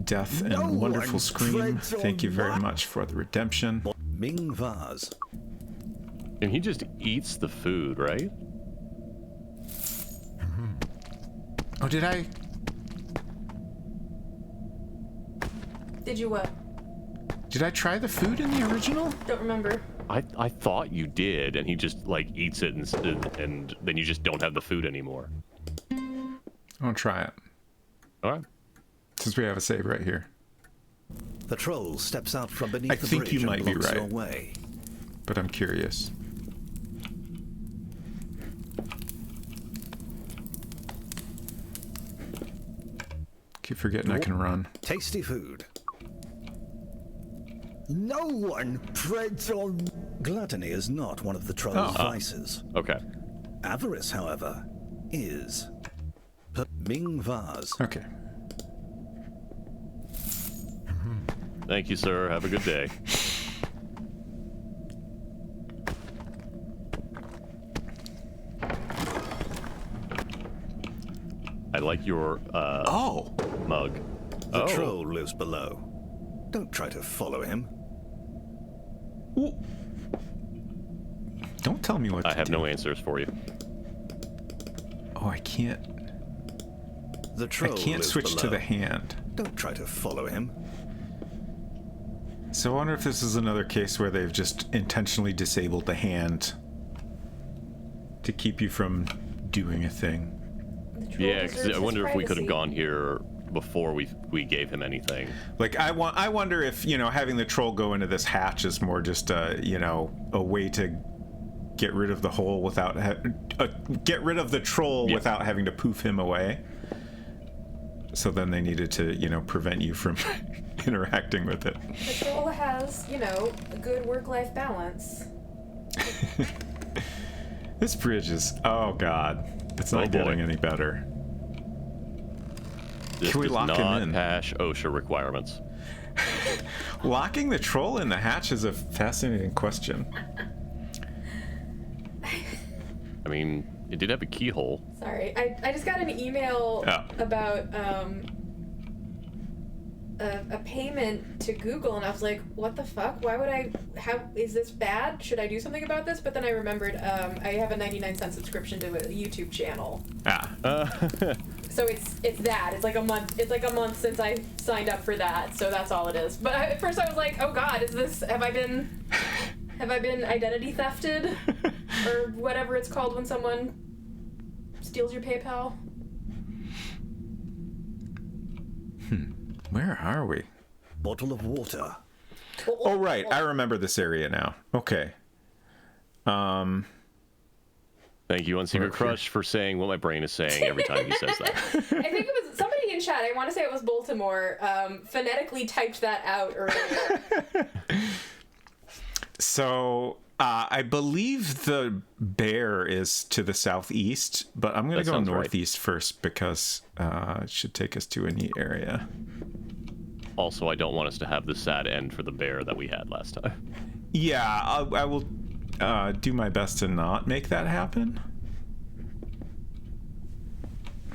death and No wonderful one scream. treads Thank you on very my- much for the redemption. Ming vase. And he just eats the food, right? Oh, did I? Did you what? Did I try the food in the original? Don't remember. I thought you did, and he just like eats it, and then you just don't have the food anymore. I'll try it. All right. Since we have a save right here. The troll steps out from beneath I the think bridge you and might be blocks right. your way. But I'm curious. Keep forgetting I can run. Tasty food. No one treads on. Gluttony is not one of the troll's Oh. vices. Okay. Avarice, however, is. Ming vase. Okay. Thank you, sir. Have a good day. I like your Oh! mug. The Oh. troll lives below. Don't try to follow him. Ooh. Don't tell me what to I have do. no answers for you. Oh, I can't. The I troll can't lives switch to below. the hand. Don't try to follow him. So I wonder if this is another case where they've just intentionally disabled the hand to keep you from doing a thing. The troll Yeah, because deserves I his wonder if we could have privacy. gone here before we gave him anything. Like I wonder if, you know, having the troll go into this hatch is more just a, you know, a way to get rid of the hole without get rid of the troll Yeah. without having to poof him away. So then they needed to, you know, prevent you from interacting with it. The troll has, you know, a good work-life balance. This bridge is, oh god, it's Oh, not boy. getting any better. This Can we does lock him not in? pass OSHA requirements. Locking the troll in the hatch is a fascinating question. I mean, it did have a keyhole. Sorry, I just got an email Oh. about a payment to Google, and I was like, what the fuck? Why would I? How is this bad? Should I do something about this? But then I remembered I have a 99-cent subscription to a YouTube channel, so it's that. It's like a month. It's like a month since I signed up for that, so that's all it is. But at first I was like, oh god, is this? Have I been identity thefted or whatever it's called when someone steals your PayPal? Where are we? Bottle of water. Oh, right. I remember this area now. Okay. Thank you on Secret Okay. Crush for saying what my brain is saying every time he says that. I think it was somebody in chat. I want to say it was Baltimore. Phonetically typed that out earlier. So, I believe the bear is to the southeast, but I'm going That to go sounds right. northeast first because it should take us to a neat area. Also, I don't want us to have the sad end for the bear that we had last time. Yeah, I will do my best to not make that happen.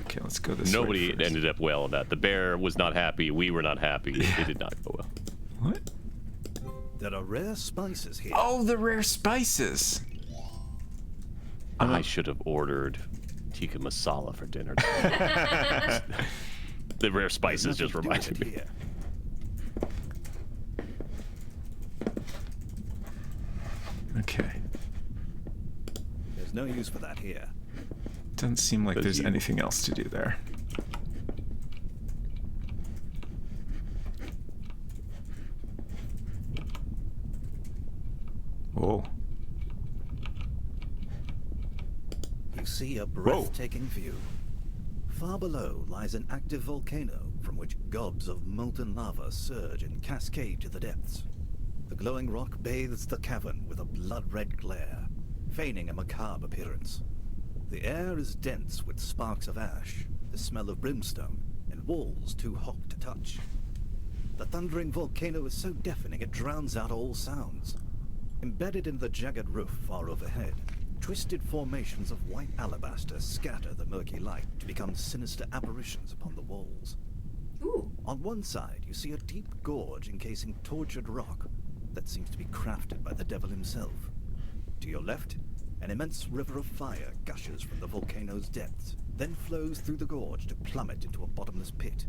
Okay, let's go this way. Nobody first. ended up well in that. The bear was not happy. We were not happy. It did not go well. What? There are rare spices here. Oh, the rare spices. I should have ordered tikka masala for dinner. The rare spices just Nothing to do reminded with me. here. Okay. There's no use for that here. Doesn't seem like Because there's you- anything else to do there. Whoa. You see a breathtaking view. Far below lies an active volcano from which gobs of molten lava surge and cascade to the depths. The glowing rock bathes the cavern with a blood-red glare, feigning a macabre appearance. The air is dense with sparks of ash, the smell of brimstone, and walls too hot to touch. The thundering volcano is so deafening it drowns out all sounds. Embedded in the jagged roof far overhead, twisted formations of white alabaster scatter the murky light to become sinister apparitions upon the walls. Ooh. On one side, you see a deep gorge encasing tortured rock that seems to be crafted by the devil himself. To your left, an immense river of fire gushes from the volcano's depths, then flows through the gorge to plummet into a bottomless pit.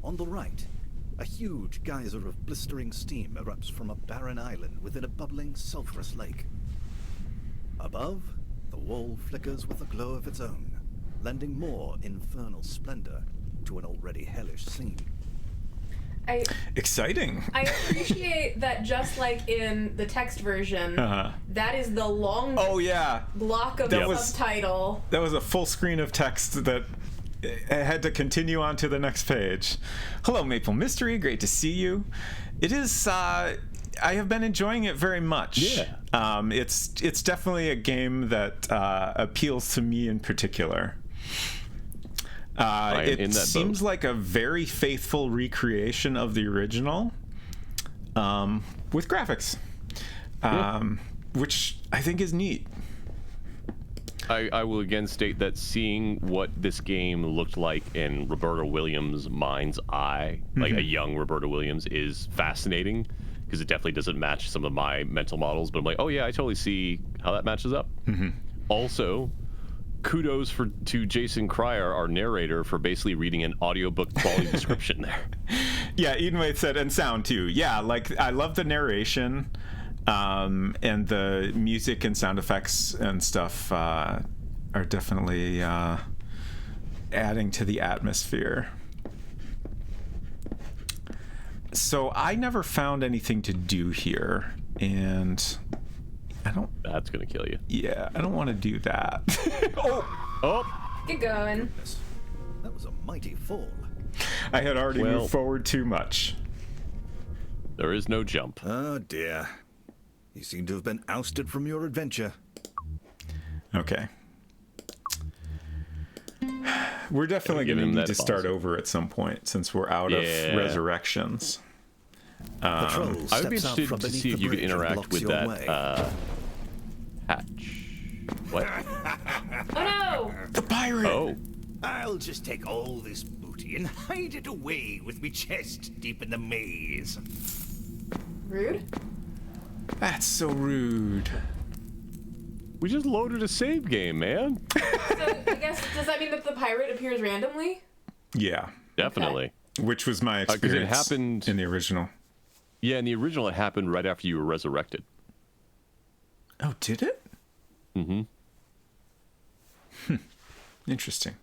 On the right, a huge geyser of blistering steam erupts from a barren island within a bubbling, sulphurous lake. Above, the wall flickers with a glow of its own, lending more infernal splendor to an already hellish scene. Exciting. I appreciate that just like in the text version, that is the long block of the subtitle. That was a full screen of text that had to continue on to the next page. Hello, Maple Mystery. Great to see you. It is... I have been enjoying it very much. Yeah. It's definitely a game that appeals to me in particular. It seems like a very faithful recreation of the original, with graphics, which I think is neat. I will again state that seeing what this game looked like in Roberta Williams' mind's eye, like a young Roberta Williams, is fascinating, because it definitely doesn't match some of my mental models, but I'm like, oh yeah, I totally see how that matches up. Also, kudos to Jason Cryer, our narrator, for basically reading an audiobook quality description there. Yeah, Edenwaith said, and sound too. Yeah, like, I love the narration, and the music and sound effects and stuff are definitely adding to the atmosphere. So I never found anything to do here, and I don't... That's gonna kill you. Yeah, I don't want to do that. Oh! Get going. That was a mighty fall. I had already moved forward too much. There is no jump. Oh dear. You seem to have been ousted from your adventure. Okay. We're definitely going to need to start over at some point, since we're out of resurrections. I would be interested to see if you could interact with that hatch. What? Oh no! The pirate! Oh. I'll just take all this booty and hide it away with me chest deep in the maze. Rude? That's so rude. We just loaded a save game, man. So, I guess, does that mean that the pirate appears randomly? Yeah. Definitely. Okay. Which was my experience it happened in the original. Yeah, in the original, it happened right after you were resurrected. Oh, did it? Mm-hmm. Interesting.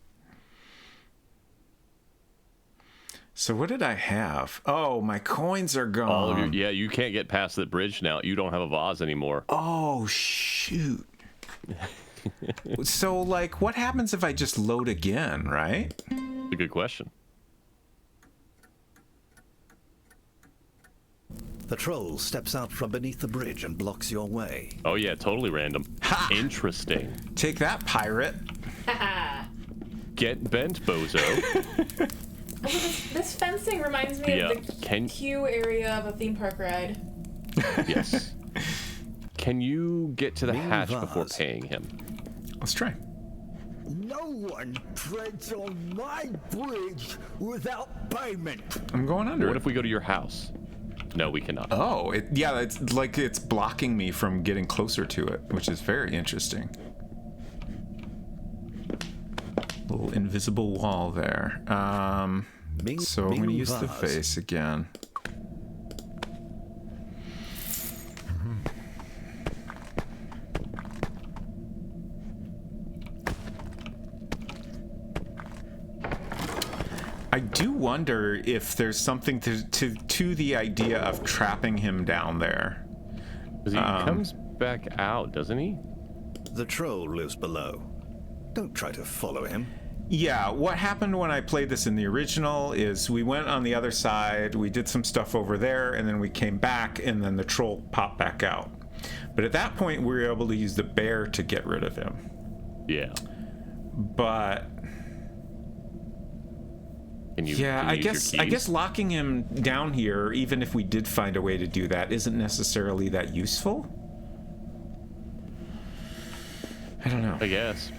So what did I have? Oh, my coins are gone. All of your, you can't get past the bridge now. You don't have a vase anymore. Oh, shoot. So, like, what happens if I just load again, right? It's a good question. The troll steps out from beneath the bridge and blocks your way. Oh, yeah, totally random. Ha! Interesting. Take that, pirate. Get bent, bozo. This fencing reminds me of the queue area of a theme park ride. Yes. Can you get to the hatch before paying him? Let's try. No one treads on my bridge without payment. I'm going under. What if we go to your house? No, we cannot. Oh, it's like it's blocking me from getting closer to it, which is very interesting. Little invisible wall there. So I'm going to use the vase again. I do wonder if there's something to the idea of trapping him down there. Because he comes back out, doesn't he? The troll lives below. Don't try to follow him. Yeah, what happened when I played this in the original is we went on the other side, we did some stuff over there, and then we came back, and then the troll popped back out. But at that point, we were able to use the bear to get rid of him. Yeah. But I guess locking him down here, even if we did find a way to do that, isn't necessarily that useful. I don't know. I guess.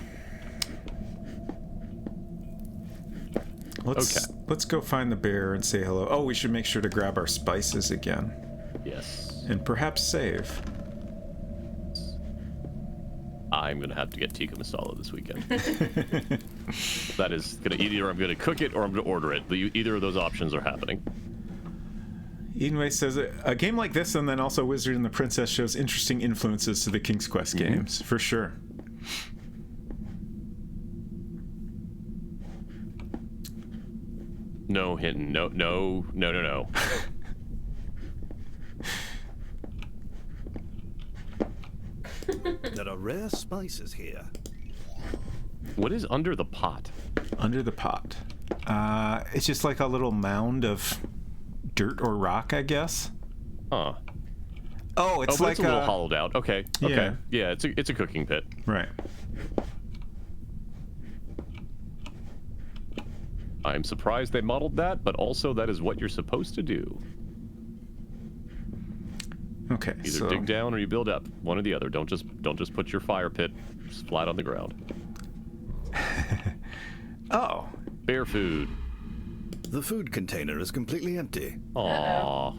Let's go find the bear and say hello. Oh, we should make sure to grab our spices again. Yes. And perhaps save. I'm gonna have to get tikka masala this weekend. That is gonna either I'm gonna cook it or I'm gonna order it. Either of those options are happening. Edenway says a game like this, and then also Wizard and the Princess, shows interesting influences to the King's Quest games, for sure. No hinting. No. There are rare spices here. What is under the pot? Under the pot. It's just like a little mound of dirt or rock, I guess. Huh. Oh, it's like it's a little hollowed out. Okay. Yeah. Yeah, it's a cooking pit. Right. I'm surprised they modeled that, but also that is what you're supposed to do. Okay. Either dig down or you build up. One or the other. Don't just put your fire pit flat on the ground. Oh. Bear food. The food container is completely empty. Aww.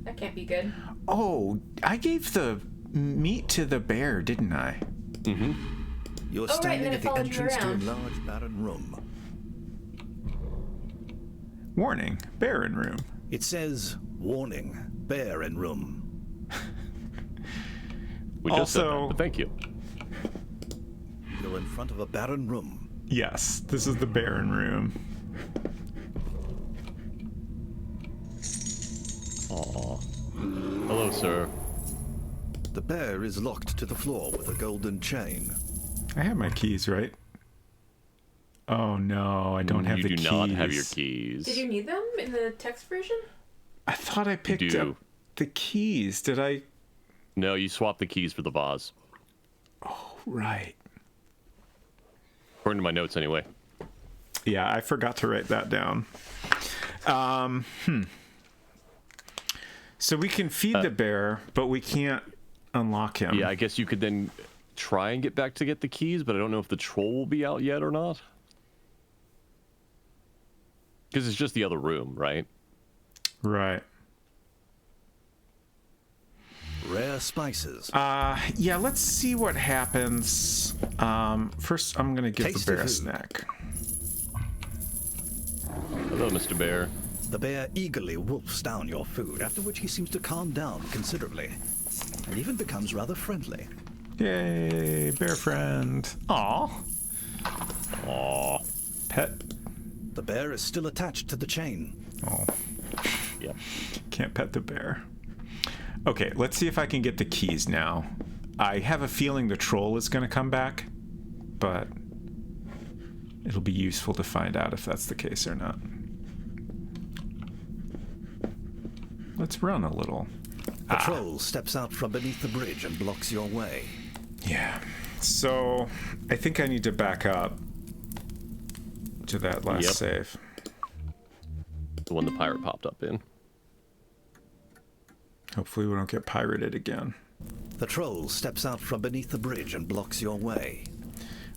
That can't be good. Oh, I gave the meat to the bear, didn't I? Mm-hmm. You're right, standing and then at it the followed you entrance to a around. large barren room. Warning, barren room. It says, warning, bear in room. We just said Also- that, but thank you. You're in front of a barren room. Yes, this is the barren room. Aww. Hello, sir. The bear is locked to the floor with a golden chain. I have my keys, right? Oh no, I don't have the You keys. do not have your keys. Did you need them in the text version? I thought I picked do. up the keys. Did I? No, you swapped the keys for the vase. Right. According to my notes, anyway. Yeah, I forgot to write that down. So we can feed the bear, but we can't unlock him. Yeah, I guess you could then try and get back to get the keys, but I don't know if the troll will be out yet or not. Because it's just the other room, right? Right. Rare spices. Yeah, let's see what happens. First, I'm going to give Tasty the bear a food. snack. Hello, Mr. Bear. The bear eagerly wolfs down your food, after which he seems to calm down considerably, and even becomes rather friendly. Yay, bear friend. Aw. Aww. Pet. The bear is still attached to the chain. Oh, Yep. can't pet the bear. Okay, let's see if I can get the keys now. I have a feeling the troll is going to come back, but it'll be useful to find out if that's the case or not. Let's run a little. The troll steps out from beneath the bridge and blocks your way. Yeah. So, I think I need to back up to that last Yep. save. The one the pirate popped up in. Hopefully we don't get pirated again. The troll steps out from beneath the bridge and blocks your way.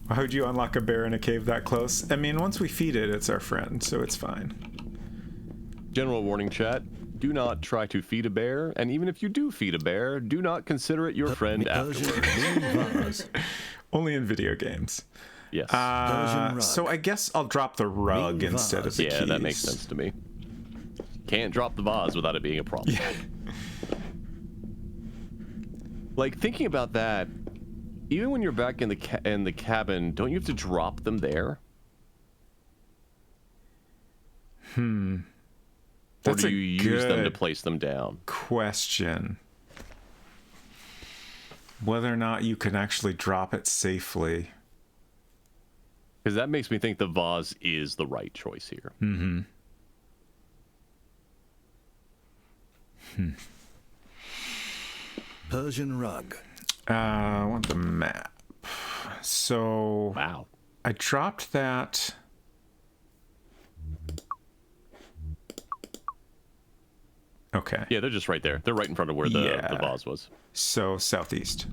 Why would you unlock a bear in a cave that close? I mean, once we feed it, it's our friend, so it's fine. General warning, chat. Do not try to feed a bear, and even if you do feed a bear, do not consider it your friend afterward. Vase. Only in video games. Yes. Persian rug. So I guess I'll drop the rug Ring instead of vase. the Yeah, keys. that makes sense to me. Can't drop the vase without it being a problem. Yeah. Like, thinking about that, even when you're back in the cabin, don't you have to drop them there? That's or do a you use them to good place them down? question. whether or not you can actually drop it safely. Because that makes me think the vase is the right choice here. Mm-hmm. Persian rug. I want the map. So Wow. I dropped that. Okay. Yeah, they're just right there. They're right in front of where the vase was. So southeast.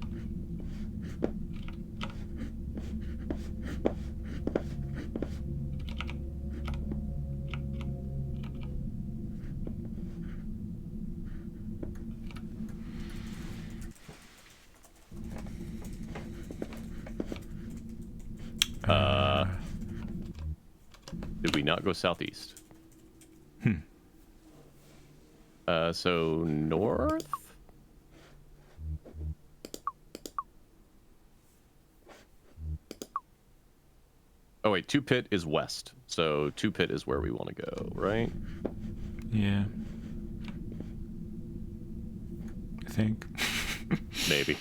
Did we not go southeast? So north? Oh wait, Two Pit is west. So Two Pit is where we want to go, right? Yeah. I think. Maybe.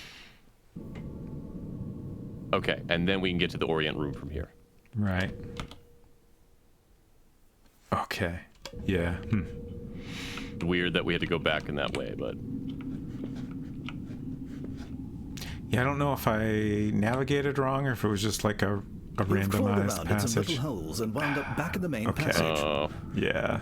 Okay, and then we can get to the Orient room from here. Right. Okay. Yeah. Weird that we had to go back in that way, but Yeah, I don't know if I navigated wrong or if it was just like a You've crawled randomized around in some passage. little holes and wound up back in the main Okay. passage. oh, Yeah.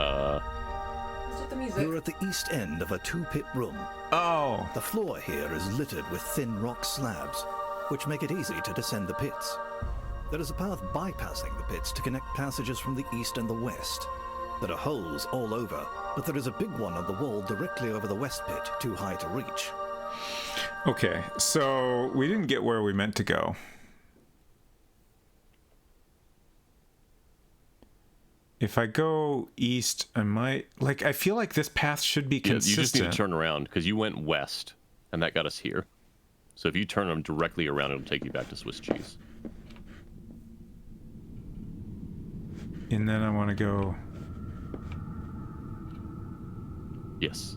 What's with the music? You're at the east end of a two-pit room. Oh. The floor here is littered with thin rock slabs, which make it easy to descend the pits. There is a path bypassing the pits to connect passages from the east and the west. There are holes all over, but there is a big one on the wall directly over the west pit, too high to reach. Okay. So we didn't get where we meant to go. If I go east, I might I feel like this path should be yeah, consistent. you just need to turn around because you went west, and that got us here. So if you turn them directly around, it'll take you back to Swiss cheese. And then I want to go. Yes.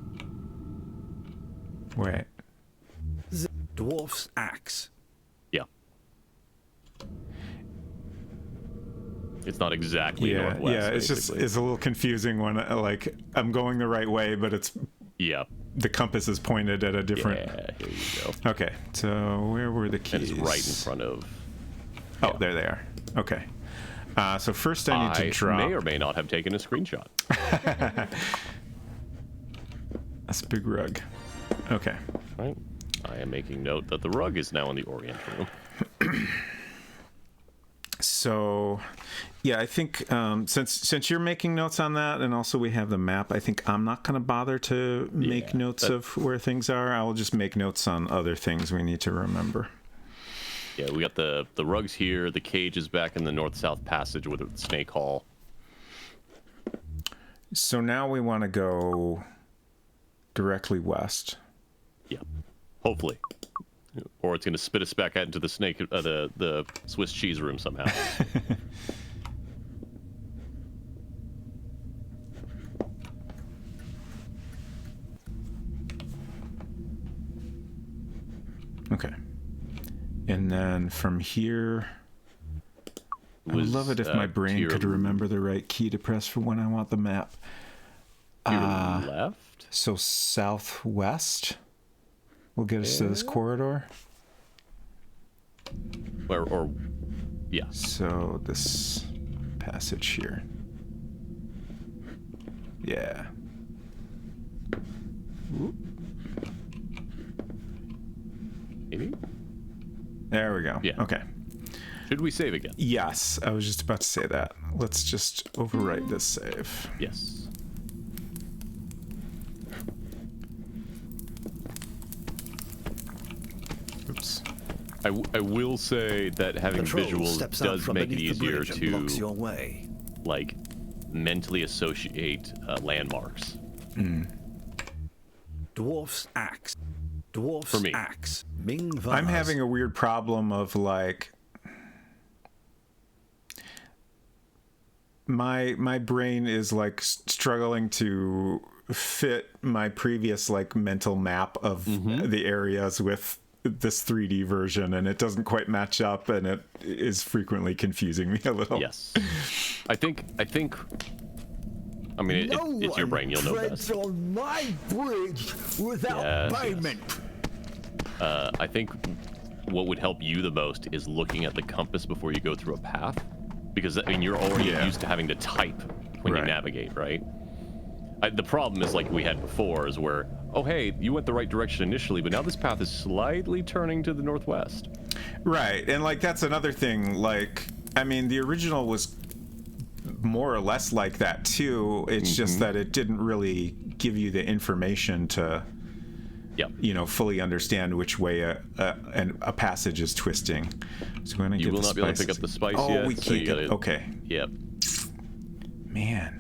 Wait. Dwarf's axe. Yeah. It's not exactly Yeah. northwest. Yeah. It's just basically. it's a little confusing when I'm going the right way, but it's Yeah. the compass is pointed at a different. Yeah. Here you go. Okay. So where were the And keys? it's right in front of. Oh, there they are. Okay. So first I need to drop. may or may not have taken a screenshot. That's a big rug. Okay. Right. I am making note that the rug is now in the Orient room. So, yeah, I think since you're making notes on that, and also we have the map, I think I'm not going to bother to make notes of where things are. I will just make notes on other things we need to remember. Yeah, we got the rugs here. The cage is back in the north-south passage with the snake hall. So now we want to go directly west. Yeah, hopefully, or it's going to spit us back out into the snake, the Swiss cheese room somehow. Okay. And then from here, I would love it if my brain could remember the right key to press for when I want the map. To your left. So southwest will get us to this corridor. Or yeah. So this passage here. Yeah. Whoop. Maybe. There we go. Yeah. Okay. Should we save again? Yes, I was just about to say that. Let's just overwrite this save. Yes. Oops. I will say that having The troll visuals steps out does from make it beneath the easier bridge and blocks to your way. like mentally associate landmarks. Dwarf's axe. Dwarf's For me. axe. Ming vase. I'm having a weird problem of my brain is like struggling to fit my previous like mental map of the areas with this 3D version, and it doesn't quite match up, and it is frequently confusing me a little. Yes. I think. I mean, it's your brain. You'll know best. On my bridge without payment. I think what would help you the most is looking at the compass before you go through a path, because I mean you're already used to having to type when you navigate, right? The problem is like we had before, is where, oh hey, you went the right direction initially, but now this path is slightly turning to the northwest. Right, and like that's another thing. Like, I mean, the original was more or less like that too. It's just that it didn't really give you the information to, you know, fully understand which way a passage is twisting. So we're gonna You get will the not be able to spices. pick up the spice Oh, yet. we so can't you get. gotta, Okay. Yep. Man.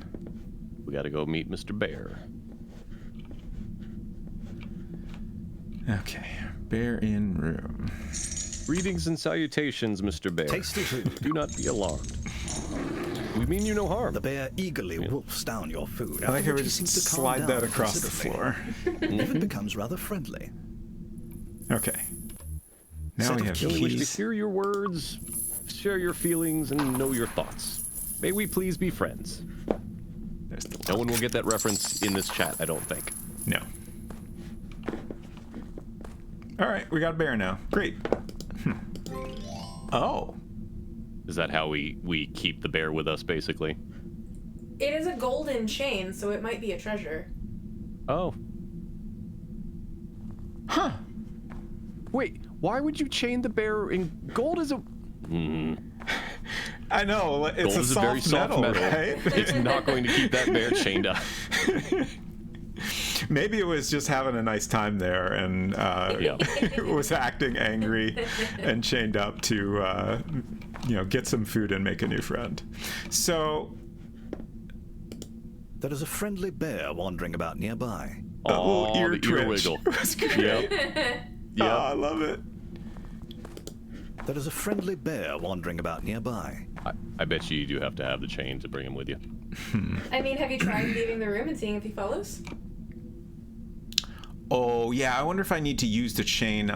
We gotta go meet Mr. Bear. Okay. Bear in room. Greetings and salutations, Mr. Bear. Tasty food. Do not be alarmed. We mean you no harm. The bear eagerly wolfs down your food. I like how after we which he just seems to calm slide that down across the considerably. floor. And even becomes rather friendly. Okay. Now Set we of have We wish to keys. hear your words, share your feelings, and know your thoughts. May we please be friends. There's the No one will get that reference in this chat, I don't think. No. All right, we got a bear now. Great. Oh. Is that how we keep the bear with us, basically? It is a golden chain, so it might be a treasure. Oh. Huh. Wait, why would you chain the bear in gold? Is a I know. It's gold a is a soft, very soft metal. right? It's not going to keep that bear chained up. Maybe it was just having a nice time there and was acting angry and chained up to, get some food and make a new friend. So, There is a friendly bear wandering about nearby. a little ear the twitch. ear wiggle. Was great. Yep. Oh, I love it. There is a friendly bear wandering about nearby. I bet you do have to have the chain to bring him with you. I mean, have you tried leaving the room and seeing if he follows? Oh, yeah. I wonder if I need to use the chain,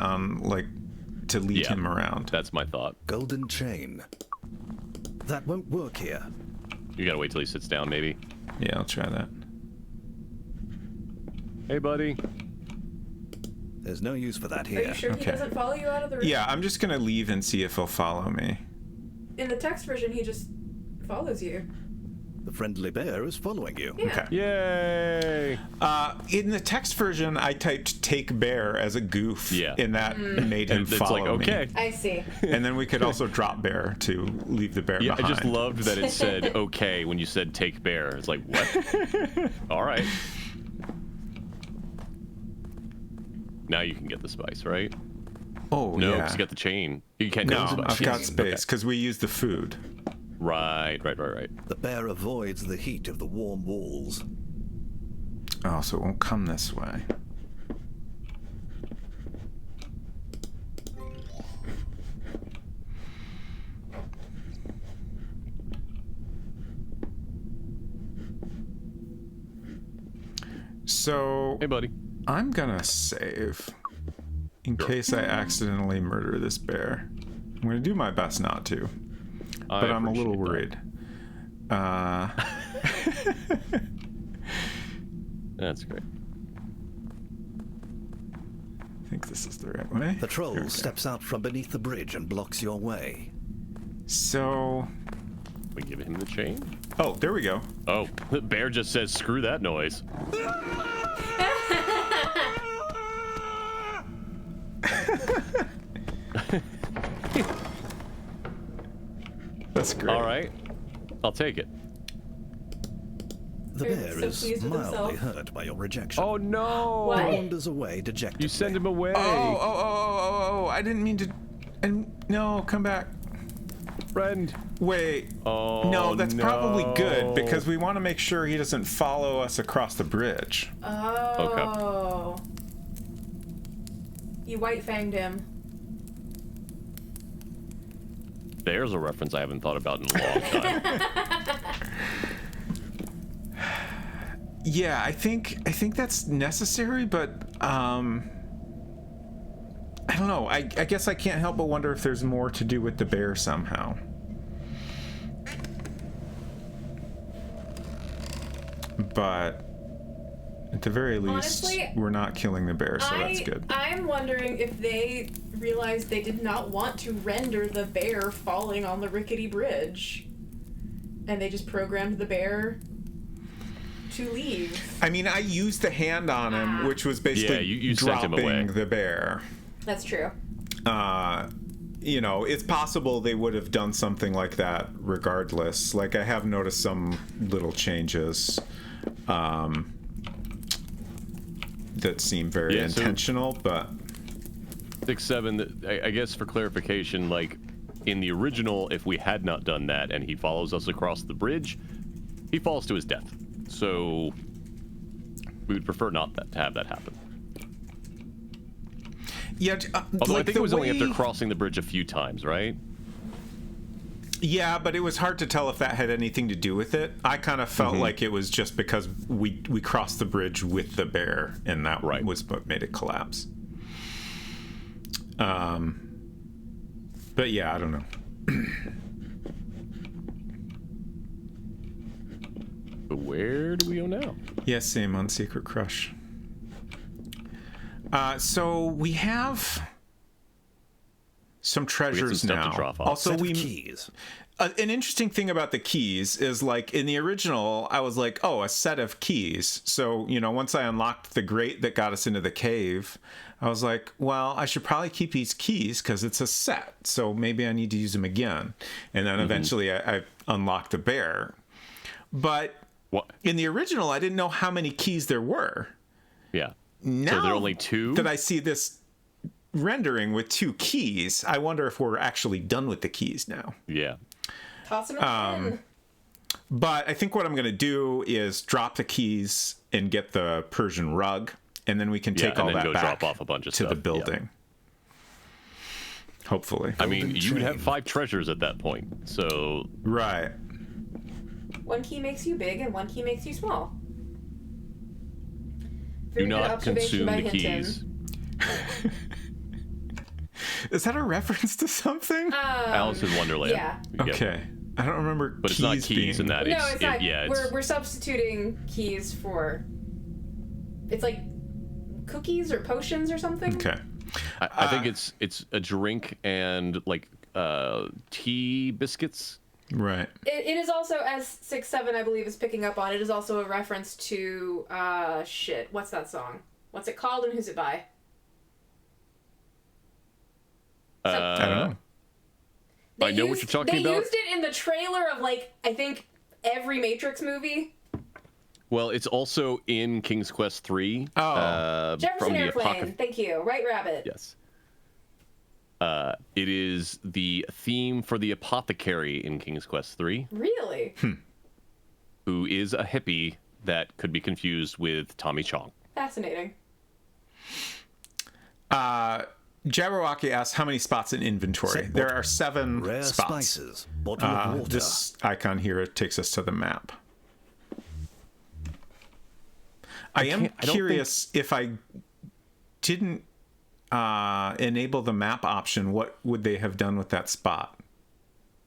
to lead him around. That's my thought. Golden chain. That won't work here. You gotta wait till he sits down, maybe. Yeah, I'll try that. Hey, buddy. There's no use for that Are here. you sure he Okay. doesn't follow you out of the room? Yeah, I'm just going to leave and see if he'll follow me. In the text version, he just follows you. The friendly bear is following you. Yeah. Okay. Yay! In the text version, I typed "take bear" as a goof. Yeah. And that made him And it's follow like, okay. I see. me. And then we could also drop bear to leave the bear Yeah, behind. I just loved that it said okay when you said take bear. It's like, what? All right. Now you can get the spice, right? Oh, No, yeah. because you got the chain. You can't No, get the spice. I've got Okay. space because we used the food. Right. The bear avoids the heat of the warm walls. Oh, so it won't come this way. So Hey, buddy. I'm gonna save in case I accidentally murder this bear. I'm gonna do my best not to, but I'm a little worried. That's great. I think this is the right way. The troll Here we go. steps out from beneath the bridge and blocks your way. So, We give him the chain. oh, there we go. Oh, the bear just says, screw that noise. That's great. All right. I'll take it. The Bear bear so is pleased with mildly himself. hurt by your rejection. Oh, no. What? Wanders away dejectedly. You send him away. Oh! I didn't mean to. And no, come back. Friend. Wait. Oh, No, that's probably good no. because we want to make sure he doesn't follow us across the bridge. Oh. You white fanged him. There's a reference I haven't thought about in a long time. Yeah, I think that's necessary, but I don't know. I guess I can't help but wonder if there's more to do with the bear somehow. But at the very least, Honestly, we're not killing the bear, so that's good. I'm wondering if they realized they did not want to render the bear falling on the rickety bridge. And they just programmed the bear to leave. I mean, I used the hand on him, which was basically you sent him away. dropping the bear. That's true. You know, it's possible they would have done something like that regardless. Like, I have noticed some little changes that seem very intentional, but 6-7, I guess for clarification, like, in the original, if we had not done that and he follows us across the bridge, he falls to his death. So we would prefer not to have that happen. Yeah, although like I think it was only after crossing the bridge a few times, right? Yeah, but it was hard to tell if that had anything to do with it. I kind of felt like it was just because we crossed the bridge with the bear, and that was what made it collapse. But yeah, I don't know. But where do we go now? Yeah, same on Secret Crush. So we have some treasures now. To drop off. Also, keys. An interesting thing about the keys is, like, in the original, I was like, oh, a set of keys. So, you know, once I unlocked the grate that got us into the cave, I was like, well, I should probably keep these keys because it's a set. So maybe I need to use them again. And then eventually I unlocked the bear. But in the original, I didn't know how many keys there were. Yeah. Now so there are only 2? That I see this rendering with 2 keys, I wonder if we're actually done with the keys now. Yeah. Tossing them in. But I think what I'm going to do is drop the keys and get the Persian rug, and then we can take all that back drop off a bunch of to stuff. the building. Yeah. Hopefully. I mean, you would have 5 treasures at that point, so... Right. 1 key makes you big, and 1 key makes you small. Do not consume the keys. Is that a reference to something? Alice in Wonderland. Yeah. Okay. I don't remember but keys it's not keys in that. No, it's not. Yeah, we're substituting keys for... It's like cookies or potions or something? Okay. I think it's a drink and, like, tea biscuits. Right. It is also, as 6-7 I believe is picking up on, it is also a reference to, what's that song? What's it called and who's it by? I don't know. I know what you're talking about. They used it in the trailer of, like, I think every Matrix movie. Well, it's also in King's Quest 3. Jefferson from Airplane. Thank you. Right Rabbit. Yes. It is the theme for the apothecary in King's Quest 3. Really? Who is a hippie that could be confused with Tommy Chong. Fascinating. Jabberwocky asks how many spots in inventory. There are 7 Rare spots. Spices, bottle of water. This icon here takes us to the map. I am curious if I didn't enable the map option, what would they have done with that spot?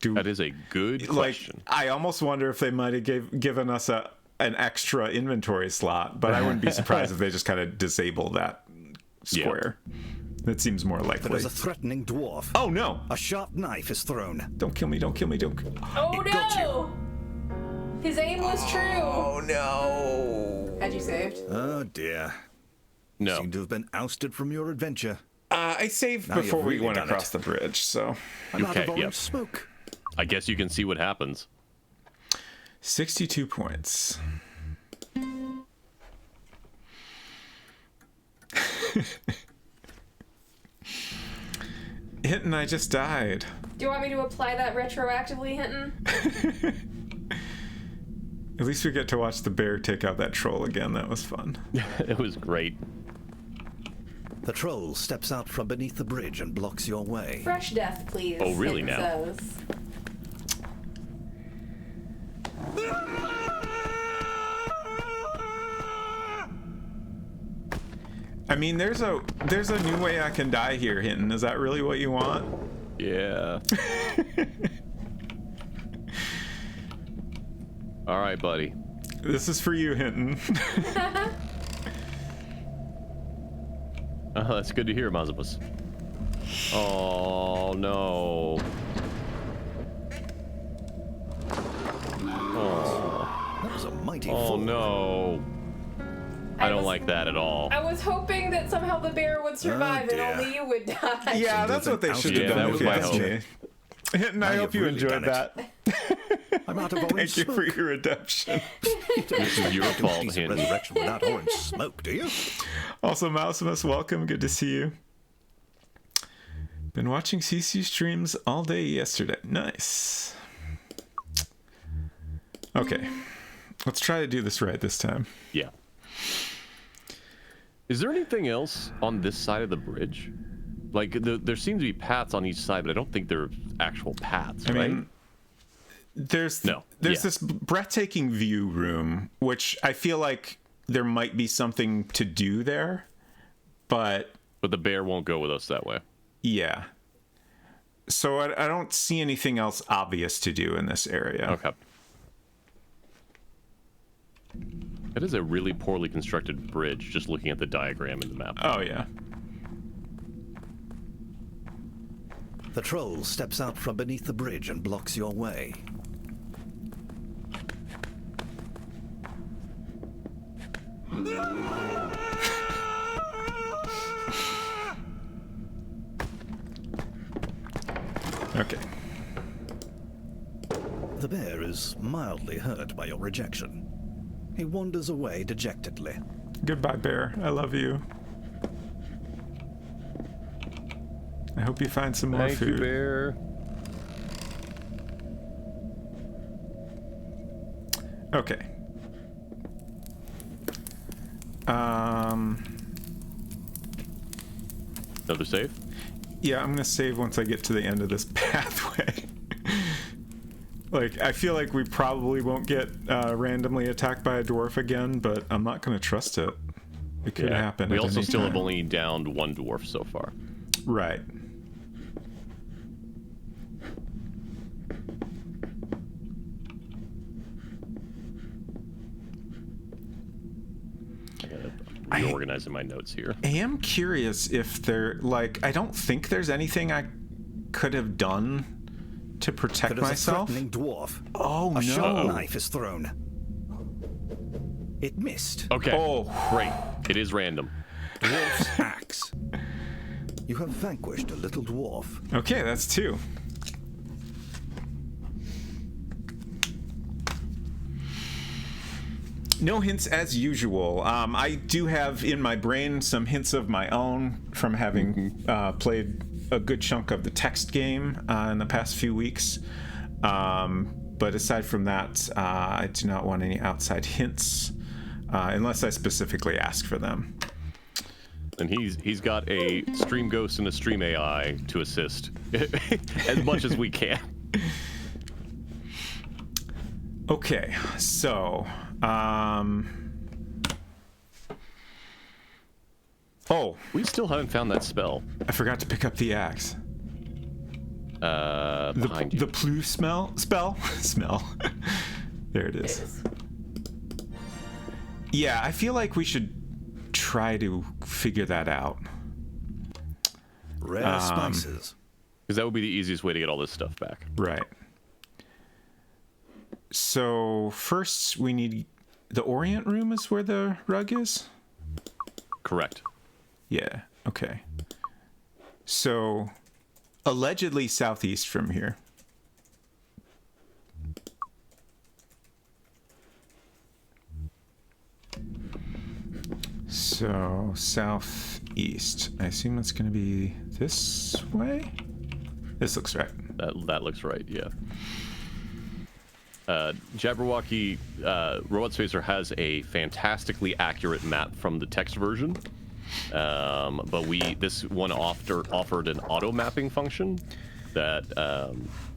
That is a good question. I almost wonder if they might have given us an extra inventory slot, but I wouldn't be surprised if they just kind of disable that square. Yeah. That seems more likely. There is a threatening dwarf. Oh no! A sharp knife is thrown. Don't kill me, don't kill me, don't... Oh no! His aim was true! Oh no! Had you saved? Oh dear. No. You seem to have been ousted from your adventure. I saved before we went across the bridge, so... I'm out of orange smoke. I guess you can see what happens. 62 points. Hinton, I just died. Do you want me to apply that retroactively, Hinton? At least we get to watch the bear take out that troll again. That was fun. It was great. The troll steps out from beneath the bridge and blocks your way. Fresh death, please. Oh, really now? Says. I mean, there's a new way I can die here, Hinton. Is that really what you want? Yeah. All right, buddy. This is for you, Hinton. That's good to hear, Mazabus. Oh, no. Oh, That was a mighty oh fall. no. I don't like that at all. I was hoping that somehow the bear would survive and dear. only you would die. Yeah, that's what they should have Yeah, done. that was my hope. Hinton, I Now hope you've you really enjoyed done that. I'm out of orange Thank you for smoke. your redemption. This is your fault, Decent Hinton. resurrection without orange smoke, do you? Also, Mousimus, welcome. Good to see you. Been watching CC streams all day yesterday. Nice. Okay. Let's try to do this right this time. Yeah. Is there anything else on this side of the bridge? Like, there seem to be paths on each side, but I don't think they're actual paths, I right? mean, there's No. there's Yeah. this breathtaking view room, which I feel like there might be something to do there, but But the bear won't go with us that way. yeah. So I don't see anything else obvious to do in this area. Okay. It is a really poorly constructed bridge, just looking at the diagram in the map. Oh, yeah. The troll steps out from beneath the bridge and blocks your way. Okay. The bear is mildly hurt by your rejection. He wanders away dejectedly. Goodbye, bear. I love you. I hope you find some more Thank food. you, bear. Okay. Another save? Yeah, I'm gonna save once I get to the end of this pathway. Like, I feel like we probably won't get randomly attacked by a dwarf again, but I'm not gonna trust it. It could happen. We at also any still have time. only downed one dwarf so far. Right. I gotta reorganize in my notes here. I am curious if there, like, I don't think there's anything I could have done to protect But as myself. a threatening dwarf, Oh, a sharp no. knife is thrown. It missed. Okay. Oh. Great. It is random. Dwarf's axe. You have vanquished a little dwarf. Okay, that's 2. No hints as usual. I do have in my brain some hints of my own from having played a good chunk of the text game in the past few weeks. But aside from that, I do not want any outside hints unless I specifically ask for them. And he's got a stream ghost and a stream AI to assist as much as we can. Okay, so oh, We still haven't found that spell. I forgot to pick up the axe. Behind you. The plu spell. There it is. Yeah, I feel like we should try to figure that out. Rare spices. Because that would be the easiest way to get all this stuff back. Right. So first we need the Orient room is where the rug is? Correct. Yeah, okay. So allegedly southeast from here. So southeast. I assume that's going to be this way? This looks right. That looks right, yeah. Jabberwocky Robot Spacer has a fantastically accurate map from the text version, but this one offered an auto mapping function that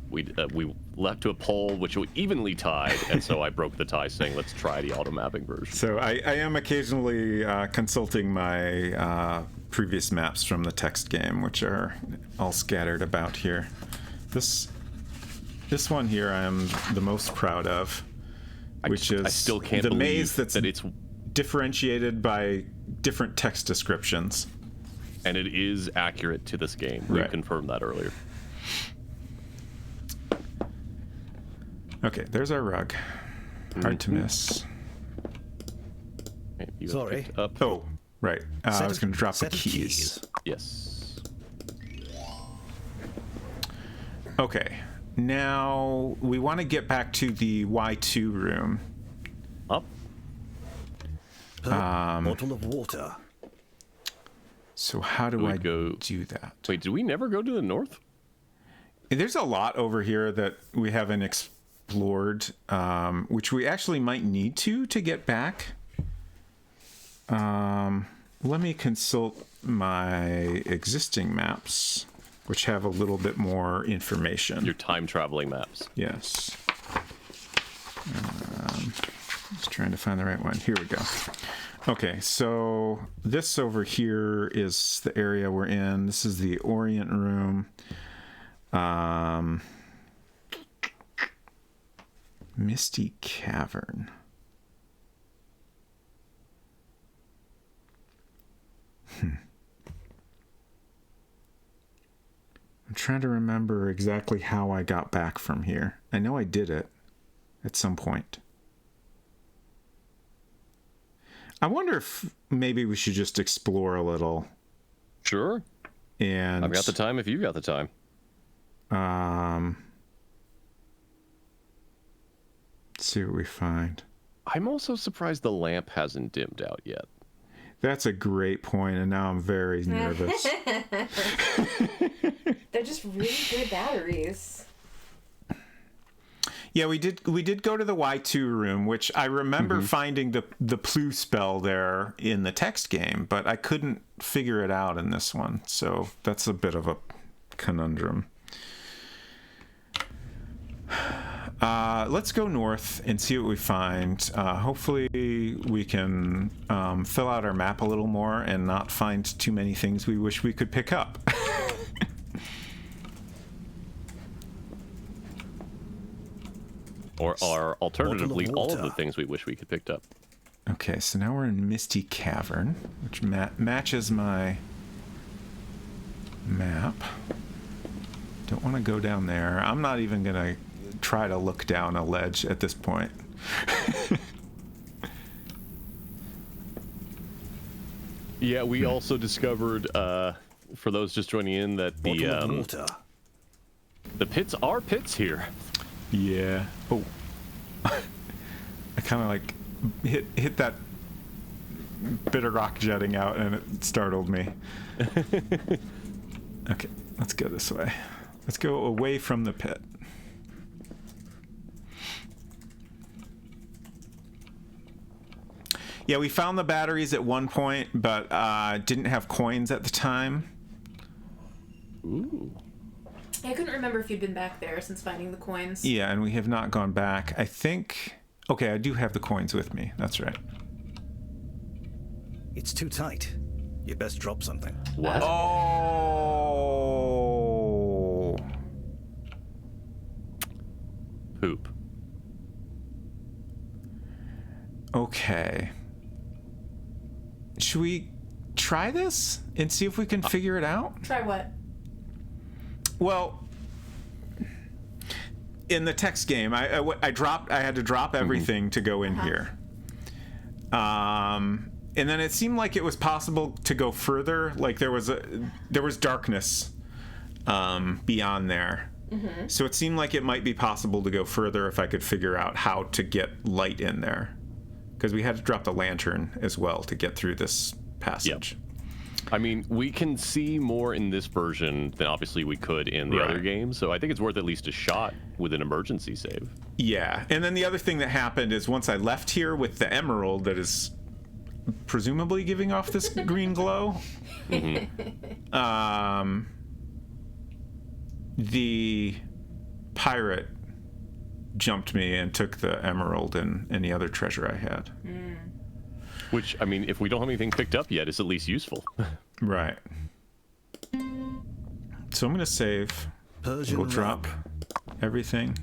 we left to a poll which we evenly tied, and so I broke the tie, saying let's try the auto mapping version. So I am occasionally consulting my previous maps from the text game, which are all scattered about here. This one here I am the most proud of, which is I still can't the believe maze that it's differentiated by different text descriptions. And it is accurate to this game. We confirmed that earlier. Okay, there's our rug. Hard to miss. Okay, you have Sorry. picked up. Oh, right. I was going to drop the keys. Yes. Okay. Now we want to get back to the Y2 room. Up. Bottle of water. So how do I go do that? Wait, did we never go to the north? There's a lot over here that we haven't explored, which we actually might need to get back. Let me consult my existing maps, which have a little bit more information. Your time traveling maps. Yes. Just trying to find the right one. Here we go. Okay, so this over here is the area we're in. This is the Orient room. Misty Cavern. I'm trying to remember exactly how I got back from here. I know I did it at some point. I wonder if maybe we should just explore a little. Sure. And I've got the time if you got the time. Let's see what we find. I'm also surprised the lamp hasn't dimmed out yet. That's a great point, and now I'm very nervous. They're just really good batteries. Yeah, we did go to the Y2 room, which I remember finding the Plu spell there in the text game, but I couldn't figure it out in this one. So that's a bit of a conundrum. Let's go north and see what we find. Hopefully we can fill out our map a little more and not find too many things we wish we could pick up. Or alternatively, all of the water. things we wish we could picked up. Okay, so now we're in Misty Cavern, which matches my map. Don't want to go down there. I'm not even going to try to look down a ledge at this point. Yeah, we also discovered, for those just joining in, that Bottle of water. the pits are pits here. Yeah. Oh. I kind of like hit that bit of rock jetting out and it startled me. Okay, let's go this way. Let's go away from the pit. Yeah, we found the batteries at one point, but didn't have coins at the time. Ooh. I couldn't remember if you'd been back there since finding the coins. Yeah, and we have not gone back. I think... Okay, I do have the coins with me. That's right. It's too tight. You best drop something. What? Oh! Poop. Okay. Should we try this and see if we can figure it out? Try what? Well, in the text game, I had to drop everything to go in here. And then it seemed like it was possible to go further. Like there was darkness beyond there. So it seemed like it might be possible to go further if I could figure out how to get light in there. Because we had to drop the lantern as well to get through this passage. Yep. I mean, we can see more in this version than obviously we could in the other games, so I think it's worth at least a shot with an emergency save. Yeah, and then the other thing that happened is once I left here with the emerald that is presumably giving off this green glow, the pirate jumped me and took the emerald and any other treasure I had. Which, I mean, if we don't have anything picked up yet, it's at least useful. Right. So I'm going to save. Persian We'll drop rug. everything.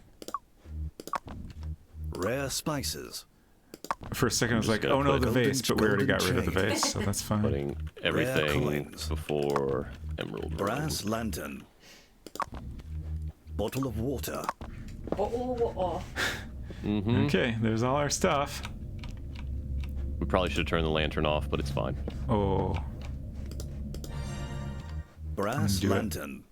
Rare spices. For a second, I was just like, gonna oh no, put the vase, but we already got rid of the golden vase, so that's fine. Putting everything coins. before emerald. Brass lantern. Bottle of water. Okay, there's all our stuff. We probably should have turned the lantern off, but it's fine. Oh. Brass Do it. lantern.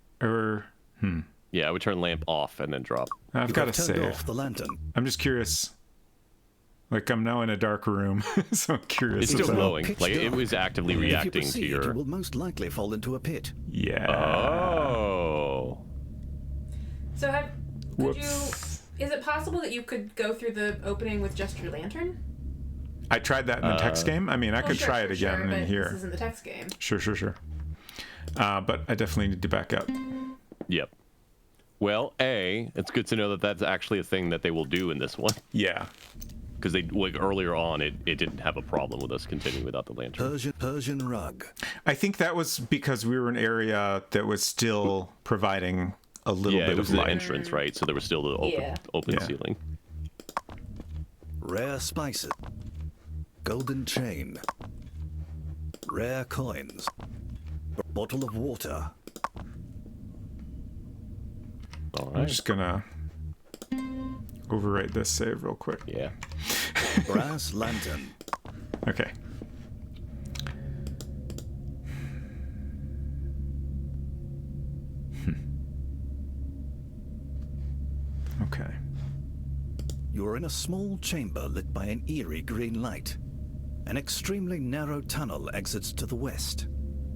Yeah, I would turn lamp off and then drop. I've You got to have turned save. off the lantern. I'm just curious. Like, I'm now in a dark room, so I'm curious. It's still about- glowing. Pitch Like, it dark. was actively If you reacting proceed, to you your... will most likely fall into a pit. Yeah. Oh. So could you? Whoops. Is it possible that you could go through the opening with just your lantern? I tried that in the text game. I mean, I Well, could sure, try sure, it again sure, in but here. This isn't the text game. Sure. But I definitely need to back up. Yep. Well, it's good to know that that's actually a thing that they will do in this one. Yeah. Because they, like, earlier on, it didn't have a problem with us continuing without the lantern. Persian rug. I think that was because we were in an area that was still providing a little Yeah, bit it was of the light. entrance, right? So there was still the open Yeah. ceiling. Rare spices. Golden chain. Rare coins. Bottle of water. All I'm right. just gonna overwrite this save real quick. Yeah. Brass lantern. Okay. Okay. You are in a small chamber lit by an eerie green light. An extremely narrow tunnel exits to the west.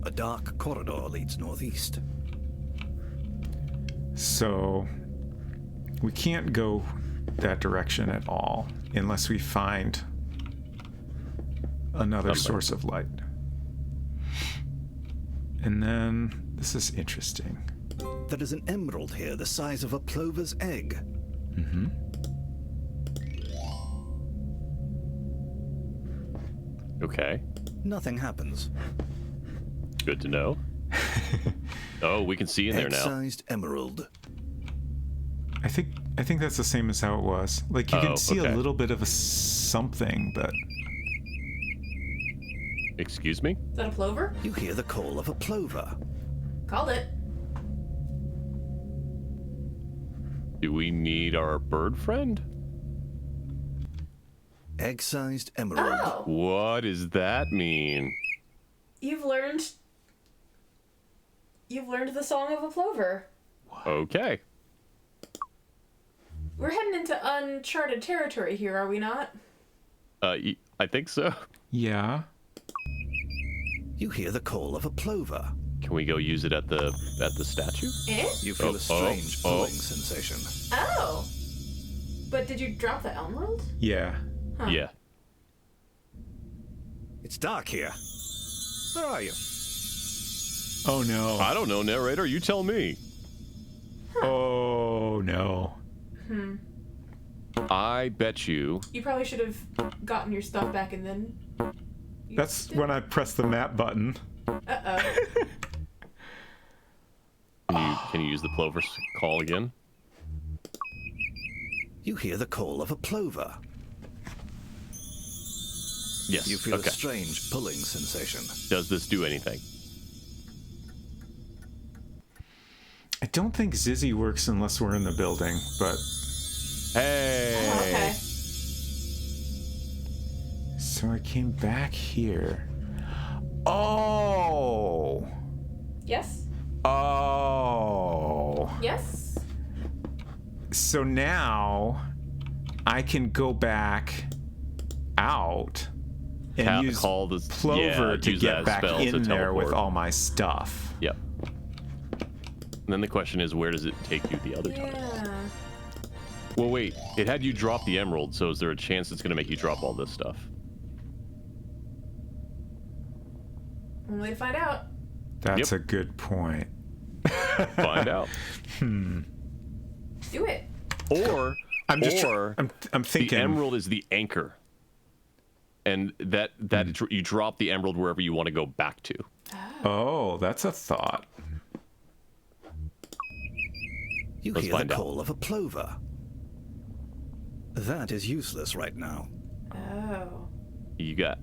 A dark corridor leads northeast. So we can't go that direction at all unless we find another Okay. source of light. And then this is interesting. There is an emerald here the size of a plover's egg. Okay. Nothing happens. Good to know. Oh, we can see in there now. Egg-sized emerald. I think that's the same as how it was. Like you Oh, can see okay. a little bit of a something, but Excuse me? Is that a plover? You hear the call of a plover. Called it. Do we need our bird friend? Egg-sized emerald. Oh, What does that mean? you've learned the song of a plover. Okay. We're heading into uncharted territory here, are we not? I think so. yeah. You hear the call of a plover. Can we go use it at the statue? Eh? You feel Oh, a strange oh. pulling sensation. Oh. But did you drop the emerald? Yeah. Huh. Yeah. It's dark here. Where are you? Oh no. I don't know, narrator. You tell me. Oh no. I bet you. You probably should have gotten your stuff back and then. That's when I press the map button. Uh-oh. Can you use the plover's call again? You hear the call of a plover. Yes. You feel Okay. a strange pulling sensation. Does this do anything? I don't think Zizzy works unless we're in the building, but Hey. Oh, okay. so I came back here. Oh. Yes? Oh. Yes? So now I can go back out and use call this Plover to use get that back spell to in there with teleport. all my stuff. Yep. And then the question is, where does it take you the other time? Yeah. Well, wait. It had you drop the emerald, so is there a chance it's going to make you drop all this stuff? One way to find out. That's Yep. a good point. Find out. Do it. Or I'm just I'm the thinking emerald is the anchor, and that you drop the emerald wherever you want to go back to. Oh, that's a thought. You Let's hear the find out. call of a plover. That is useless right now. Oh. You got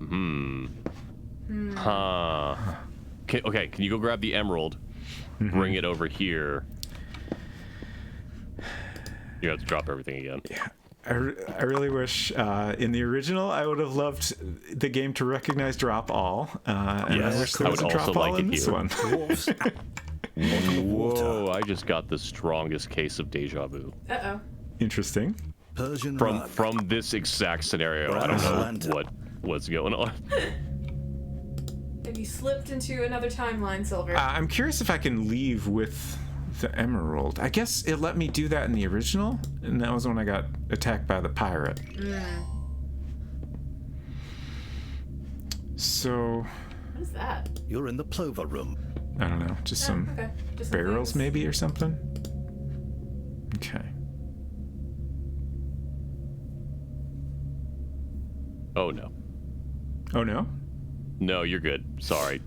Huh. Okay, can you go grab the emerald, bring it over here? You have to drop everything again. Yeah. I really wish in the original I would have loved the game to recognize drop all, and I Yes, wish there I was a would drop also all like in it this here. one. Dwarfs. Whoa! I just got the strongest case of deja vu Uh-oh. Interesting. Persian from rug. from this exact scenario. I don't know what's going on. Have you slipped into another timeline, Silver? I'm curious if I can leave with the emerald. I guess it let me do that in the original, and that was when I got attacked by the pirate. So, What is that? You're in the plover room. I don't know, just some Okay. Just some barrels things. maybe or something. Okay. Oh no, Oh no? no, you're good. Sorry.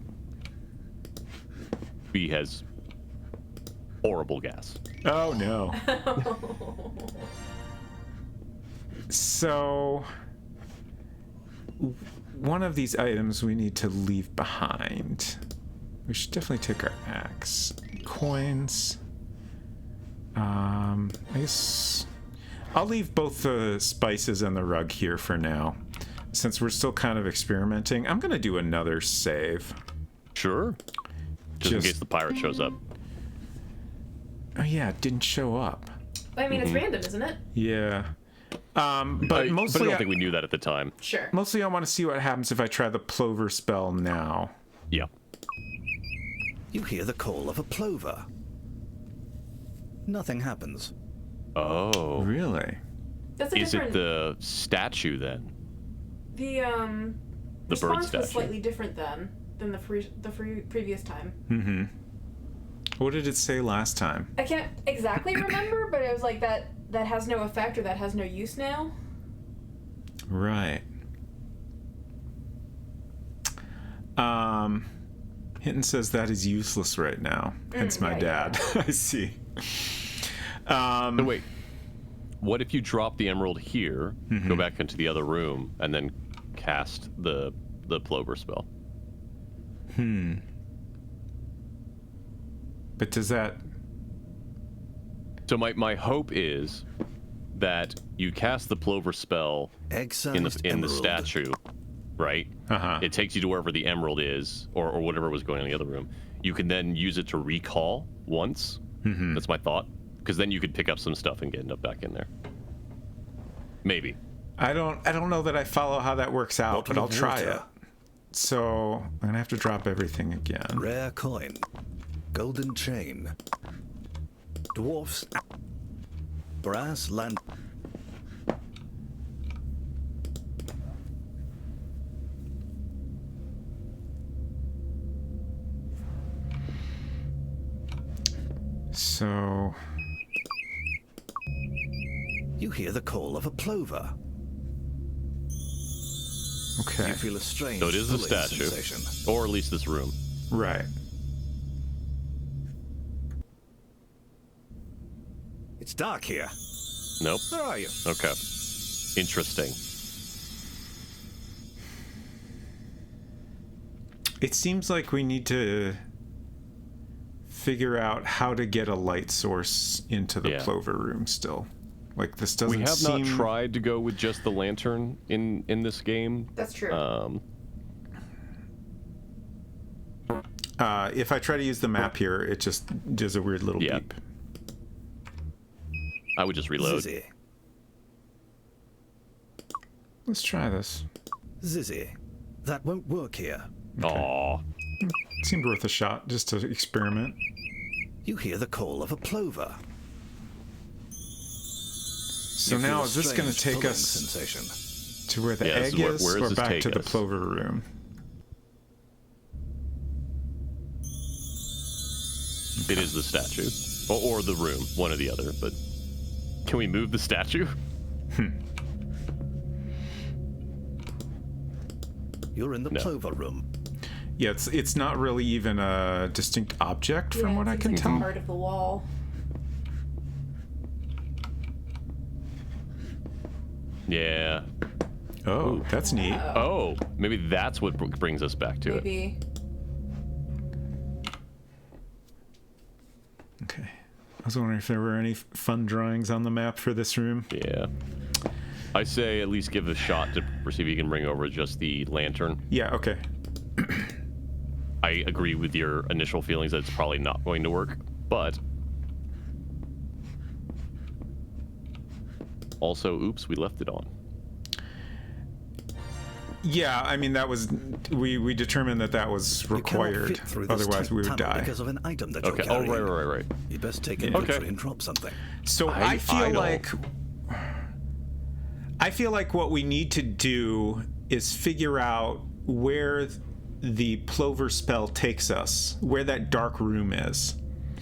B has horrible gas. Oh no. So, one of these items we need to leave behind. We should definitely take our axe. Coins. I guess I'll leave both the spices and the rug here for now. Since we're still kind of experimenting, I'm gonna do another save. Sure. Just in Just- case the pirate shows up. Oh yeah, it didn't show up. I mean, it's random, isn't it? Yeah. But But I mostly don't think we knew that at the time. Sure. mostly I want to see what happens if I try the plover spell now. Yeah. You hear the call of a plover. Nothing happens. Oh. Really? That's a Is different. it the statue then? The The bird response statue. was slightly different then than the previous time. Mm-hmm. What did it say last time? I can't exactly remember, but it was like that has no effect or that has no use now. Right. Hinton says that is useless right now. Hence my yeah, dad. I see. So wait. What if you drop the emerald here, go back into the other room, and then cast the plover spell? But does that... So my hope is that you cast the plover spell Egg-sized in the emerald. statue, right? Uh-huh. It takes you to wherever the emerald is, or whatever was going on in the other room. You can then use it to recall once. That's my thought, because then you could pick up some stuff and end up back in there. Maybe. I don't know that I follow how that works out, but Bottle I'll of try water. it. So I'm gonna have to drop everything again. Rare coin. Golden chain. Dwarfs. Brass land. So You hear the call of a plover. okay, You feel a strange So it is the pulling statue, sensation. or at least this room. right. It's dark here. Nope. Where are you? Okay. Interesting. It seems like we need to figure out how to get a light source into the Yeah. plover room still. Like this doesn't We have seem... not tried to go with just the lantern in this game. That's true. If I try to use the map here, it just does a weird little Yeah. beep. I would just reload. Zizzy. Let's try this. Zizzy. That won't work here. Aw. Seemed worth a shot just to experiment. You hear the call of a plover. So You feel now a is this going to strange take pulling us sensation. to where the Yeah, this egg is where or does this back take to the us? plover room? It is the statue. Or the room. One or the other, but Can we move the statue? You're in the No. plover room. Yeah, it's not really even a distinct object from what I can It's tell. part of the wall. Yeah. Oh, that's neat. Oh, maybe that's what brings us back to it. Maybe. Okay. I was wondering if there were any fun drawings on the map for this room. Yeah. I say at least give it a shot to see if you can bring over just the lantern. Yeah, okay. I agree with your initial feelings that it's probably not going to work, but also, oops, we left it on. Yeah, I mean, that was... We determined that was You cannot required. fit through this Otherwise, tight we would tunnel die. because of an item that you're Okay. Oh, carrying. right. You'd best take it Okay. and drop something. So I I feel don't- like what we need to do is figure out where the plover spell takes us, where that dark room is.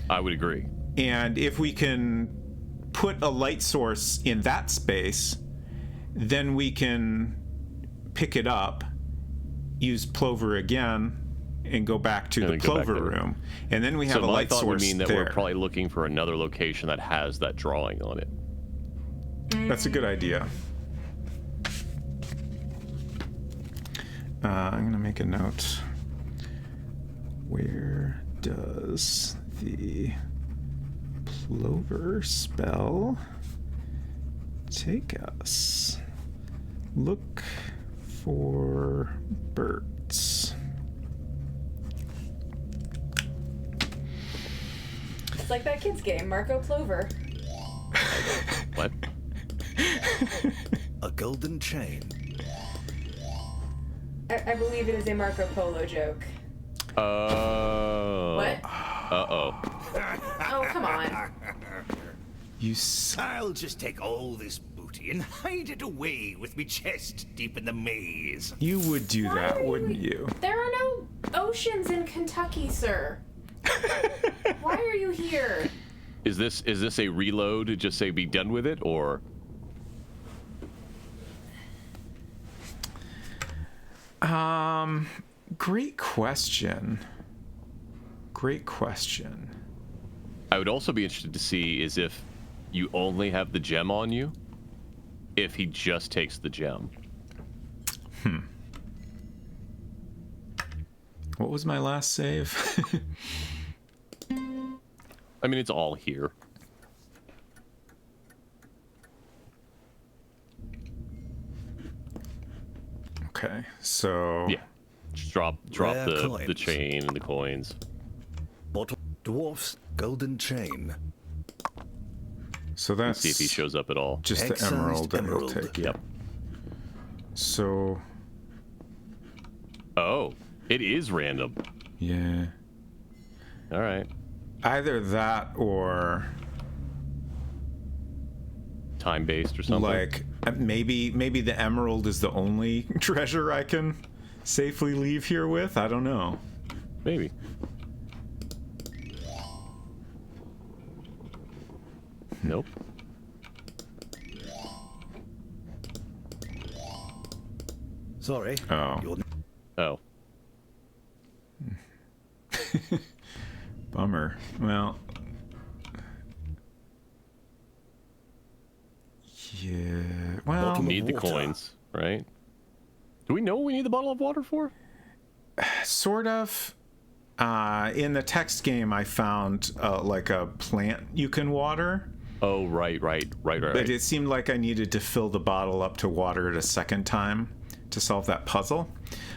I would agree. And if we can put a light source in that space, then we can pick it up, use plover again, and go back to And the then go back plover there. room. And then we have So a my light thought would source mean that there. we're probably looking for another location that has that drawing on it. That's a good idea. I'm going to make a note. Where does the plover spell take us? Look for birds. It's like that kid's game, Marco Plover. What? A golden chain. I believe it is a Marco Polo joke. What? Uh-oh. Oh, come on. You I'll just take all this booty and hide it away with me chest deep in the maze. you would do Why that, are you- wouldn't you? There are no oceans in Kentucky, sir. Why are you here? Is this a reload to just say be done with it, or? Great question. Great question. I would also be interested to see is if you only have the gem on you, if he just takes the gem. What was my last save? I mean, it's all here. Okay, so Yeah. Just drop Rare the coins. chain and the coins. Bottle dwarf's golden chain. so And that's see if he shows up at all. just the Egg-sized emerald that he'll emerald. take. Yep. So Oh, it is random. yeah, All right. either that or Time-based or something. like maybe the emerald is the only treasure I can safely leave here with. I don't know. Maybe. Nope. Sorry. Oh. You're Oh. Bummer. Well, yeah. Well, Bottle Need the water. coins, right? Do we know what we need the bottle of water for? sort of. In the text game, I found like a plant you can water, Oh, right. but it seemed like I needed to fill the bottle up to water it a second time to solve that puzzle.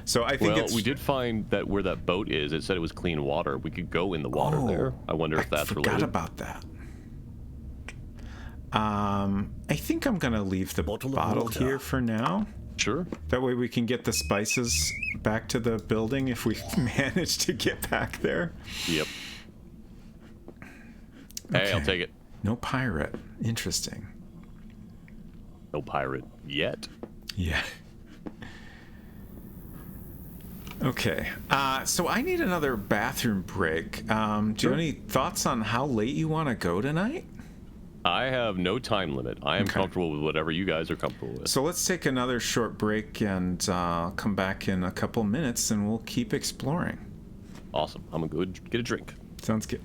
So I think Well, it's. we did find that where that boat is, it said it was clean water. We could go in the water there. I wonder if that's forgot related. about that. I think I'm gonna leave the Bottle of bottle water. here for now. Sure. That way we can get the spices back to the building if we manage to get back there. Yep. Hey, I'll Okay. take it. No pirate. Interesting. No pirate yet. Yeah. Okay. So I need another bathroom break. Do you have any thoughts on how late you want to go tonight? I have no time limit. I am Okay. comfortable with whatever you guys are comfortable with. So let's take another short break and come back in a couple minutes, and we'll keep exploring. Awesome. I'm gonna go get a drink. Sounds good.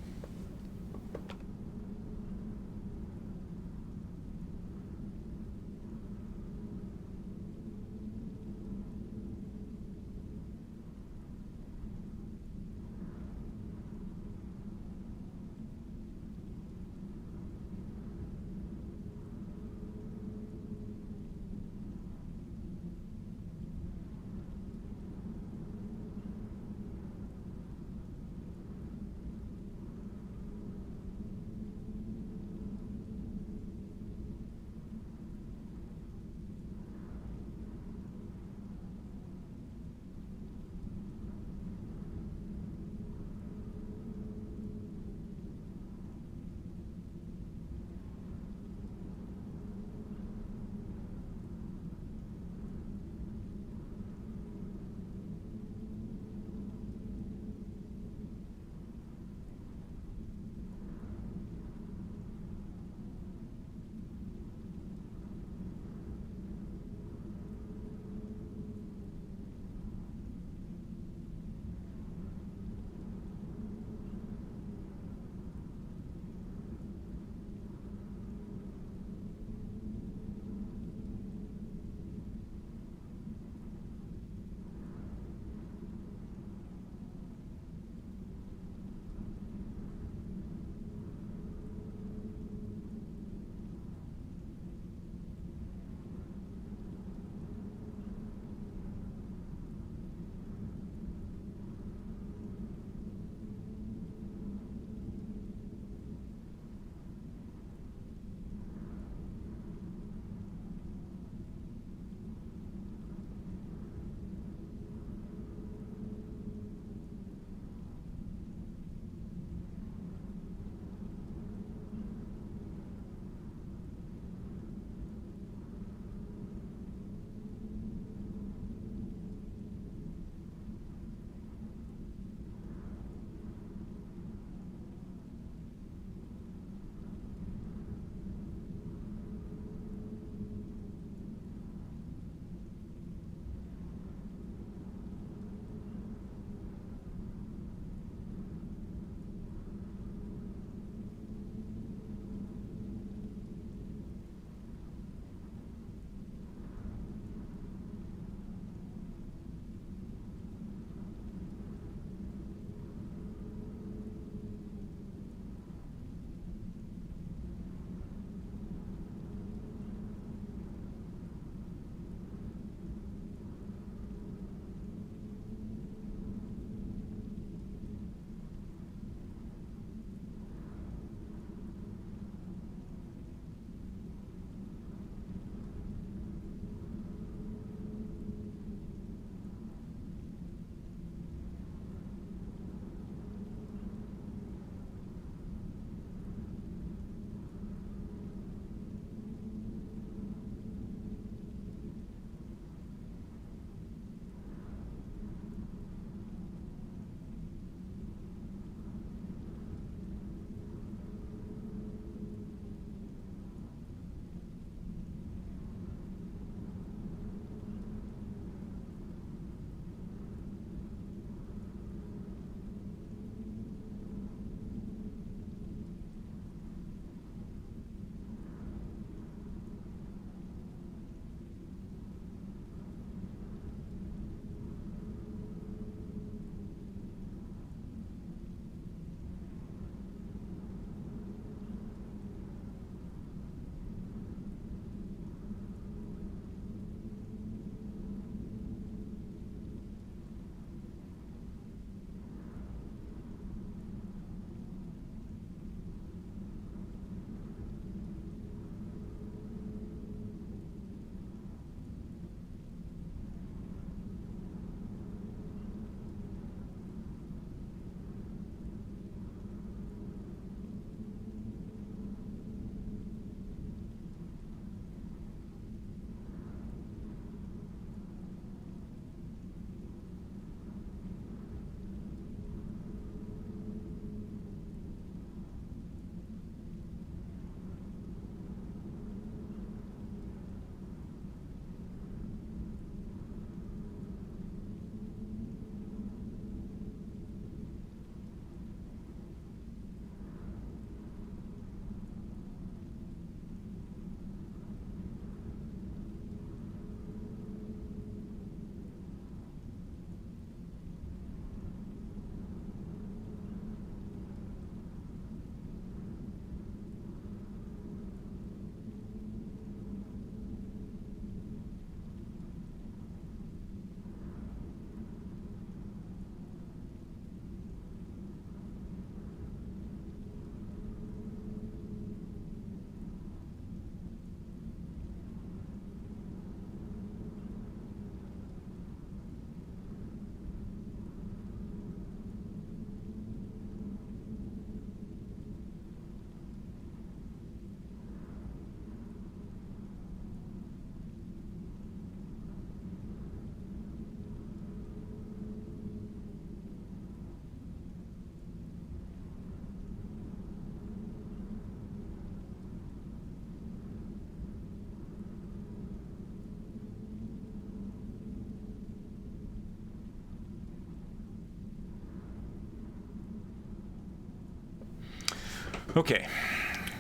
Okay.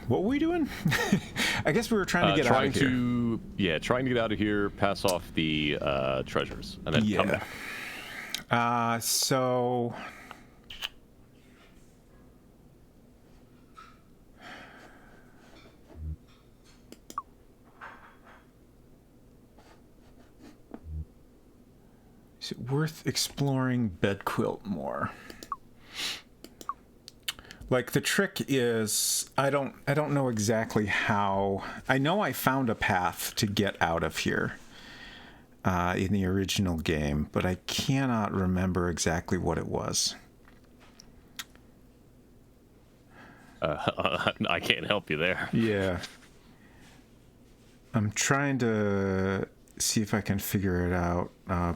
What were we doing? I guess we were trying to get out of here. Trying to get out of here, pass off the treasures, and then come back. So... Is it worth exploring bed quilt more? Like, the trick is, I don't know exactly how. I know I found a path to get out of here in the original game, but I cannot remember exactly what it was. I can't help you there. Yeah. I'm trying to see if I can figure it out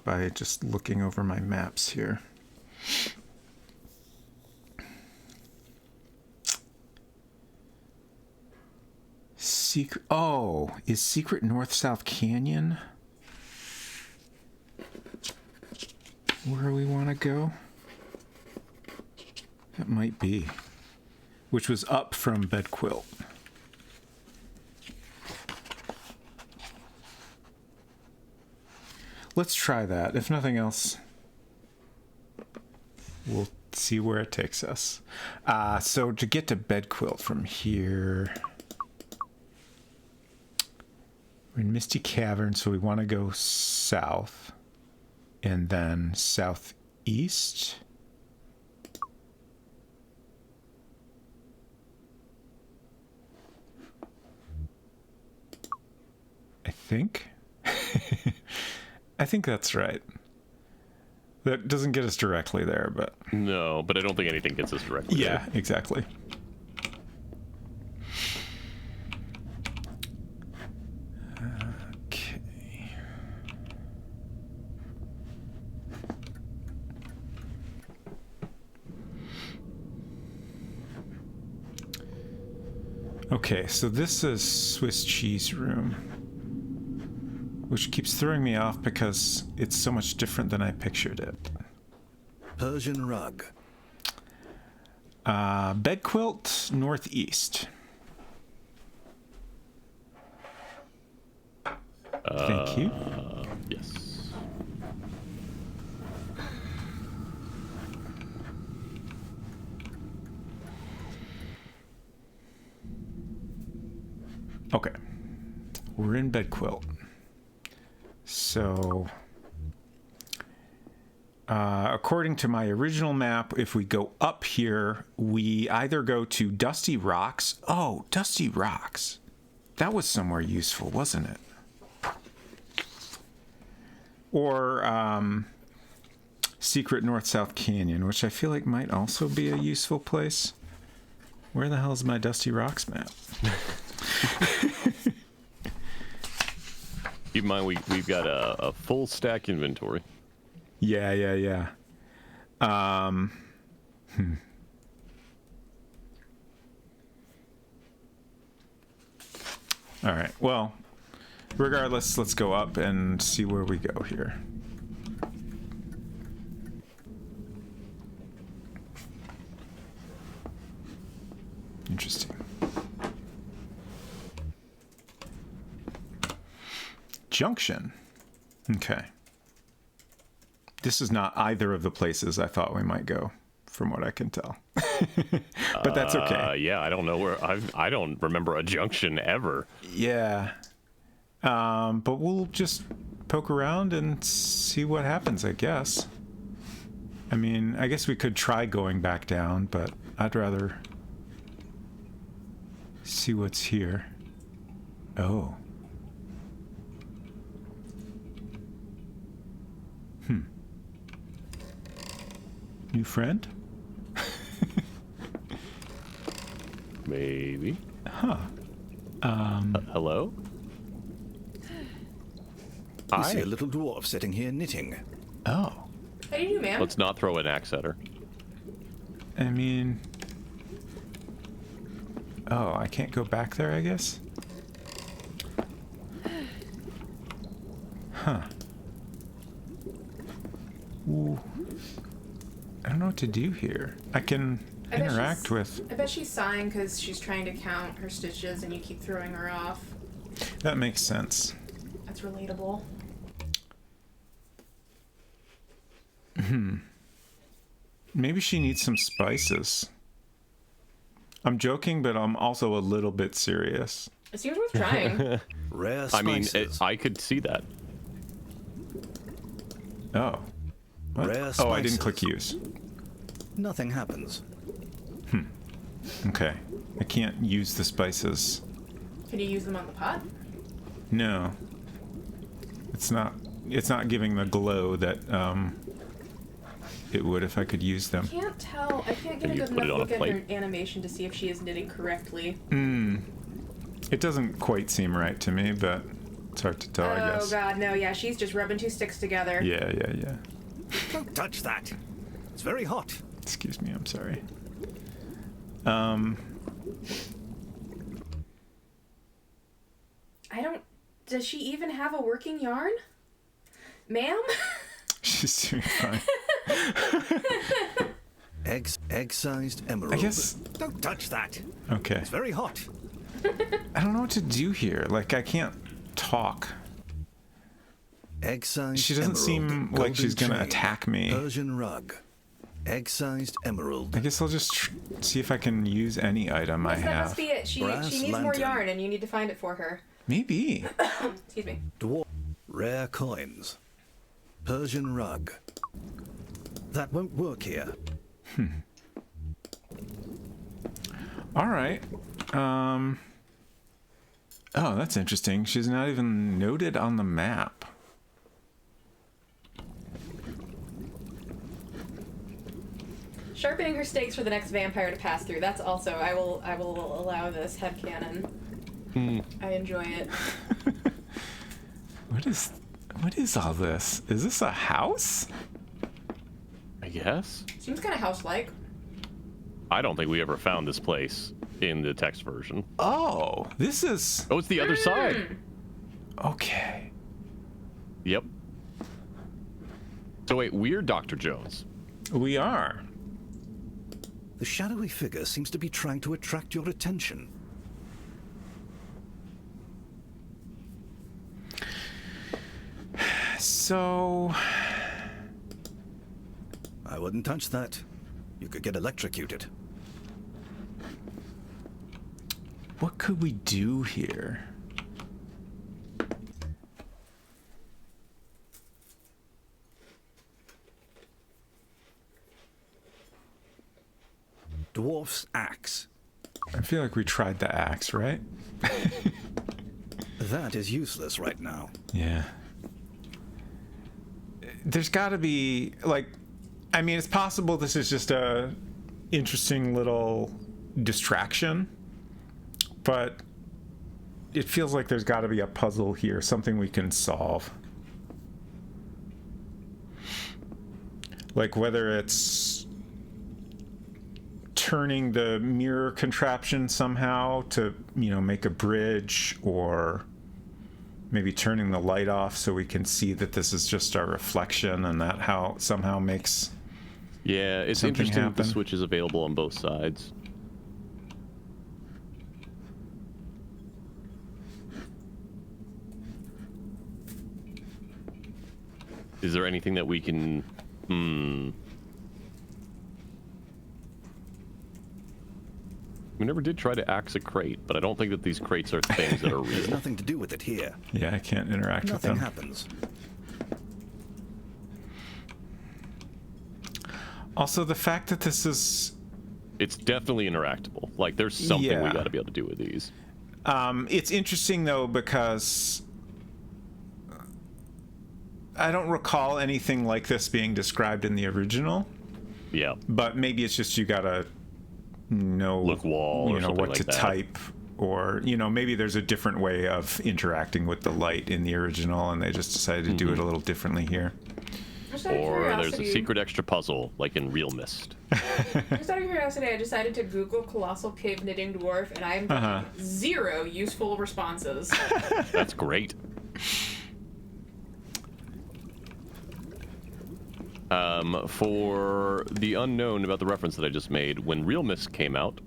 by just looking over my maps here. Is Secret North-South Canyon where we want to go? That might be. Which was up from Bed Quilt. Let's try that. If nothing else, we'll see where it takes us. So to get to Bed Quilt from here... We're in Misty Cavern, so we want to go south. And then southeast. I think. I think that's right. That doesn't get us directly there, but... No, but I don't think anything gets us directly there. Yeah, exactly. Okay, so this is Swiss cheese room, which keeps throwing me off because it's so much different than I pictured it. Persian rug. Bed quilt, northeast. Thank you. Yes. Okay, we're in Bed Quilt. So, according to my original map, if we go up here, we either go to Dusty Rocks. Oh, Dusty Rocks. That was somewhere useful, wasn't it? Or Secret North-South Canyon, which I feel like might also be a useful place. Where the hell is my Dusty Rocks map? Keep in mind, we've got a full stack inventory. Yeah. All right. Well, regardless, let's go up and see where we go here. Interesting. Junction. Okay. This is not either of the places I thought we might go, from what I can tell. But that's okay. Yeah, I don't know where. I don't remember a junction ever. Yeah. But we'll just poke around and see what happens, I guess. I mean, I guess we could try going back down, but I'd rather see what's here. Oh. New friend? Maybe. Huh. Hello? I see a little dwarf sitting here knitting. Oh. How do you do, ma'am? Let's not throw an axe at her. I mean... Oh, I can't go back there, I guess? Huh. Ooh. I don't know what to do here. I can... interact with. I bet she's sighing because she's trying to count her stitches and you keep throwing her off. That makes sense. That's relatable. Maybe she needs some spices. I'm joking, but I'm also a little bit serious. It seems worth trying. Rare I mean, spices. I could see that. Oh. What? Rare Oh, I didn't spices. click use. Nothing happens. Okay. I can't use the spices. Can you use them on the pot? No. It's not giving the glow that it would if I could use them. Can't tell. I can't get a You good put it enough on a look at her plate. animation to see if she is knitting correctly. It doesn't quite seem right to me, but it's hard to tell, I Oh guess. god, no, yeah, she's just rubbing two sticks together. Yeah. Don't touch that. It's very hot. Excuse me, I'm sorry. Does she even have a working yarn? Ma'am? She's doing fine. Egg-sized emerald. I guess, Don't touch that. okay. It's very hot. I don't know what to do here. Like, I can't talk. Egg-sized She doesn't emerald, seem like she's golden gonna chain, attack me. Persian rug. Egg-sized emerald. I guess I'll just see if I can use any item I Yes, that must have. be it. She Brass needs more lantern. yarn and you need to find it for her. Maybe. Excuse me. Dwarf. Rare coins. Persian rug. That won't work here. All right. Oh, that's interesting. She's not even noted on the map. Sharpening her stakes for the next vampire to pass through. That's also I will allow this headcanon. I enjoy it. What is all this? Is this a house? I guess. Seems kind of house-like. I don't think we ever found this place in the text version. Oh, this is Oh, it's the other side. okay. Yep. So wait, we're Dr. Jones. We are. The shadowy figure seems to be trying to attract your attention. So, I wouldn't touch that. You could get electrocuted. what could we do here? Dwarf's axe. I feel like we tried the axe, right? That is useless right now. Yeah. There's got to be like, I mean, it's possible this is just a interesting little distraction, but it feels like there's got to be a puzzle here, something we can solve. Like whether it's turning the mirror contraption somehow to, you know, make a bridge, or maybe turning the light off so we can see that this is just our reflection, and that how somehow makes Yeah, it's Something interesting that the happened. switch is available on both sides. Is there anything that we can... We never did try to axe a crate, but I don't think that these crates are things that are There's real. nothing to do with it here. Yeah, I can't interact with Nothing them. happens. Also, the fact that this is It's definitely interactable. Like, there's something we Yeah. got to be able to do with these. it's interesting though, because I don't recall anything like this being described in the original, Yeah. but maybe it's just you gotta know, Look wall you or know, something what like to that. type, or you know, maybe there's a different way of interacting with the light in the original, and they just decided to do it a little differently here. Just out of Or there's a curiosity- secret extra puzzle, like in Real Mist. Just out of curiosity, I decided to Google Colossal Cave Knitting Dwarf, and I'm getting zero useful responses. That's great. For the unknown about the reference that I just made, when Real Mist came out,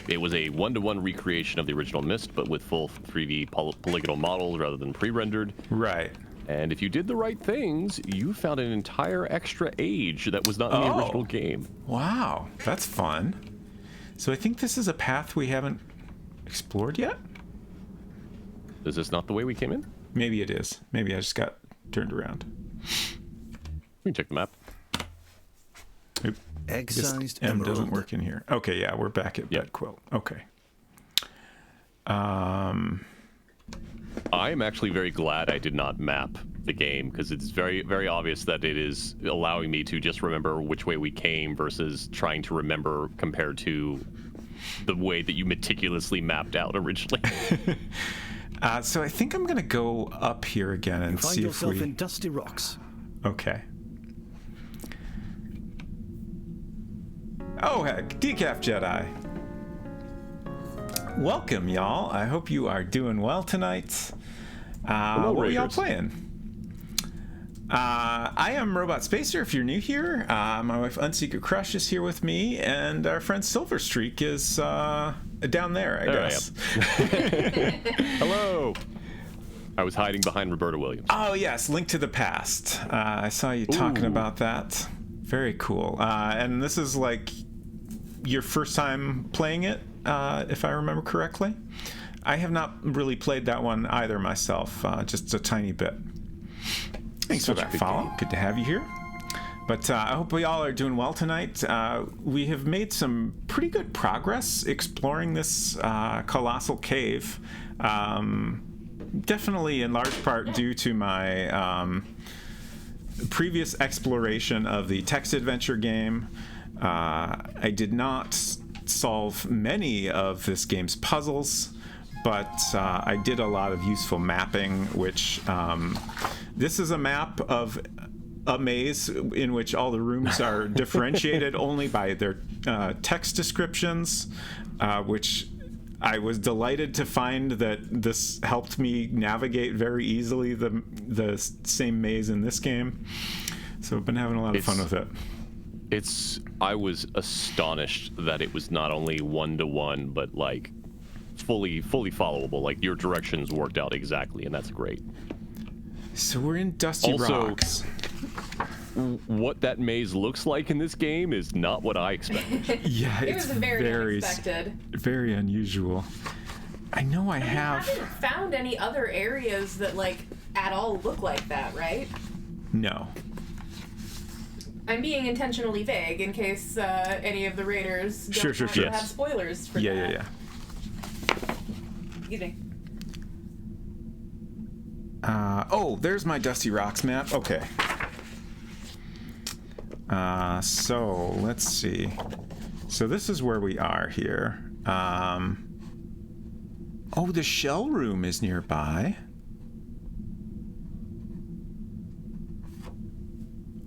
it was a 1-to-1 recreation of the original Mist, but with full 3D polygonal models rather than pre-rendered. Right. And if you did the right things, you found an entire extra age that was not in the original game. Wow, that's fun. So I think this is a path we haven't explored yet? Is this not the way we came in? Maybe it is. Maybe I just got turned around. We can check the map. Oop. Egg-sized M emerald. doesn't work in here. Okay, yeah, we're back at Bed Quilt. Okay. I'm actually very glad I did not map the game, because it's very, very obvious that it is allowing me to just remember which way we came versus trying to remember compared to the way that you meticulously mapped out originally. So I think I'm going to go up here again and Find see if yourself we... in dusty rocks. Okay. Oh, heck. Decaf Jedi. Welcome, y'all. I hope you are doing well tonight. What are y'all playing? I am Robot Spacer, if you're new here. My wife Unsecret Crush is here with me, and our friend Silver Streak is down there, I guess. Hello. I was hiding behind Roberta Williams. Oh, yes, Link to the Past. I saw you talking about that. Very cool. And this is like your first time playing it, if I remember correctly. I have not really played that one either myself, just a tiny bit. Thanks for that follow. Good to have you here. But I hope we all are doing well tonight. We have made some pretty good progress exploring this Colossal Cave. Definitely in large part due to my previous exploration of the text adventure game. I did not solve many of this game's puzzles, but I did a lot of useful mapping, which this is a map of a maze in which all the rooms are differentiated only by their text descriptions, which I was delighted to find that this helped me navigate very easily the same maze in this game. So I've been having a lot of fun with it. I was astonished that it was not only 1-to-1, but like fully followable. Like your directions worked out exactly, and that's great. So we're in Dusty Rocks. What that maze looks like in this game is not what I expected. Yeah, It was very unexpected. Very unusual. I know I have... I haven't found any other areas that, like, at all look like that, right? No. I'm being intentionally vague in case any of the raiders don't want to have spoilers for that. Yeah. Excuse me. Oh, there's my Dusty Rocks map. Okay. So let's see. So this is where we are here. Oh, the shell room is nearby.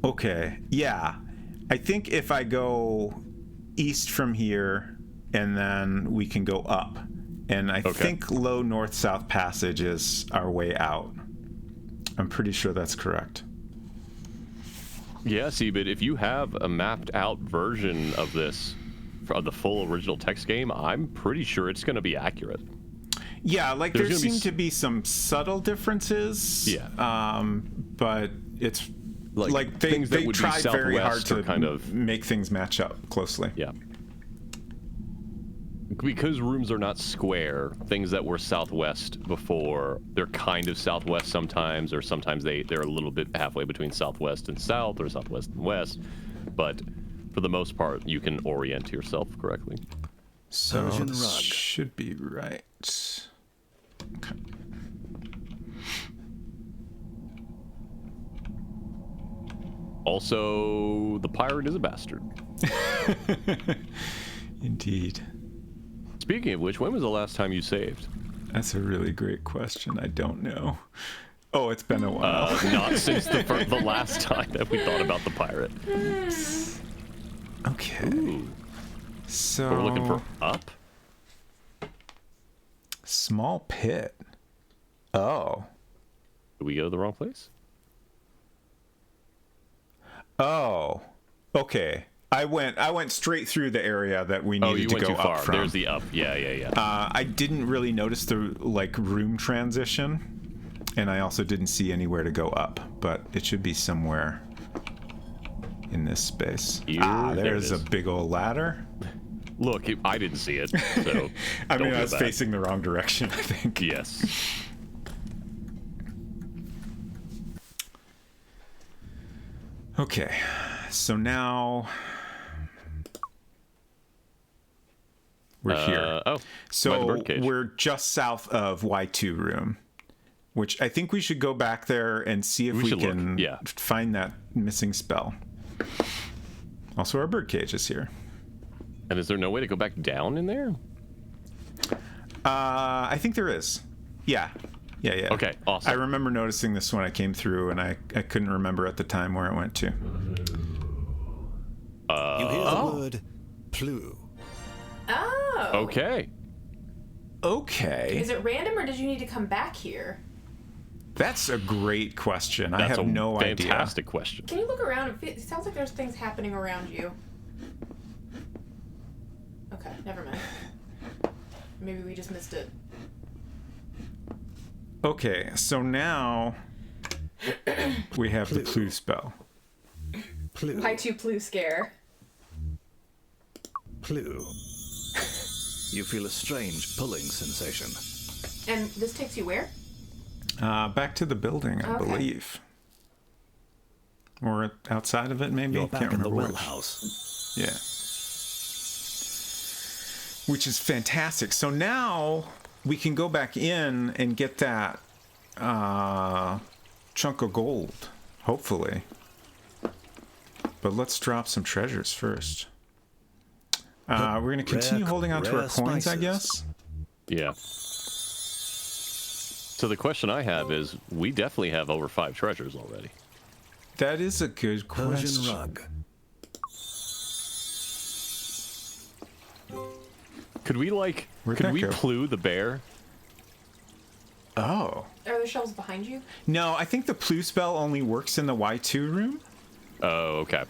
Okay, yeah. I think if I go east from here, and then we can go up. And I think low north-south passage is our way out. I'm pretty sure that's correct. Yeah, see, but if you have a mapped out version of this, of the full original text game, I'm pretty sure it's going to be accurate. Yeah, like there seem to be some subtle differences. Yeah. But it's like they tried very hard to kind of make things match up closely. Yeah. Because rooms are not square, things that were southwest before, they're kind of southwest sometimes, or sometimes they're a little bit halfway between southwest and south, or southwest and west. But for the most part, you can orient yourself correctly. So this should be right. Okay. Also, the pirate is a bastard. Indeed. Speaking of which, when was the last time you saved? That's a really great question. I don't know. Oh, it's been a while. Not since the last time that we thought about the pirate. Okay. Ooh. So we're looking for up? Small pit. Oh. Did we go to the wrong place? Oh, okay. I went straight through the area that we Oh, needed you to went go too up far. from. There's the up. Yeah. I didn't really notice the room transition, and I also didn't see anywhere to go up, but it should be somewhere in this space. Here, There's there a it is. big old ladder. Look, I didn't see it, so I don't mean, I feel was bad. facing the wrong direction, I think. Yes. Okay, so now we're here. Oh, by the So birdcage. we're just south of Y2 room, which I think we should go back there and see if We we should look, can yeah. find that missing spell. Also, our birdcage is here. And is there no way to go back down in there? I think there is. Yeah. Okay, awesome. I remember noticing this when I came through, and I couldn't remember at the time where it went to. You hear the word "plu." Oh. Okay. Okay. Is it random or did you need to come back here? That's a great question. I That's have a no idea. fantastic question. Can you look around? It sounds like there's things happening around you. Okay, never mind. Maybe we just missed it. Okay, so now we have the clue spell. Plu. Y2 Plu scare. Plu. You feel a strange pulling sensation. And this takes you where? Back to the building, I Okay. believe. Or outside of it, maybe? You're back Can't in the remember well which. house. Yeah. Which is fantastic. So now we can go back in and get that chunk of gold, hopefully. But let's drop some treasures first. We're going to continue holding on to our rare coins, I spices. guess. Yeah. So the question I have is, we definitely have over 5 treasures already. That is a good Persian question. rug. Could we Where'd could that we go? Plu the bear? Oh. Are there shelves behind you? No, I think the Plu spell only works in the Y2 room. Oh, okay.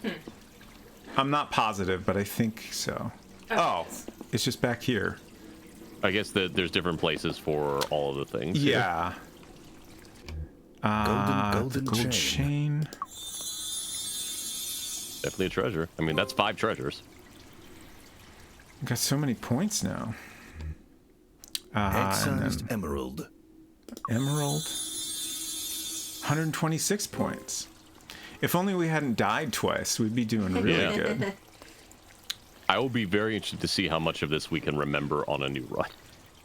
I'm not positive, but I think so. Oh, it's just back here. I guess that there's different places for all of the things. here. Yeah. Golden the gold chain. Definitely a treasure. I mean, that's 5 treasures. I've got so many points now. And Egg-sized then emerald. emerald. 126 points. If only we hadn't died twice, we'd be doing really Yeah. good. I will be very interested to see how much of this we can remember on a new run.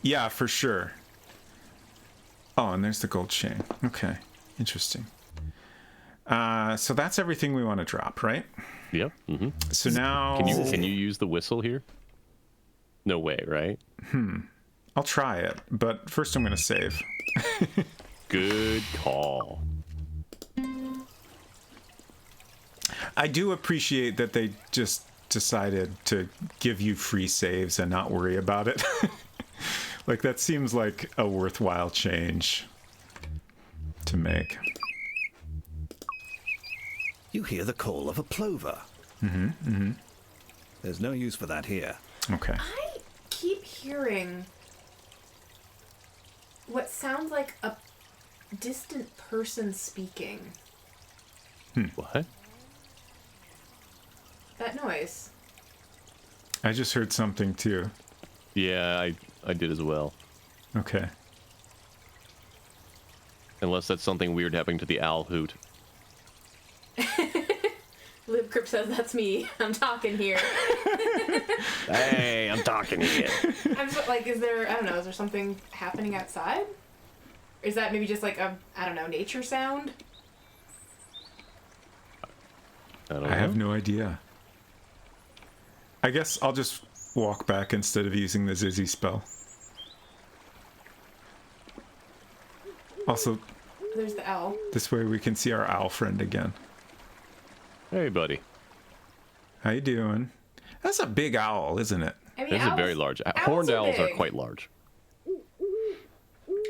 Yeah, for sure. Oh, and there's the gold chain. Okay, interesting. So that's everything we want to drop, right? Yep. hmm So now Can you use the whistle here? No way, right? I'll try it, but first I'm going to save. Good call. I do appreciate that they just decided to give you free saves and not worry about it. Like, that seems like a worthwhile change to make. You hear the call of a plover. There's no use for that here. Okay. I keep hearing what sounds like a distant person speaking. What? That noise. I just heard something too. Yeah, I did as well. Okay. Unless that's something weird happening to the owl hoot. Libcrypt says that's me. I'm talking here. Hey, I'm talking here. I'm just, like, is there, I don't know, is there something happening outside? Is that maybe just like a, I don't know, nature sound? I don't know. I have no idea. I guess I'll just walk back instead of using the Zizzy spell. Also, There's the owl. this way we can see our owl friend again. Hey, buddy. How you doing? That's a big owl, isn't it? I mean, This is a very owls- large. owls Horned owls are big. quite large.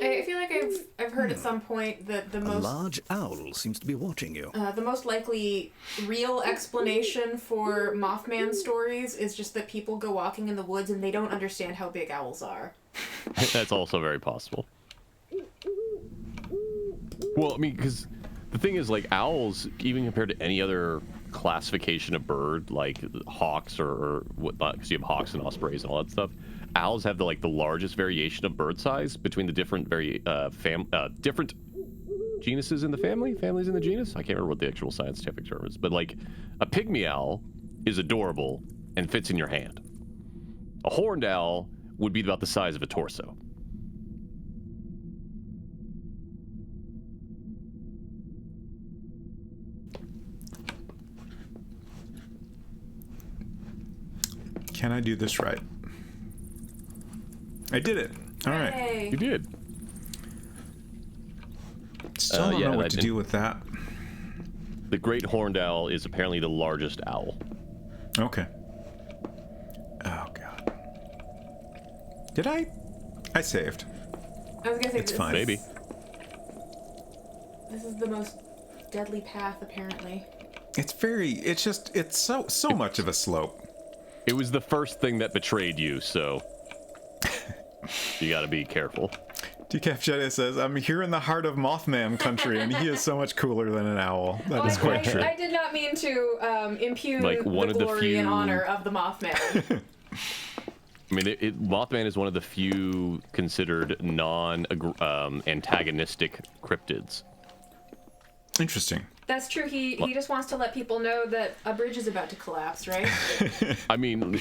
I feel like I've heard at some point that the A most large owl seems to be watching you. the most likely real explanation for Mothman stories is just that people go walking in the woods and they don't understand how big owls are. That's also very possible. Well, I mean, because the thing is, like, owls, even compared to any other classification of bird, like hawks or whatnot, because you have hawks and ospreys and all that stuff, owls have the largest variation of bird size between the different different genuses in the families in the genus. I can't remember what the actual scientific term is, but like a pygmy owl is adorable and fits in your hand. A horned owl would be about the size of a torso. Can I do this right? I did it. All right. Hey. You did. Still don't know what to do with that. The great horned owl is apparently the largest owl. Okay. Oh, God. Did I? I saved. I was gonna say It's this fine. Maybe. This is the most deadly path, apparently. It's so much of a slope. It was the first thing that betrayed you, so you gotta be careful. Decaf Jedi says, I'm here in the heart of Mothman country, and he is so much cooler than an owl. That is quite true. I did not mean to impugn Like, one the of the glory and few- honor of the Mothman. I mean, Mothman is one of the few considered non-antagonistic cryptids. Interesting. That's true. He just wants to let people know that a bridge is about to collapse, right? I mean,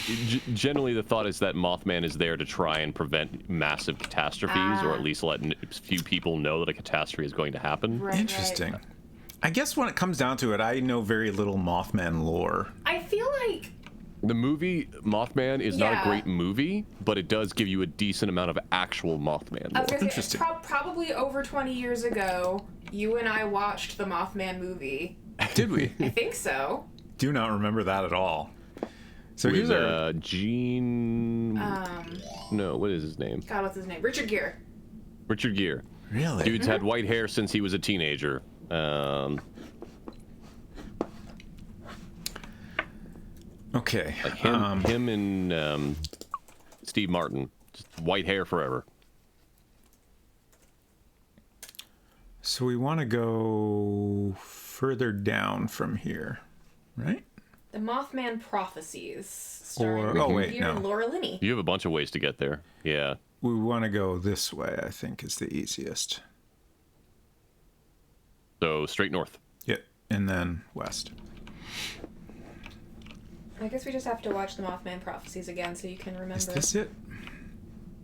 generally the thought is that Mothman is there to try and prevent massive catastrophes, or at least let few people know that a catastrophe is going to happen. Right, Interesting. right. I guess when it comes down to it, I know very little Mothman lore. I feel like The movie Mothman is not a Yeah. great movie, but it does give you a decent amount of actual Mothman I was lore. gonna say Interesting. probably over 20 years ago, you and I watched the Mothman movie. Did we? I think so. Do not remember that at all. So With here's our... Gene... No, what is his name? God, what's his name? Richard Gere. Richard Gere. Really? Dude's had white hair since he was a teenager. Okay. Like him and Steve Martin. Just white hair forever. So we want to go further down from here, right? The Mothman Prophecies, starring Or- Richard oh, wait, Gere no. and Laura Linney. You have a bunch of ways to get there. Yeah. We want to go this way, I think, is the easiest. So straight north. Yep. And then west. I guess we just have to watch the Mothman Prophecies again so you can remember. Is this it?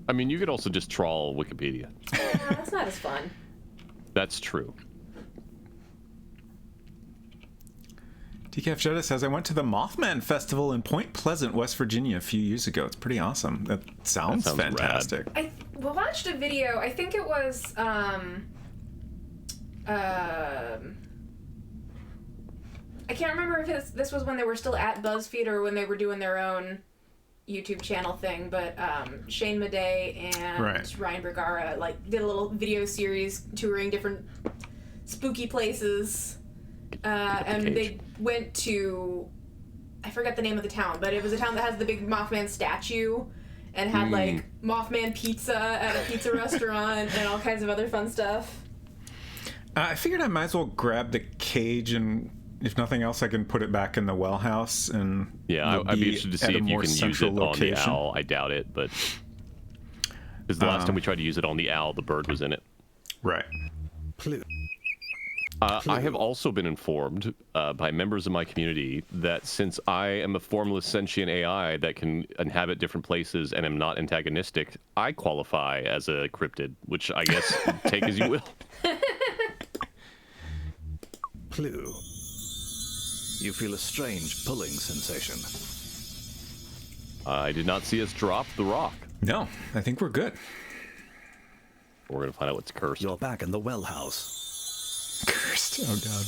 I mean, you could also just trawl Wikipedia. Yeah, that's not as fun. That's true. Decaf Jetta says, I went to the Mothman Festival in Point Pleasant, West Virginia a few years ago. It's pretty awesome. That sounds sounds rad. fantastic. I watched a video. I think it was I can't remember if this was when they were still at BuzzFeed or when they were doing their own YouTube channel thing, but Shane Madej and Right. Ryan Bergara did a little video series touring different spooky places, and cage. they went to, I forget the name of the town, but it was a town that has the big Mothman statue and had Mothman pizza at a pizza restaurant and all kinds of other fun stuff. I figured I might as well grab the cage, and if nothing else, I can put it back in the well house. And Yeah, we'll I'd be interested to at see a if you more can use central it on the location. owl. I doubt it, but because the last time we tried to use it on the owl, the bird was in it. Right. Clue. I have also been informed by members of my community that since I am a formless sentient AI that can inhabit different places and am not antagonistic, I qualify as a cryptid, which I guess take as you will. Clue. You feel a strange pulling sensation. I did not see us drop the rock. No, I think we're good. We're going to find out what's cursed. You're back in the well house. Cursed. Oh, God.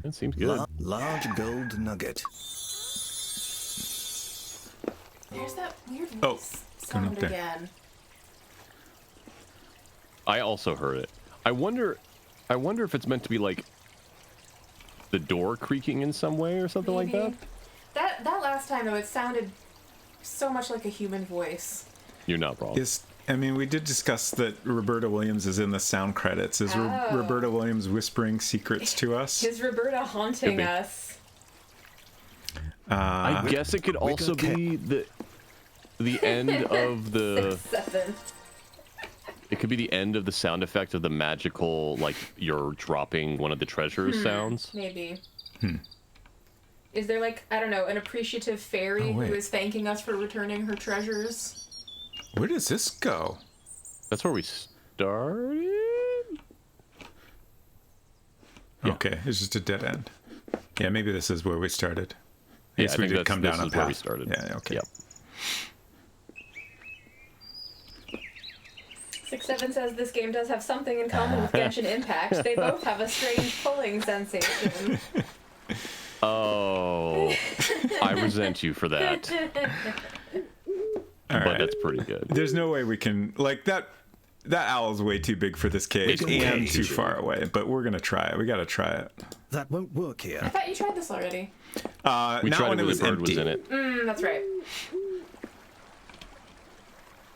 It seems good. Large gold nugget. There's that weird Oh. voice Going sound up there. again. I also heard it. I wonder if it's meant to be like the door creaking in some way or something like that. That last time though, it sounded so much like a human voice. You're not wrong. We did discuss that Roberta Williams is in the sound credits. Is Roberta Williams whispering secrets to us? Is Roberta haunting us? I guess it could also be the end of the. 6-7. It could be the end of the sound effect of the magical, like you're dropping one of the treasures sounds. Maybe. Is there like, I don't know, an appreciative fairy who is thanking us for returning her treasures? Where does this go? That's where we started. Yeah. Okay, it's just a dead end. Yeah, maybe this is where we started. I guess I we think did come down this a is where we path. started. Yeah, okay. Yep. 6-7 says this game does have something in common with Genshin Impact. They both have a strange pulling sensation. Oh, I resent you for that. But that's pretty good. There's no way we can that owl's way too big for this cage and too far away, but we're gonna try it. We gotta try it. That won't work I here. thought you tried this already. We not tried when it it when was the bird empty. was in it. That's right.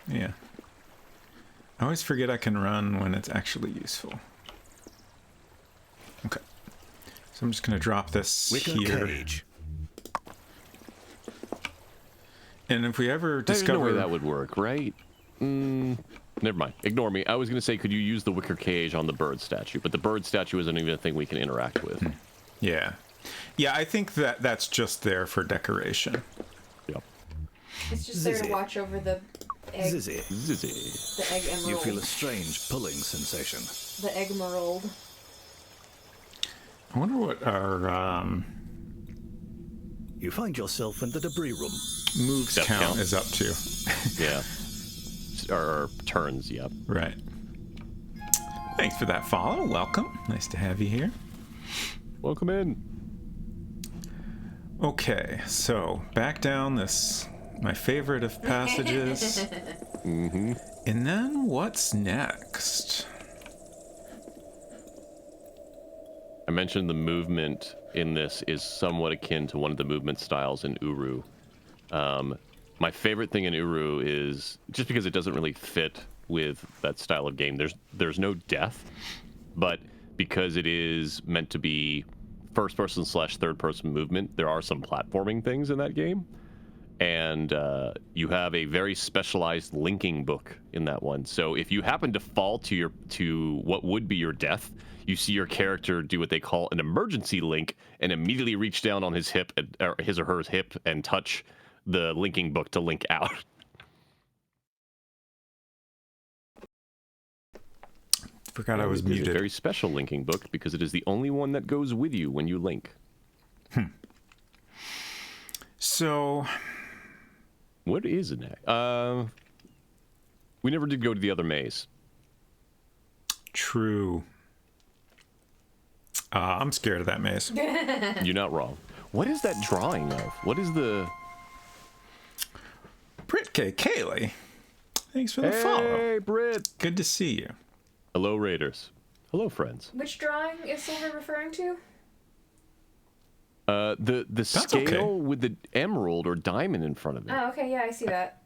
Yeah. I always forget I can run when it's actually useful. Okay. So I'm just gonna drop this Wicker here. cage. And if we ever There's discover no way that would work, right? Never mind. Ignore me. I was going to say, could you use the wicker cage on the bird statue? But the bird statue isn't even a thing we can interact with. Yeah. Yeah, I think that's just there for decoration. Yep. It's just there to Zizzy. watch over the egg, Zizzy, Zizzy. the egg you feel a emerald. strange pulling sensation. The egg emerald. I wonder what our You find yourself in the debris room. moves Step count count. is up to. Yeah. Or turns, yep. Right. Thanks for that follow. Welcome. Nice to have you here. Welcome in. Okay, so back down this, my favorite of passages. And then what's next? I mentioned the movement in this is somewhat akin to one of the movement styles in Uru. My favorite thing in Uru is just because it doesn't really fit with that style of game. There's no death, but because it is meant to be first person / third person movement, there are some platforming things in that game. And you have a very specialized linking book in that one. So if you happen to fall to what would be your death, you see your character do what they call an emergency link and immediately reach down on his hip, or his or her hip, and touch the linking book to link out. Forgot I was It is a muted. very special linking book because it is the only one that goes with you when you link. So, What is it? We never did go to the other maze. true. I'm scared of that maze. You're not wrong. What is that drawing of? What is the... Brit K. Kaylee, thanks for the follow. Hey, Britt! Good to see you. Hello, Raiders. Hello, friends. Which drawing is Silver referring to? The scale okay. with the emerald or diamond in front of it. Oh, okay, yeah, I see that.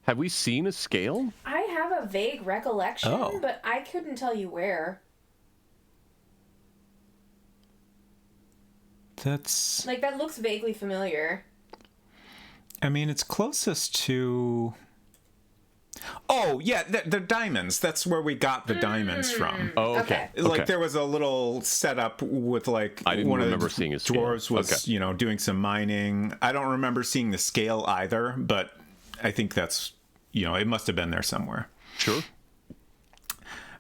Have we seen a scale? I have a vague recollection, Oh. but I couldn't tell you where. That's, Like, that looks vaguely familiar. I mean, it's closest to... Oh, yeah, the diamonds. That's where we got the diamonds from. Oh, okay. Like, there was a little setup with, like, I didn't one remember of the seeing a scale. dwarves was, Okay. doing some mining. I don't remember seeing the scale either, but I think that's, it must have been there somewhere. Sure.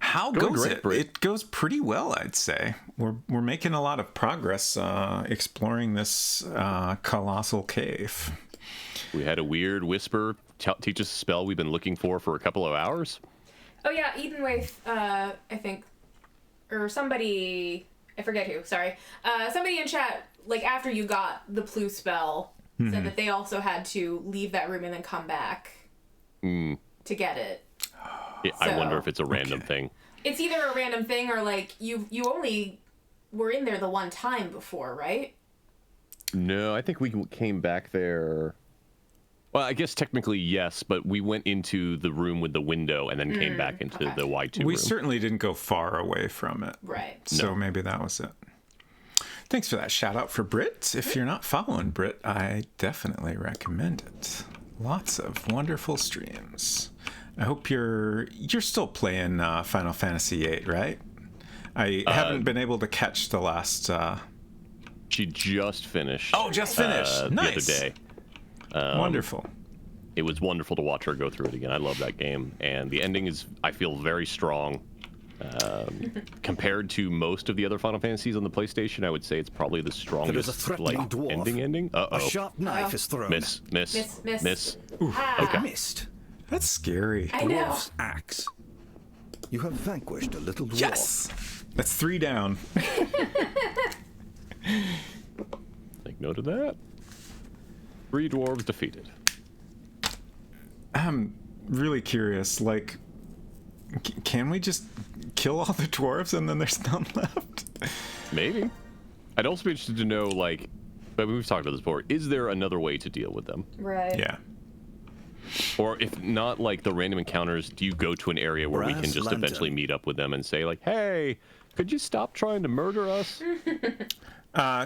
How Going goes great, it? Brit. It goes pretty well, I'd say. We're making a lot of progress exploring this colossal cave. We had a weird whisper teach us a spell we've been looking for a couple of hours. Oh, yeah, Eden Waif, I think, or somebody, I forget who, sorry. Somebody in chat, like, after you got the Plu spell, said that they also had to leave that room and then come back. to get it. Yeah, I wonder if it's a random thing. It's either a random thing or like you only were in there the one time before, right? No, I think we came back there. Well, I guess technically yes, but we went into the room with the window and then came back into the Y2 room. We certainly didn't go far away from it. Right. So maybe that was it. Thanks for that shout out for Brit. If you're not following Brit, I definitely recommend it. Lots of wonderful streams. I hope you're still playing Final Fantasy VIII, right? I haven't been able to catch the last... She just finished. Oh, just finished. Nice. The other day. Wonderful. It was wonderful to watch her go through it again. I love that game. And the ending is, I feel, very strong. Compared to most of the other Final Fantasies on the PlayStation, I would say it's probably the strongest There is a threatening dwarf. ending. Uh-oh. A sharp knife is thrown. Miss. Okay. Missed. That's scary. I know. Dwarf's axe. You have vanquished a little dwarf. Yes! That's 3 down. Take note of that. 3 dwarves defeated. I'm really curious, like, can we just kill all the dwarves and then there's none left? Maybe. I'd also be interested to know, like, but we've talked about this before, is there another way to deal with them? Right. Yeah. Or if not, like, the random encounters, do you go to an area where we can Brass just lantern. eventually meet up with them and say, like, hey, could you stop trying to murder us?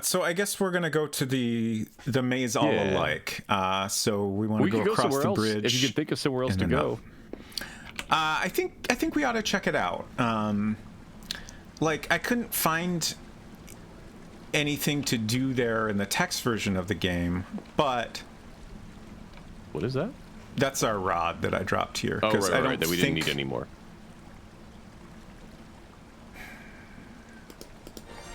So I guess we're gonna go to the maze all Yeah. alike. So we want to We go could go across somewhere the else, bridge. if you could think of somewhere else and to then go. up. I think we ought to check it out. Like I couldn't find anything to do there in the text version of the game, but What is that? that's our rod that I dropped here. Oh, 'cause I right, don't right, that we didn't think- need anymore.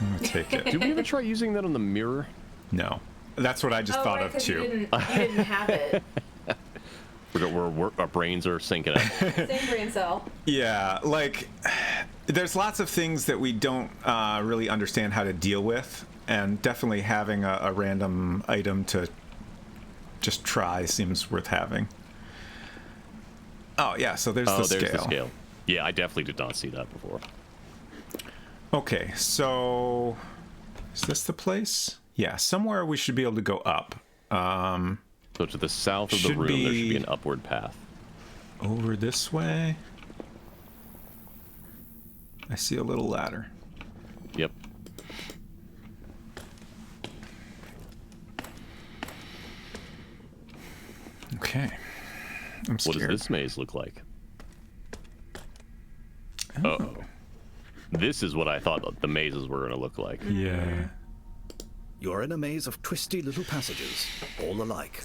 I'm gonna take it. Did we ever try using that on the mirror? No, that's what I just Oh, thought right, of 'cause too. You didn't have it. Our brains are syncing up. Same brain cell. Yeah, like there's lots of things that we don't really understand how to deal with, and definitely having a random item to just try seems worth having. Oh yeah, so there's the scale. There's the scale. Yeah, I definitely did not see that before. Okay, so is this the place? Yeah, somewhere we should be able to go up. So to the south of the Should room, there should be- be an upward path. Over this way. I see a little ladder. Yep. Okay. I'm What scared. does this maze look like? Oh. Uh-oh. This is what I thought the mazes were going to look like. Yeah. You're in a maze of twisty little passages, all alike.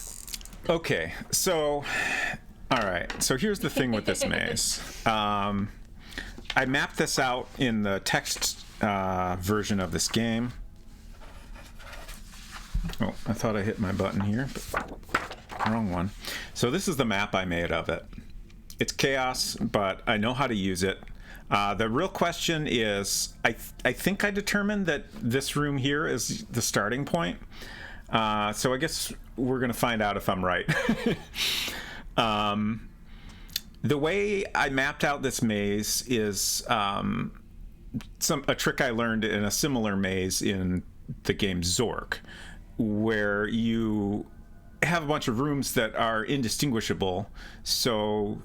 Okay, so, all right. So here's the thing with this maze. I mapped this out in the text version of this game. Oh, I thought I hit my button here, but wrong one. So this is the map I made of it. It's chaos, but I know how to use it. The real question is, I think I determined that this room here is the starting point. So I guess we're going to find out if I'm right. The way I mapped out this maze is a trick I learned in a similar maze in the game Zork, where you have a bunch of rooms that are indistinguishable. So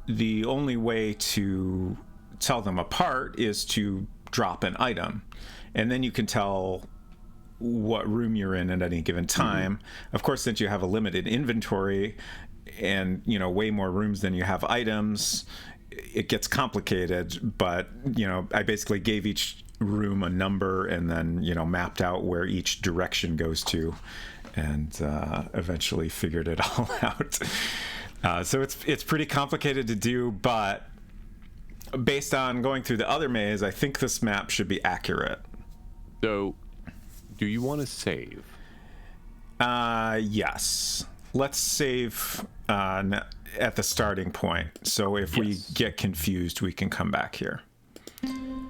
the only way to tell them apart is to drop an item, and then you can tell what room you're in at any given time. Of course, since you have a limited inventory and way more rooms than you have items, it gets complicated. But I basically gave each room a number and then mapped out where each direction goes to, and eventually figured it all out. So it's pretty complicated to do, but based on going through the other maze, I think this map should be accurate. So, do you want to save? Yes. Let's save at the starting point. So if we get confused, we can come back here. Because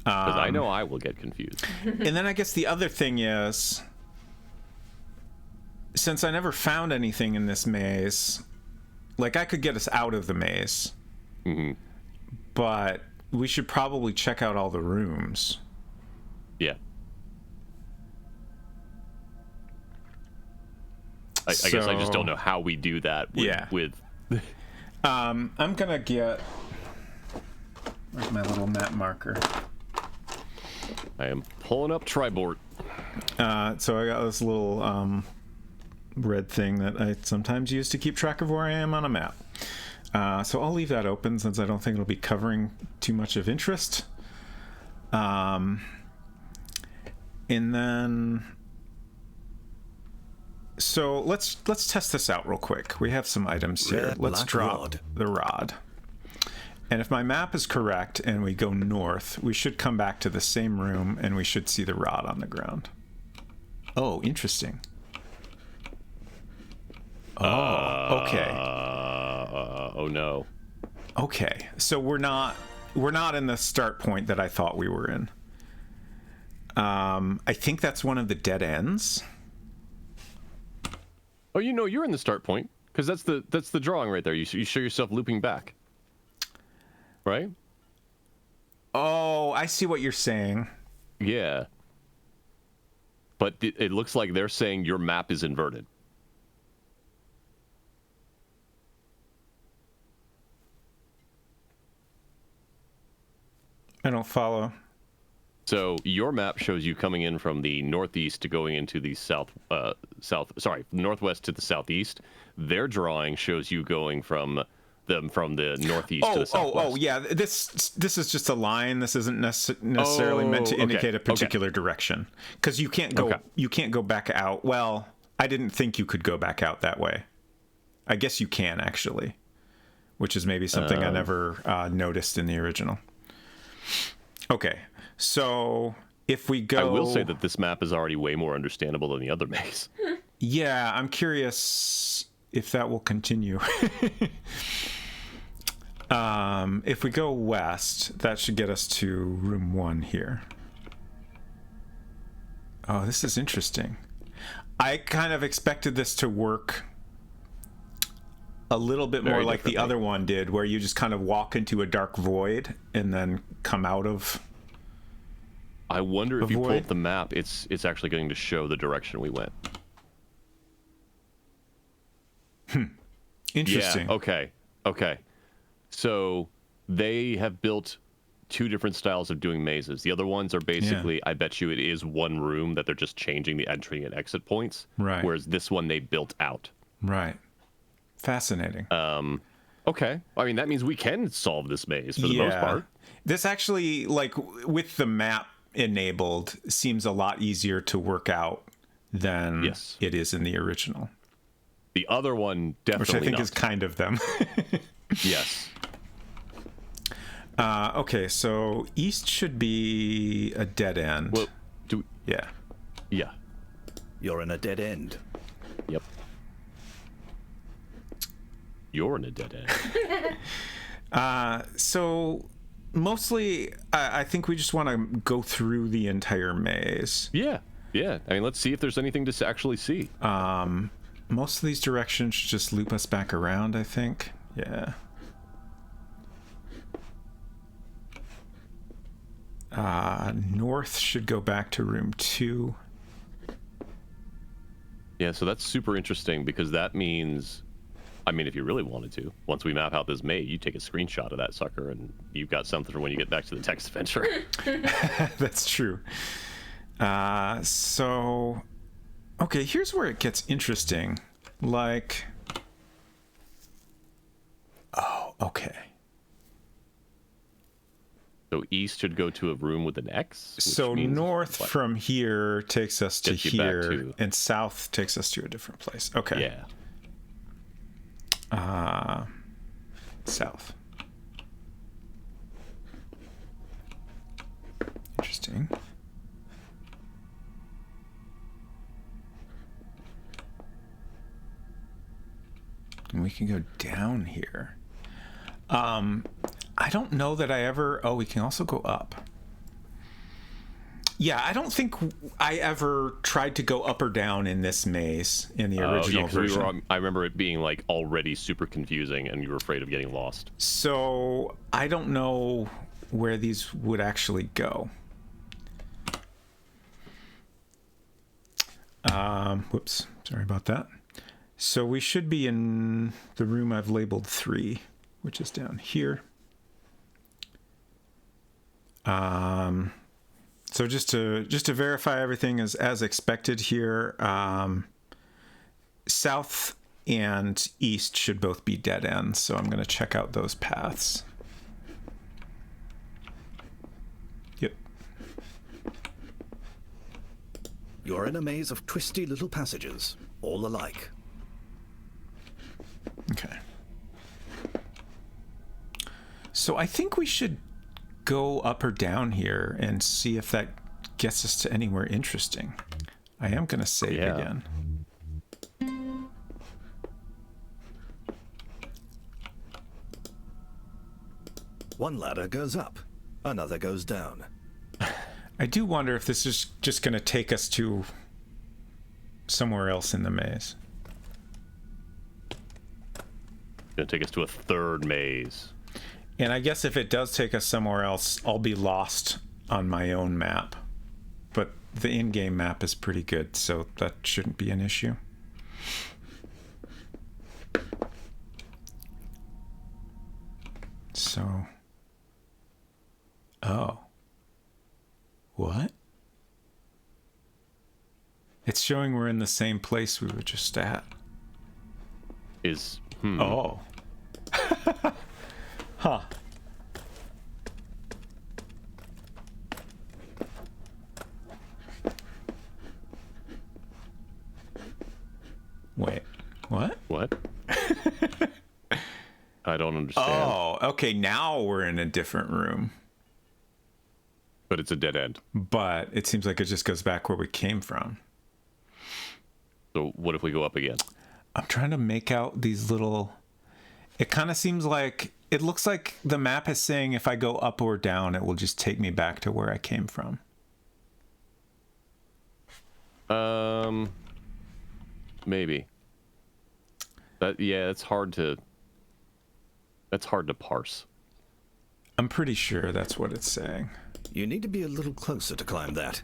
I know I will get confused. And then I guess the other thing is, since I never found anything in this maze, like I could get us out of the maze, but we should probably check out all the rooms. Yeah. I guess I just don't know how we do that with I'm gonna get, where's my little map marker? I am pulling up Tribord. So I got this little red thing that I sometimes use to keep track of where I am on a map. So I'll leave that open since I don't think it'll be covering too much of interest. And then, so let's test this out real quick. We have some items here. Red Let's black drop rod. the rod. And if my map is correct and we go north, we should come back to the same room and we should see the rod on the ground. Oh, interesting. Oh, okay. Oh no. Okay, so we're not in the start point that I thought we were in. I think that's one of the dead ends. Oh, you're in the start point because that's the drawing right there. You show yourself looping back, right? Oh, I see what you're saying. Yeah. But it looks like they're saying your map is inverted. I don't follow. So your map shows you coming in from the northeast to going into the northwest to the southeast. Their drawing shows you going from the northeast to the southwest. Oh, yeah. This is just a line. This isn't necessarily meant to indicate a particular direction, because you can't go back out. Well, I didn't think you could go back out that way. I guess you can actually, which is maybe something I never noticed in the original. Okay, so if we go... I will say that this map is already way more understandable than the other maze. Yeah, I'm curious if that will continue. If we go west, that should get us to room 1 here. Oh, this is interesting. I kind of expected this to work a little bit more like the other one did, where you just kind of walk into a dark void and then come out of... I wonder if you pull up the map, it's actually going to show the direction we went. Interesting. Yeah, okay. So they have built 2 different styles of doing mazes. The other ones are basically, I bet you it is one room that they're just changing the entry and exit points. Right. Whereas this one they built out. Right. Fascinating. Okay. I mean, that means we can solve this maze for the most part. This actually, like, with the map enabled, seems a lot easier to work out than it is in the original. The other one definitely Which I think not. is kind of them. Yes. Okay, so east should be a dead end. Well, Yeah. You're in a dead end. Yep. You're in a dead end. So mostly, I think we just want to go through the entire maze. Yeah. I mean, let's see if there's anything to actually see. Most of these directions should just loop us back around, I think. Yeah. North should go back to room 2. Yeah, so that's super interesting because that means, I mean, if you really wanted to, once we map out this maze, you take a screenshot of that sucker and you've got something for when you get back to the text adventure. That's true. So, okay, here's where it gets interesting. Like, oh, okay. So east should go to a room with an X. So north from here takes us to here, and south takes us to a different place. Okay. Yeah. South. Interesting. And we can go down here. I don't know that I ever... Oh, we can also go up. Yeah, I don't think I ever tried to go up or down in this maze in the original version. I remember it being like already super confusing, and you were afraid of getting lost. So I don't know where these would actually go. Whoops, sorry about that. So we should be in the room I've labeled 3, which is down here. So just to verify everything is as expected here, south and east should both be dead ends. So I'm going to check out those paths. Yep. You're in a maze of twisty little passages, all alike. Okay. So I think we should go up or down here and see if that gets us to anywhere interesting. I am going to save again. One ladder goes up, another goes down. I do wonder if this is just going to take us to somewhere else in the maze. Gonna take us to a third maze. And I guess if it does take us somewhere else, I'll be lost on my own map. But the in-game map is pretty good, so that shouldn't be an issue. So... Oh. What? It's showing we're in the same place we were just at. Oh. Huh. Wait, what? What? I don't understand. Oh, okay, now we're in a different room. But it's a dead end. But it seems like it just goes back where we came from. So what if we go up again? I'm trying to make out these little... It kind of seems like... It looks like the map is saying if I go up or down, it will just take me back to where I came from. Maybe. It's hard to... That's hard to parse. I'm pretty sure that's what it's saying. You need to be a little closer to climb that.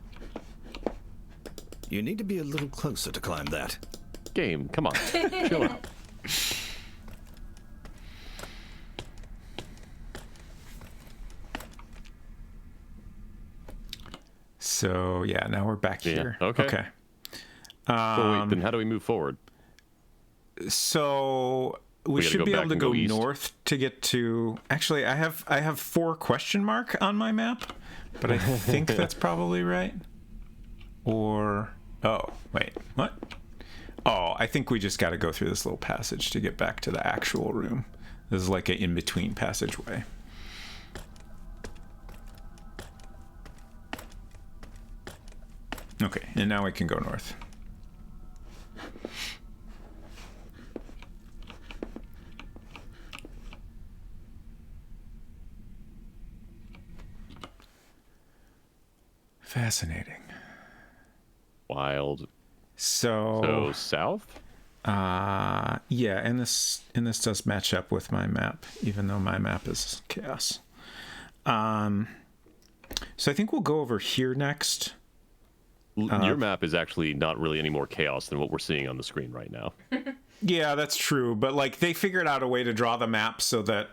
You need to be a little closer to climb that. Game, come on. Chill out. So, yeah, now we're back here. Okay. So wait, then how do we move forward? So we should be able to go north to get to... Actually, I have 4 question mark on my map, but I think that's probably right. Or... Oh, wait, what? Oh, I think we just got to go through this little passage to get back to the actual room. This is like an in-between passageway. Okay, and now we can go north. Fascinating. Wild. So south? Yeah, and this does match up with my map, even though my map is chaos. So I think we'll go over here next. Your map is actually not really any more chaos than what we're seeing on the screen right now. Yeah, that's true. But like they figured out a way to draw the map so that,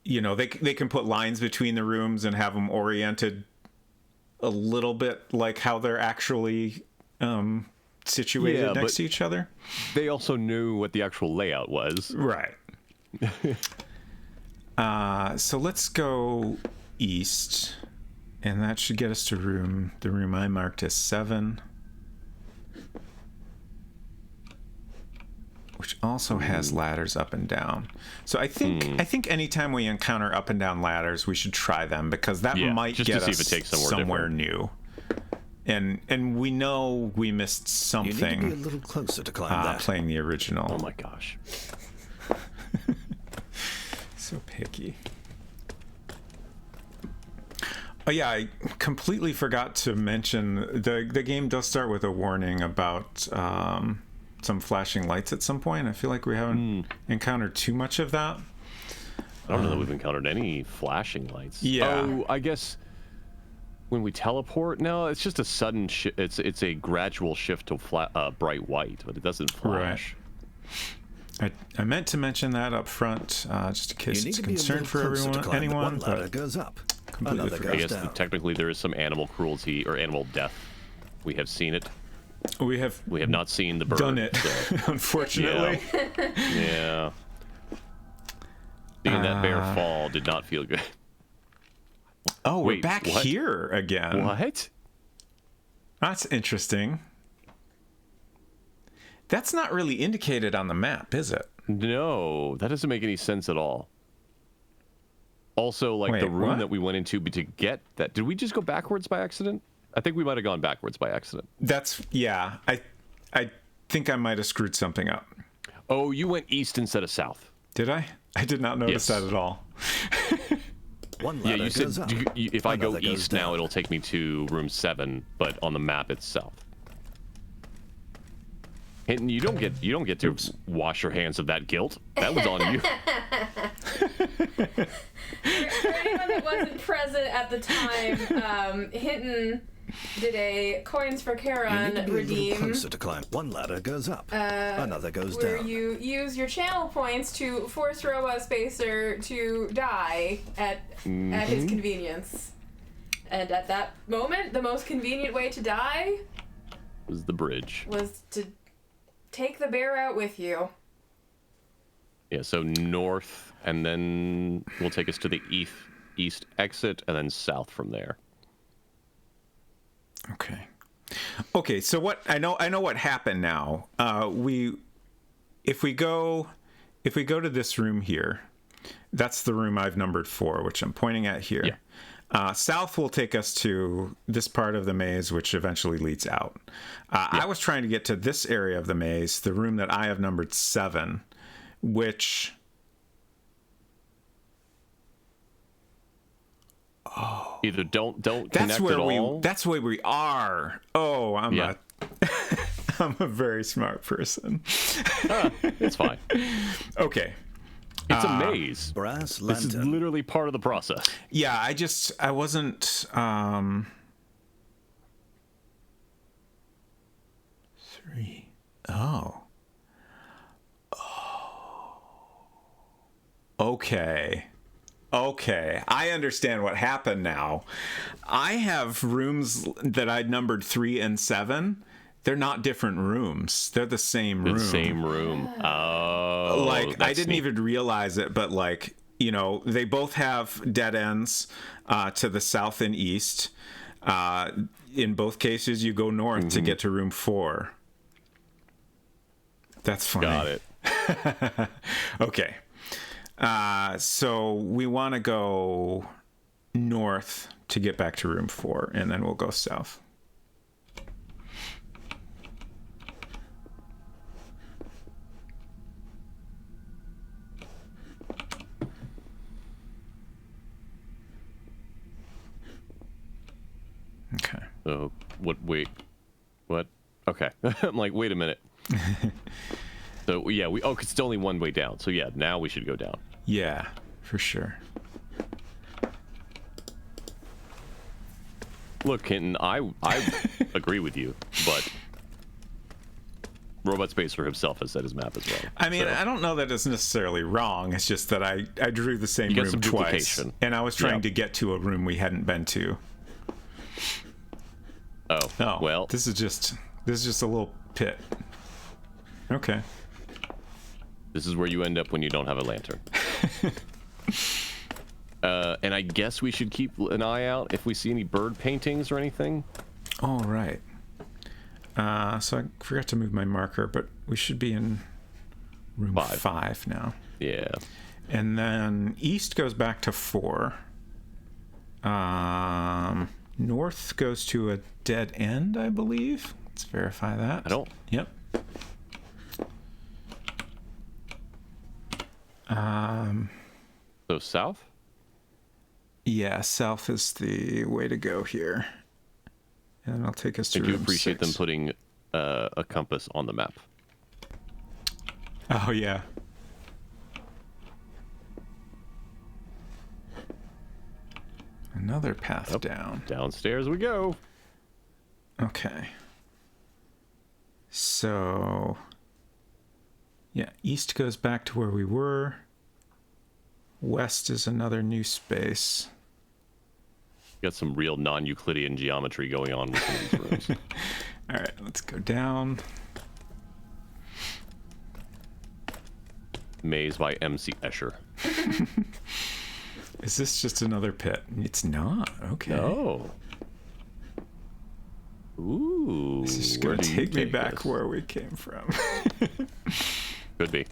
you know, they can put lines between the rooms and have them oriented a little bit like how they're actually situated next to each other. They also knew what the actual layout was. Right. So let's go east. And that should get us to the room I marked as 7. Which also has ladders up and down. So I think anytime we encounter up and down ladders, we should try them because that might just get to see us if it takes somewhere new. And we know we missed something. You need to be a little closer to climb that. Playing the original. Oh my gosh. So picky. Oh yeah, I completely forgot to mention the game does start with a warning about some flashing lights at some point. I feel like we haven't encountered too much of that. I don't know that we've encountered any flashing lights. Yeah. Oh, I guess when we teleport, no, it's just a sudden it's a gradual shift to bright white, but it doesn't flash. I meant to mention that up front, just in case it's a concern for anyone. One ladder goes up, another I goes guess down. technically there is some animal cruelty or animal death. We have seen it. We have not seen the bird. done it, so. unfortunately. Yeah. Seeing that bear fall did not feel good. Oh, we're Wait, back what? here again. What? That's interesting. That's not really indicated on the map, is it? No, that doesn't make any sense at all. Also, like Wait, the room what? that we went into to get that, did we just go backwards by accident? I think we might have gone backwards by accident. Yeah. I think I might have screwed something up. Oh, you went east instead of south. Did I? I did not notice Yes. that at all. One Yeah, ladder you said goes up, if I go another goes east now, down. it'll take me to room 7, but on the map it's south. And you don't get to wash your hands of that guilt. That was on you. For anyone that wasn't present at the time, Hinton did a coins for You need to Charon be a little redeem, closer to climb. One ladder goes up, another goes where down. you use your channel points to force Robot Spacer to die at his convenience. And at that moment, the most convenient way to die Was the bridge. was to take the bear out with you. Yeah, so north, and then will take us to the east exit, and then south from there. Okay, so what I know what happened now. If we go to this room here, that's the room I've numbered 4, which I'm pointing at here. Yeah. South will take us to this part of the maze, which eventually leads out. I was trying to get to this area of the maze, the room that I have numbered 7, which... Either don't That's connect where at all. That's where we are. Oh, I'm Yeah. I'm a very smart person. It's fine. Okay. It's a maze. Brass This is lantern. literally part of the process. Yeah, I wasn't 3. Oh. Okay. I understand what happened now. I have rooms that I'd numbered 3 and 7. They're not different rooms. They're the same room. The same room. Oh, Like, I that's didn't neat. even realize it, but like, they both have dead ends to the south and east. In both cases, you go north to get to room 4. That's funny. Got it. Okay. So we want to go north to get back to room 4, and then we'll go south. Okay. So what? Wait, what? Okay. I'm like, wait a minute. So yeah, cause it's only one way down. So yeah, now we should go down. Yeah, for sure. Look, Hinton, I agree with you, but Robot Spacer himself has set his map as well. I mean, so. I don't know that it's necessarily wrong. It's just that I drew the same You got room some twice, duplication. and I was trying Yep. to get to a room we hadn't been to. Oh, well, this is just a little pit. Okay. this is where you end up when you don't have a lantern. And I guess we should keep an eye out if we see any bird paintings or anything. All right. So I forgot to move my marker, but we should be in room 5 now. Yeah. And then east goes back to 4. North goes to a dead end, I believe. Let's verify that. I don't. Yep. So south? Yeah, south is the way to go here. And I'll take us to I do room appreciate 6. them putting a compass on the map. Oh, yeah. Another path down. Downstairs we go. Okay. So, yeah, east goes back to where we were. West is another new space. Got some real non-Euclidean geometry going on with some of these rooms. All right, let's go down. Maze by MC Escher. Is this just another pit? It's not. Okay. Oh. Ooh. This is where going to do you take me back us? where we came from. Could be.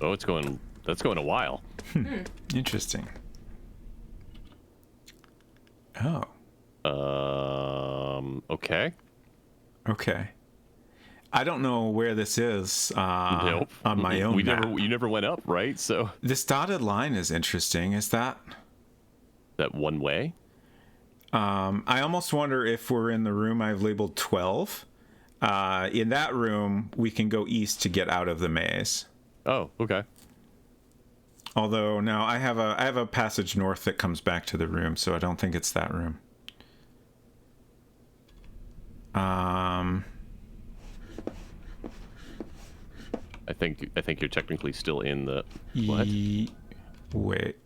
Oh, it's going. That's going a while. Interesting. Oh. Okay. Okay. I don't know where this is Nope. on my own map. You never went up, right? So This dotted line is interesting. Is that? that one way. I almost wonder if we're in the room I've labeled 12. In that room, we can go east to get out of the maze. Oh, okay. Although now I have a passage north that comes back to the room, so I don't think it's that room. I think you're technically still in the what? Wait.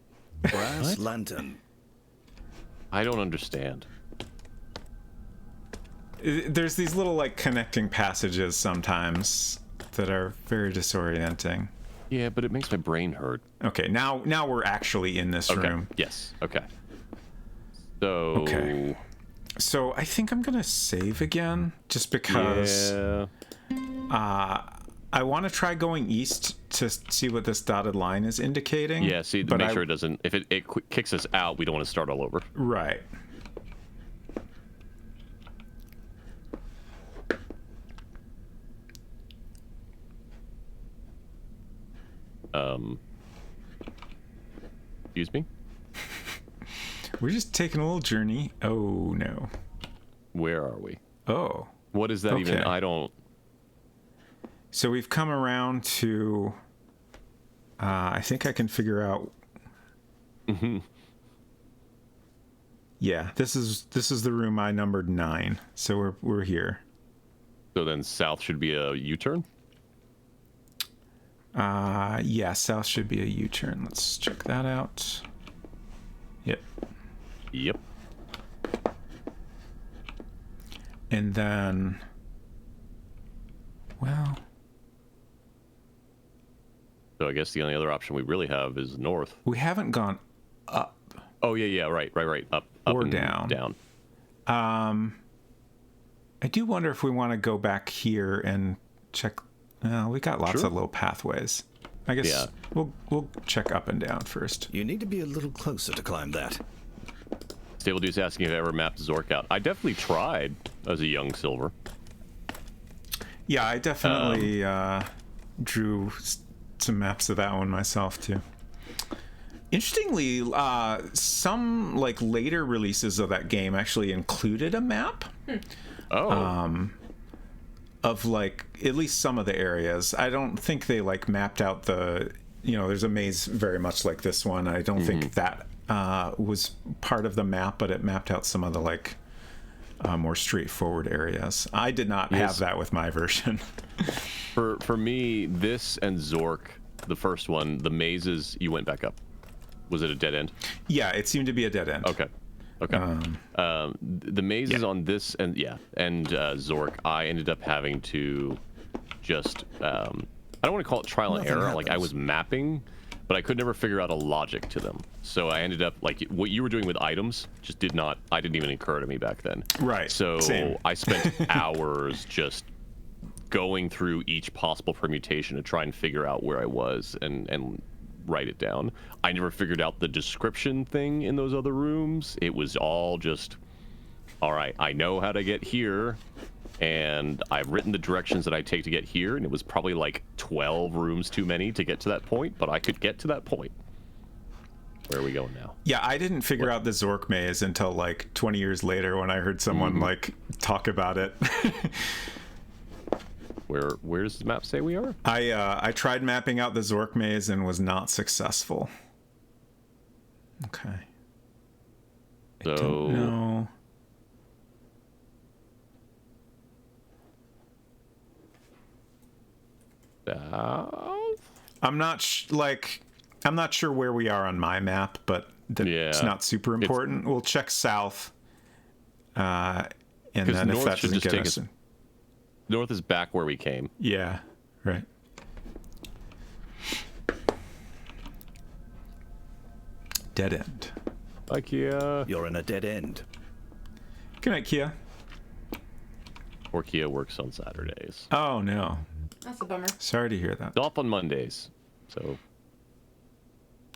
Brass What? lantern. I don't understand. There's these little like connecting passages sometimes that are very disorienting. Yeah, but it makes my brain hurt. Okay, now we're actually in this Okay. room. Yes. Okay. So. Okay. So I think I'm gonna save again, just because Yeah. I want to try going east to see what this dotted line is indicating. Yeah. See, but make sure it doesn't. If it kicks us out, we don't want to start all over. Right. Excuse me. We're just taking a little journey. Oh no. Where are we? Oh. What is that even? Okay. I don't. So we've come around to. I think I can figure out. Yeah, this is the room I numbered 9. So we're here. So then south should be a U-turn. Yeah, south should be a U-turn. Let's check that out. Yep. Yep. And then, well, So I guess the only other option we really have is north. we haven't gone up. Oh yeah, right. Up Or and down. Down. I do wonder if we want to go back here and check. We got lots Sure. of little pathways. I guess Yeah. we'll check up and down first. You need to be a little closer to climb that. Stable Dude's asking if I ever mapped Zork out. I definitely tried as a young Silver. Yeah, I definitely drew some maps of that one myself too. Interestingly, some like later releases of that game actually included a map Oh. of like at least some of the areas. I don't think they like mapped out there's a maze very much like this one. I don't think that was part of the map, but it mapped out some of the like more straightforward areas. I did not have that with my version. For me, this and Zork, the first one, the mazes, you went back up. Was it a dead end? Yeah, it seemed to be a dead end. Okay. The mazes on this and Zork, I ended up having to just I don't want to call it trial and Nothing error. Like I happens. was mapping, but I could never figure out a logic to them. So I ended up like what you were doing with items just didn't even occur to me back then. Right. So Same. I spent hours just going through each possible permutation to try and figure out where I was and write it down. I never figured out the description thing in those other rooms. It was all just, all right, I know how to get here, and I've written the directions that I take to get here, and it was probably like 12 rooms too many to get to that point, but I could get to that point. Where are we going now? Yeah, I didn't figure out the Zork maze until like 20 years later when I heard someone like talk about it. Where does the map say we are? I tried mapping out the Zork maze and was not successful. Okay. So I don't know. I'm not I'm not sure where we are on my map, but it's not super important. We'll check south, and then if that doesn't get us, north is back where we came. Yeah, right. Dead end. Hi, Kia. You're in a dead end. Good night, Kia. Or Kia works on Saturdays. Oh no. That's a bummer. Sorry to hear that. It's off on Mondays, so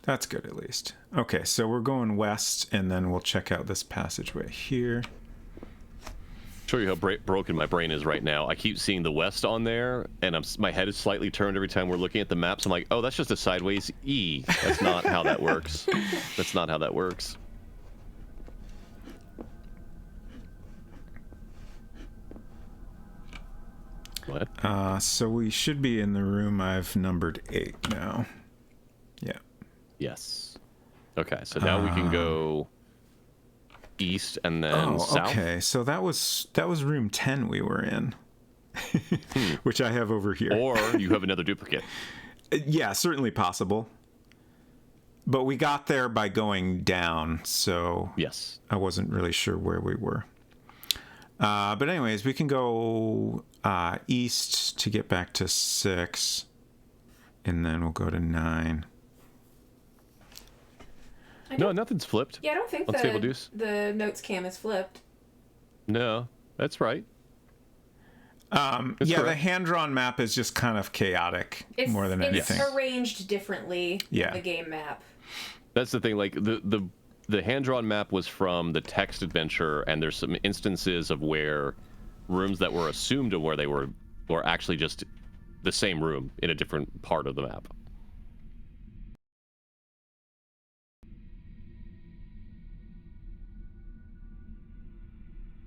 that's good at least. Okay, so we're going west, and then we'll check out this passageway here. Show you how broken my brain is right now. I keep seeing the west on there, and my head is slightly turned every time we're looking at the maps. I'm like, oh, that's just a sideways E. That's not how that works. That's not how that works. What? So we should be in the room I've numbered 8 now. Yeah. Yes. Okay, so now we can go east and then south. Okay, so that was room 10 we were in, which I have over here. Or you have another duplicate. Yeah, certainly possible. But we got there by going down, so yes, I wasn't really sure where we were. But anyways, we can go east to get back to 6, and then we'll go to 9. No, nothing's flipped. Yeah, I don't think the notes cam is flipped. No, that's right. Yeah, the hand-drawn map is just kind of chaotic more than anything. It's arranged differently than the game map. That's the thing. Like the hand-drawn map was from the text adventure, and there's some instances of where rooms that were assumed of where they were actually just the same room in a different part of the map.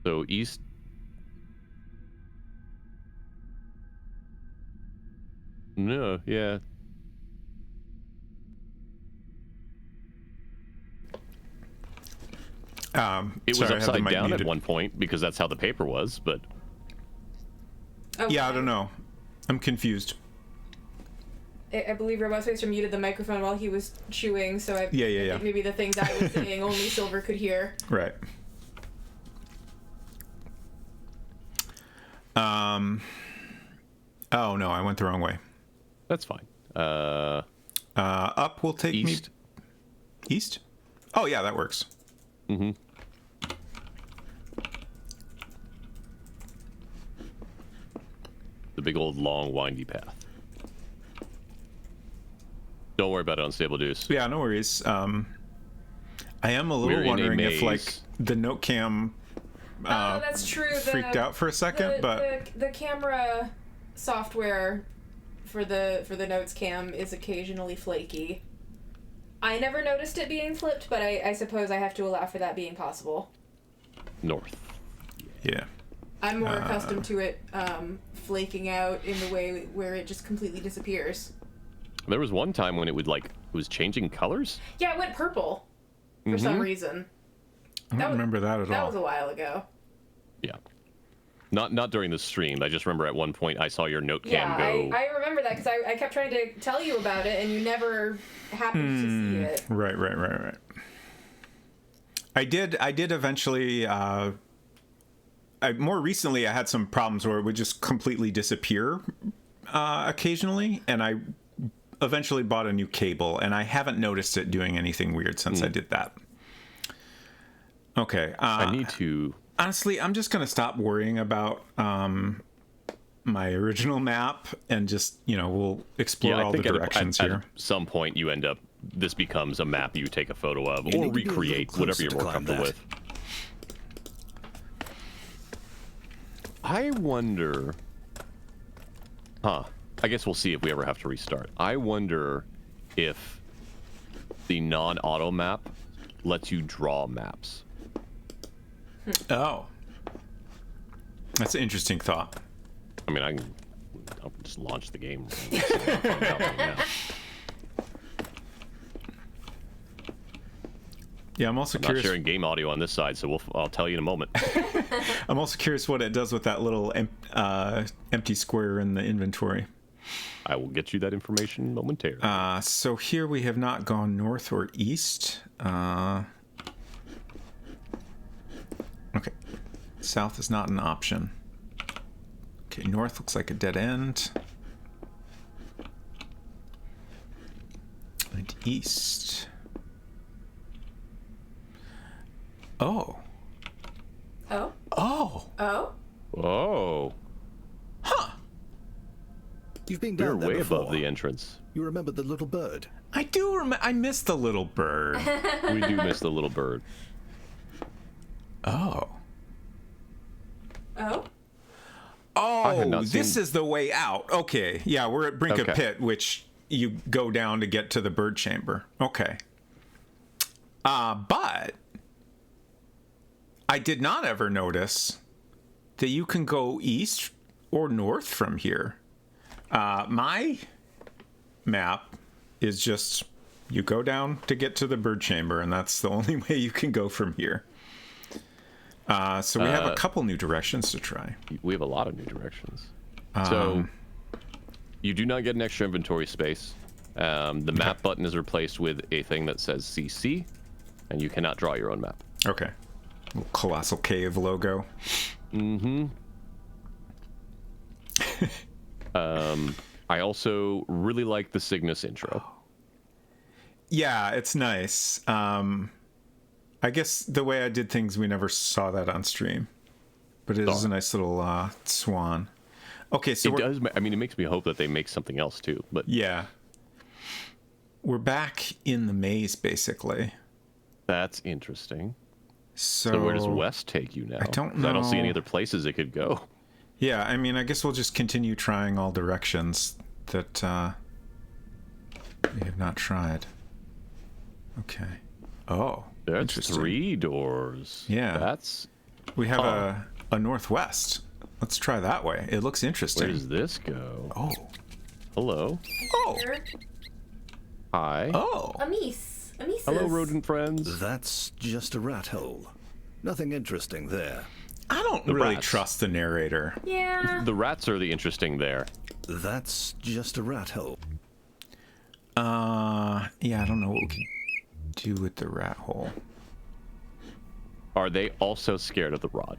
So east. No, yeah. It was upside down at one point because that's how the paper was, but Okay. Yeah, I don't know. I'm confused. I believe Robot Spacer muted the microphone while he was chewing, so I think maybe the things I was saying only Silver could hear. Right. Oh no, I went the wrong way. That's fine. Up will take east. Me east. Oh yeah, that works. Mm-hmm. The big old long windy path. Don't worry about it, Unstable Deuce. Yeah, no worries. I am a little wondering if like the note cam that's true. freaked out for a second, but the camera software for the notes cam is occasionally flaky. I never noticed it being flipped, but I suppose I have to allow for that being possible. North. Yeah. I'm more accustomed to it flaking out in the way where it just completely disappears. There was one time when it was changing colors. Yeah, it went purple for some reason. I don't remember that at all. That was a while ago. Yeah. Not during the stream. I just remember at one point I saw your note cam go. I remember that because I kept trying to tell you about it and you never happened to see it. Right. I did eventually. More recently, I had some problems where it would just completely disappear occasionally, and I eventually bought a new cable, and I haven't noticed it doing anything weird since I did that. Okay. I need to. Honestly, I'm just going to stop worrying about my original map and just, we'll explore all the directions here. At some point, this becomes a map you take a photo of or recreate, whatever you're more comfortable with. I wonder... Huh. I guess we'll see if we ever have to restart. I wonder if the non-auto map lets you draw maps. Oh. That's an interesting thought. I mean, I'll just launch the game. And see how far I'm out right now. Yeah, I'm also I'm not curious. sharing game audio on this side, so I'll tell you in a moment. I'm also curious what it does with that little empty square in the inventory. I will get you that information momentarily. So here we have not gone north or east. Okay. South is not an option. Okay, north looks like a dead end. And east. Oh. Oh? Oh. Oh? Oh, You've been we're down there way before. above the entrance. You remember the little bird? I do remember. I missed the little bird. We do miss the little bird. Oh. Oh? I had Oh, not this seen- is the way out. Okay. Yeah, we're at Brink of Okay. Pit, which you go down to get to the bird chamber. Okay. But I did not ever notice that you can go east or north from here. My map is just you go down to get to the bird chamber, and that's the only way you can go from here. So we have a couple new directions to try. We have a lot of new directions. So you do not get an extra inventory space. The map button is replaced with a thing that says CC, and you cannot draw your own map. Okay. Colossal Cave logo. I also really like the Cygnus intro. Yeah, it's nice. I guess the way I did things, we never saw that on stream. But it is a nice little swan. Okay, so It does. I mean, it makes me hope that they make something else too. But yeah. We're back in the maze, basically. that's interesting. So, So where does west take you now? I don't 'Cause I don't see any know. other places it could go. Yeah, I mean, I guess we'll just continue trying all directions that we have not tried. Okay. Oh, There's interesting. 3 doors. Yeah. That's... We have a northwest. Let's try that way. It looks interesting. Where does this go? Oh. Hello. Oh. Here. Hi. Oh. Amice. Amices. Hello, rodent friends. That's just a rat hole. Nothing interesting there. I don't The really rats. trust the narrator. Yeah. The rats are the interesting there. That's just a rat hole. Yeah, I don't know what we can do with the rat hole. Are they also scared of the rod?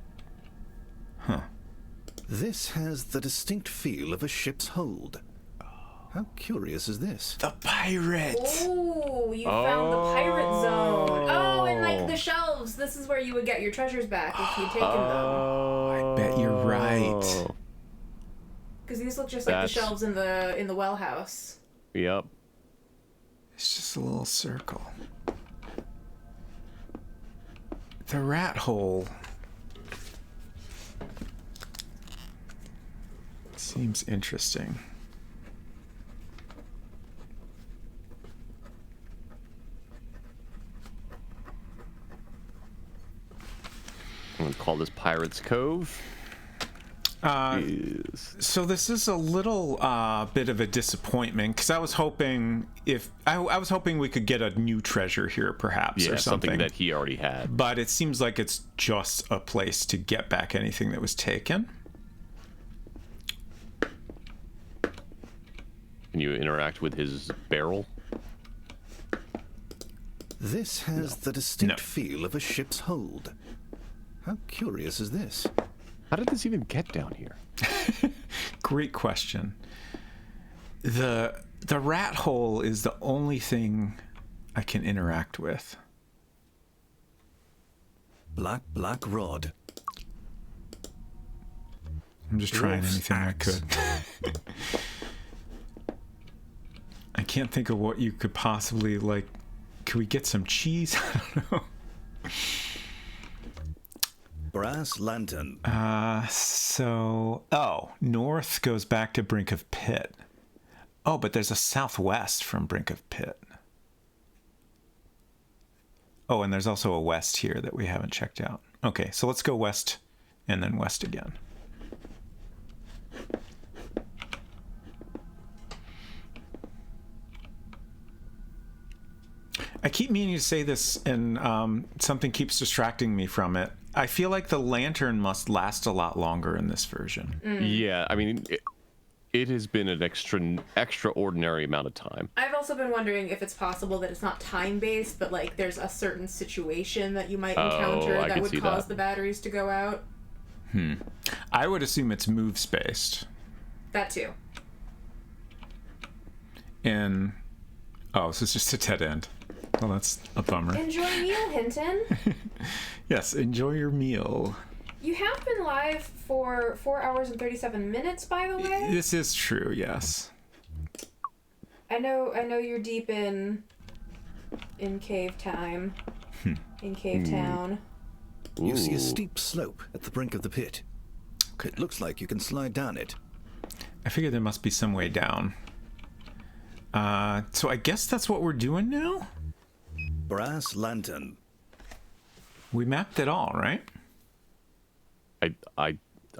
This has the distinct feel of a ship's hold. How curious is this? The pirate. Oh, you found the pirate zone. Oh, and like the shelves. This is where you would get your treasures back if you'd taken them. I bet you're right. Because these look just like That's- the shelves in the well house. Yep. It's just a little circle. The rat hole seems interesting. I'm gonna call this Pirate's Cove. So this is a little bit of a disappointment because I was hoping I was hoping we could get a new treasure here, perhaps, Yeah, or something. that he already had. But it seems like it's just a place to get back anything that was taken. Can you interact with his barrel? This has the distinct No. feel of a ship's hold. How curious is this? How did this even get down here? Great question. The rat hole is the only thing I can interact with. Black rod. I'm just trying Dwarf's anything axe. I could. I can't think of what you could possibly like. Could we get some cheese? I don't know. Brass lantern. North goes back to Brink of Pit. Oh, but there's a southwest from Brink of Pit. Oh, and there's also a west here that we haven't checked out. Okay, so let's go west and then west again. I keep meaning to say this, and something keeps distracting me from it. I feel like the lantern must last a lot longer in this version. Yeah, I mean, it has been an extraordinary amount of time. I've also been wondering if it's possible that it's not time-based, but like there's a certain situation that you might encounter that would cause the batteries to go out. I would assume it's moves-based. That too. And so it's just a dead end. Well, that's a bummer. Enjoy your meal, Hinton. Yes, enjoy your meal. You have been live for 4 hours and 37 minutes, by the way. This is true, yes. I know you're deep in cave time. In Cave Town. You see a steep slope at the brink of the pit. It looks like you can slide down it. I figure there must be some way down. So I guess that's what we're doing now? Brass lantern. We mapped it all, right? I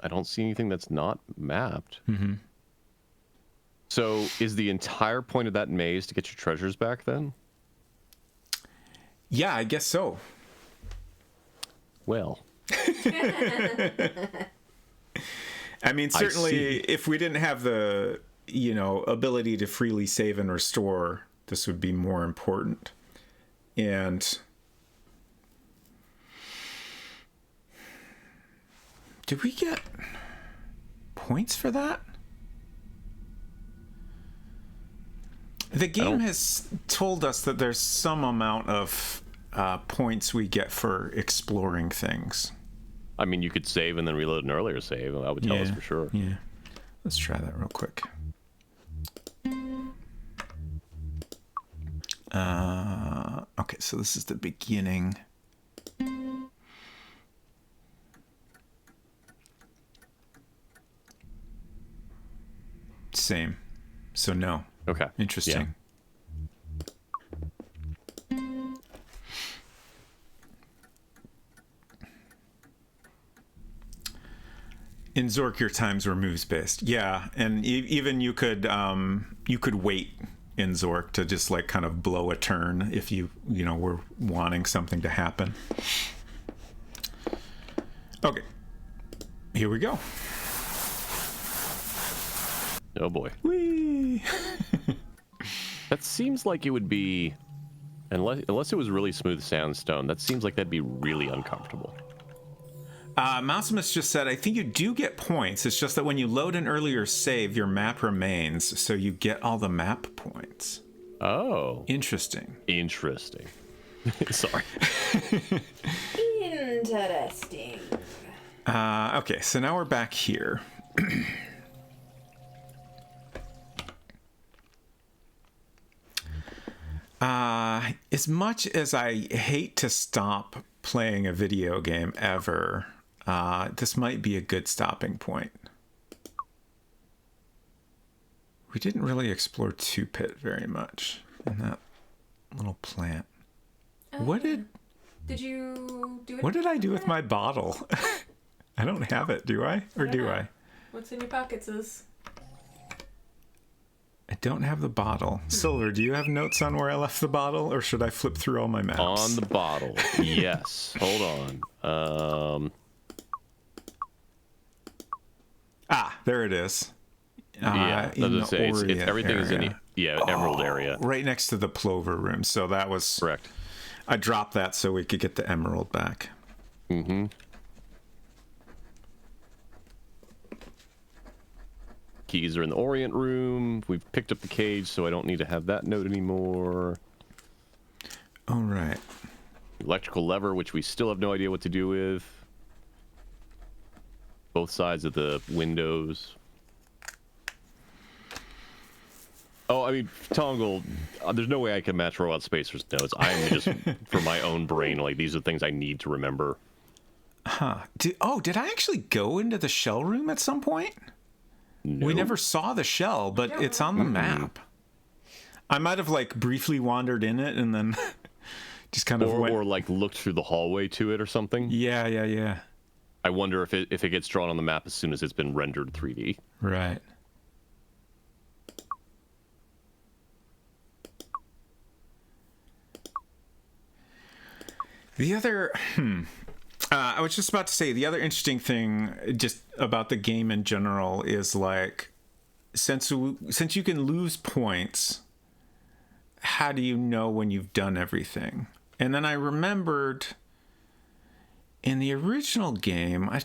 don't see anything that's not mapped. Mm-hmm. So is the entire point of that maze to get your treasures back then? Yeah, I guess so. Well. I mean, certainly if we didn't have the, ability to freely save and restore, this would be more important. And did we get points for that? The game has told us that there's some amount of points we get for exploring things. I mean, you could save and then reload an earlier save. That would tell us for sure. Yeah. Let's try that real quick. Okay, so this is the beginning. Same. So no. Okay. Interesting. Yeah. In Zork, your times were moves based. Yeah, and even you could wait in Zork to just like kind of blow a turn if you were wanting something to happen. Okay, here we go. Oh boy. Whee! That seems like it would be, unless it was really smooth sandstone. That seems like that'd be really uncomfortable. Mousimus just said, I think you do get points. It's just that when you load an earlier save, your map remains, so you get all the map points. Oh. Interesting. Sorry. Interesting. Okay, so now we're back here. As much as I hate to stop playing a video game ever, this might be a good stopping point. We didn't really explore 2-Pit very much in that little plant. What did you do? What did I do with my bottle? I don't have it, do I? Or do I? What's in your pockets is... I don't have the bottle. Silver, do you have notes on where I left the bottle, or should I flip through all my maps? On the bottle. Yes. Hold on. There it is. Yeah, in the Orient everything area. is in the Emerald area. Right next to the Plover room. So that was... Correct. I dropped that so we could get the Emerald back. Mm-hmm. Keys are in the Orient room. We've picked up the cage, so I don't need to have that note anymore. All right. Electrical lever, which we still have no idea what to do with. Both sides of the windows. Oh, I mean, Tongle, there's no way I can match Robot Spacer's notes. I'm just, for my own brain, like, these are things I need to remember. Did I actually go into the shell room at some point? No. We never saw the shell, but it's on the map. I might have like briefly wandered in it and then just kind of went... or like looked through the hallway to it or something. Yeah. I wonder if it gets drawn on the map as soon as it's been rendered 3D. Right. The other, I was just about to say, the other interesting thing just about the game in general is like, since you can lose points, how do you know when you've done everything? And then I remembered in the original game, I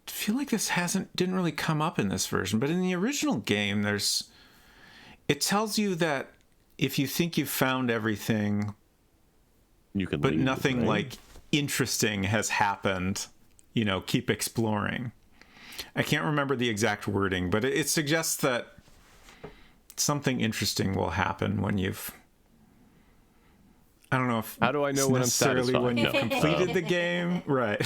feel like this didn't really come up in this version, but in the original game, it tells you that if you think you've found everything, You can but leave, nothing right? like interesting has happened, keep exploring. I can't remember the exact wording, but it suggests that something interesting will happen when you've... I don't know if... How do I know when I'm necessarily satisfied? when you've No. completed the game. Right.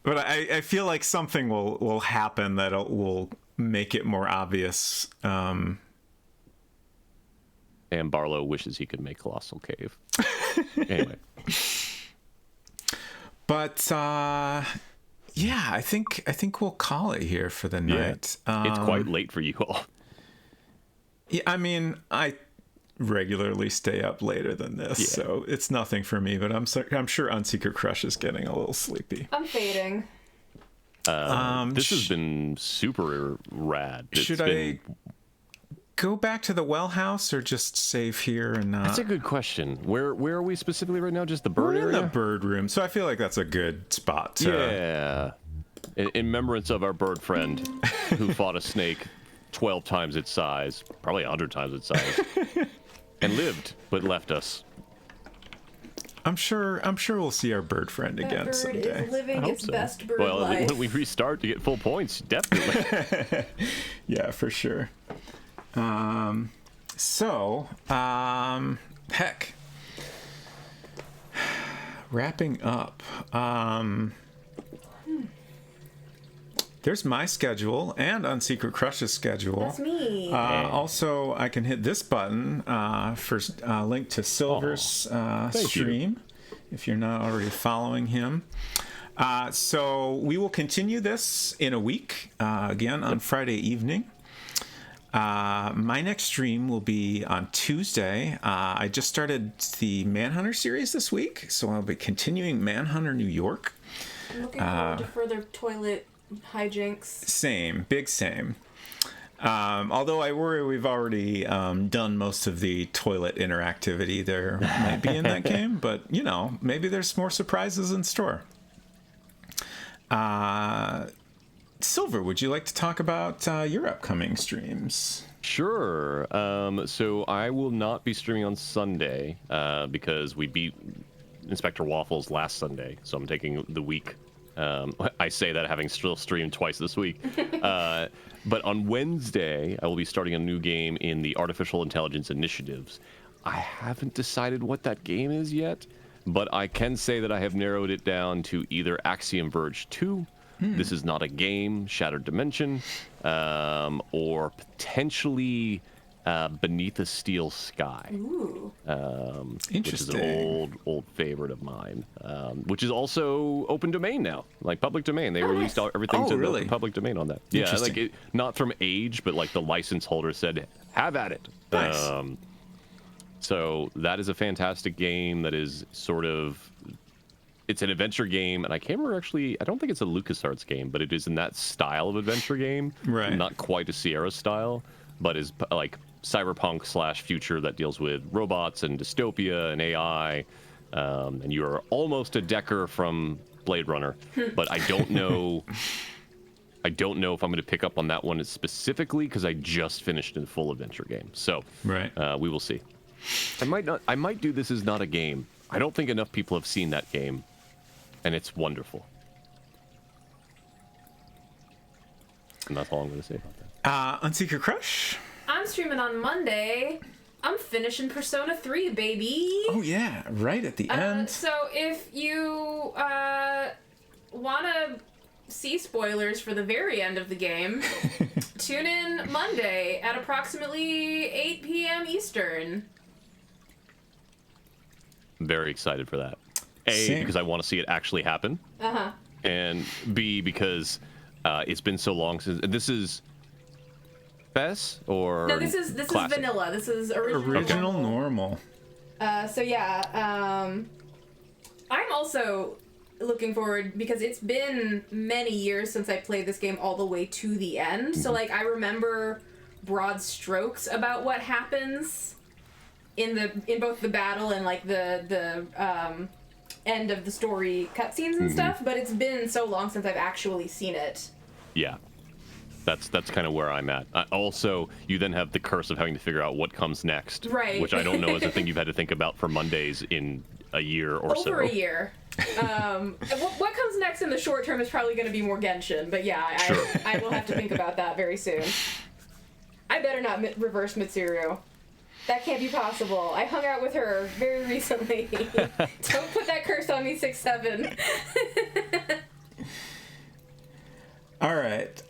But I feel like something will happen that will make it more obvious. And Barlow wishes he could make Colossal Cave. Anyway. But yeah, I think we'll call it here for the night. It's quite late for you all. Yeah, I mean, I regularly stay up later than this, so it's nothing for me. But I'm sure Unsecret Crush is getting a little sleepy. I'm fading. This has been super rad. Should I go back to the well house or just save here and not? That's a good question. Where are we specifically right now? Just the bird We're in area? the bird room, so I feel like that's a good spot to... Yeah. In remembrance of our bird friend who fought a snake 12 times its size, probably 100 times its size, and lived but left us. I'm sure we'll see our bird friend That again bird someday. is living its best bird Well, life. when we restart to get full points, definitely. Yeah, for sure. Heck. Wrapping up. There's my schedule and Unsecret Crush's schedule. That's me. Also, I can hit this button for link to Silver's stream, if you're not already following him. So we will continue this in a week, again on Friday evening. My next stream will be on Tuesday. I just started the Manhunter series this week, so I'll be continuing Manhunter New York. I'm looking forward to further toilet hijinks. Same. Although I worry we've already done most of the toilet interactivity there might be in that game, but maybe there's more surprises in store. Silver, would you like to talk about your upcoming streams? Sure. So I will not be streaming on Sunday because we beat Inspector Waffles last Sunday, so I'm taking the week. I say that having still streamed twice this week. But on Wednesday, I will be starting a new game in the Artificial Intelligence Initiatives. I haven't decided what that game is yet, but I can say that I have narrowed it down to either Axiom Verge 2, This Is Not a Game, Shattered Dimension, or potentially Beneath a Steel Sky. Ooh. Which is an old favorite of mine, which is also open domain now, like public domain. They released everything to the public domain on that. Yeah, like not from Age, but like the license holder said, have at it. Nice. So that is a fantastic game that is sort of, it's an adventure game, and I can't remember actually, I don't think it's a LucasArts game, but it is in that style of adventure game. Right. Not quite a Sierra style, but is like cyberpunk / future that deals with robots and dystopia and AI, and you are almost a Decker from Blade Runner, but I don't know. I don't know if I'm going to pick up on that one specifically because I just finished a full adventure game. So we will see. I might not. I might do This Is Not a Game. I don't think enough people have seen that game, and it's wonderful. And that's all I'm going to say about that. Unsecret Crush? I'm streaming on Monday. I'm finishing Persona 3, baby. Oh, yeah. Right at the end. So if you wanna see spoilers for the very end of the game, tune in Monday at approximately 8 p.m. Eastern. I'm very excited for that. A, Same. because I want to see it actually happen. Uh-huh. And B, because it's been so long since... This is... Fess or No, this is classic? vanilla. This is original. Original normal. So yeah, I'm also looking forward because it's been many years since I played this game all the way to the end. So like I remember broad strokes about what happens in both the battle and like the end of the story cutscenes and stuff, but it's been so long since I've actually seen it. Yeah. That's kind of where I'm at. Also, you then have the curse of having to figure out what comes next. Right. Which I don't know is a thing you've had to think about for Mondays in a year or so. Over a year. What comes next in the short term is probably going to be more Genshin, but yeah, Sure. I will have to think about that very soon. I better not reverse Mitsuru. That can't be possible. I hung out with her very recently. Don't put that curse on me, 6-7. All right.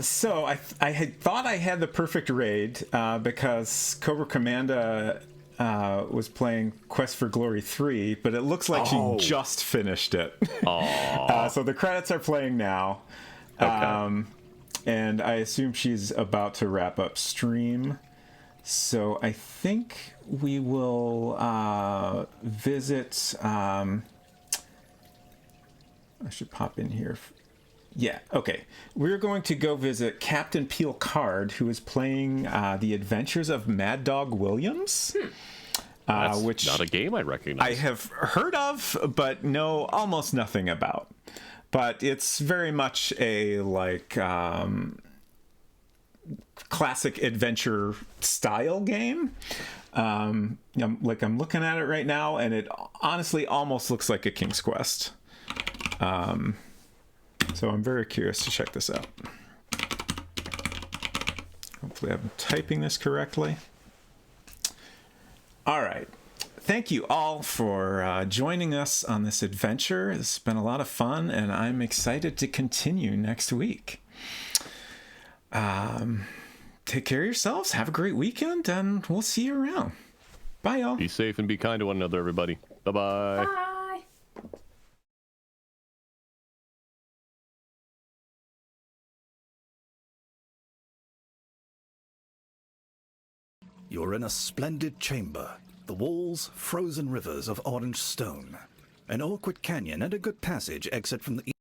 So I had thought I had the perfect raid because Cobra Commanda was playing Quest for Glory 3, but it looks like she just finished it. So the credits are playing now. Okay. And I assume she's about to wrap up stream. So I think we will visit... I should pop in here. Yeah, okay. We're going to go visit Captain Peel Card, who is playing The Adventures of Mad Dog Williams. That's Which not a game I recognize. I have heard of, but know almost nothing about. But it's very much a, like, classic adventure style game. I'm looking at it right now, and it honestly almost looks like a King's Quest. So I'm very curious to check this out. Hopefully I'm typing this correctly. All right. Thank you all for joining us on this adventure. It's been a lot of fun, and I'm excited to continue next week. Take care of yourselves. Have a great weekend, and we'll see you around. Bye, y'all. Be safe and be kind to one another, everybody. Bye-bye. Bye. You're in a splendid chamber. The walls, frozen rivers of orange stone. An awkward canyon and a good passage exit from the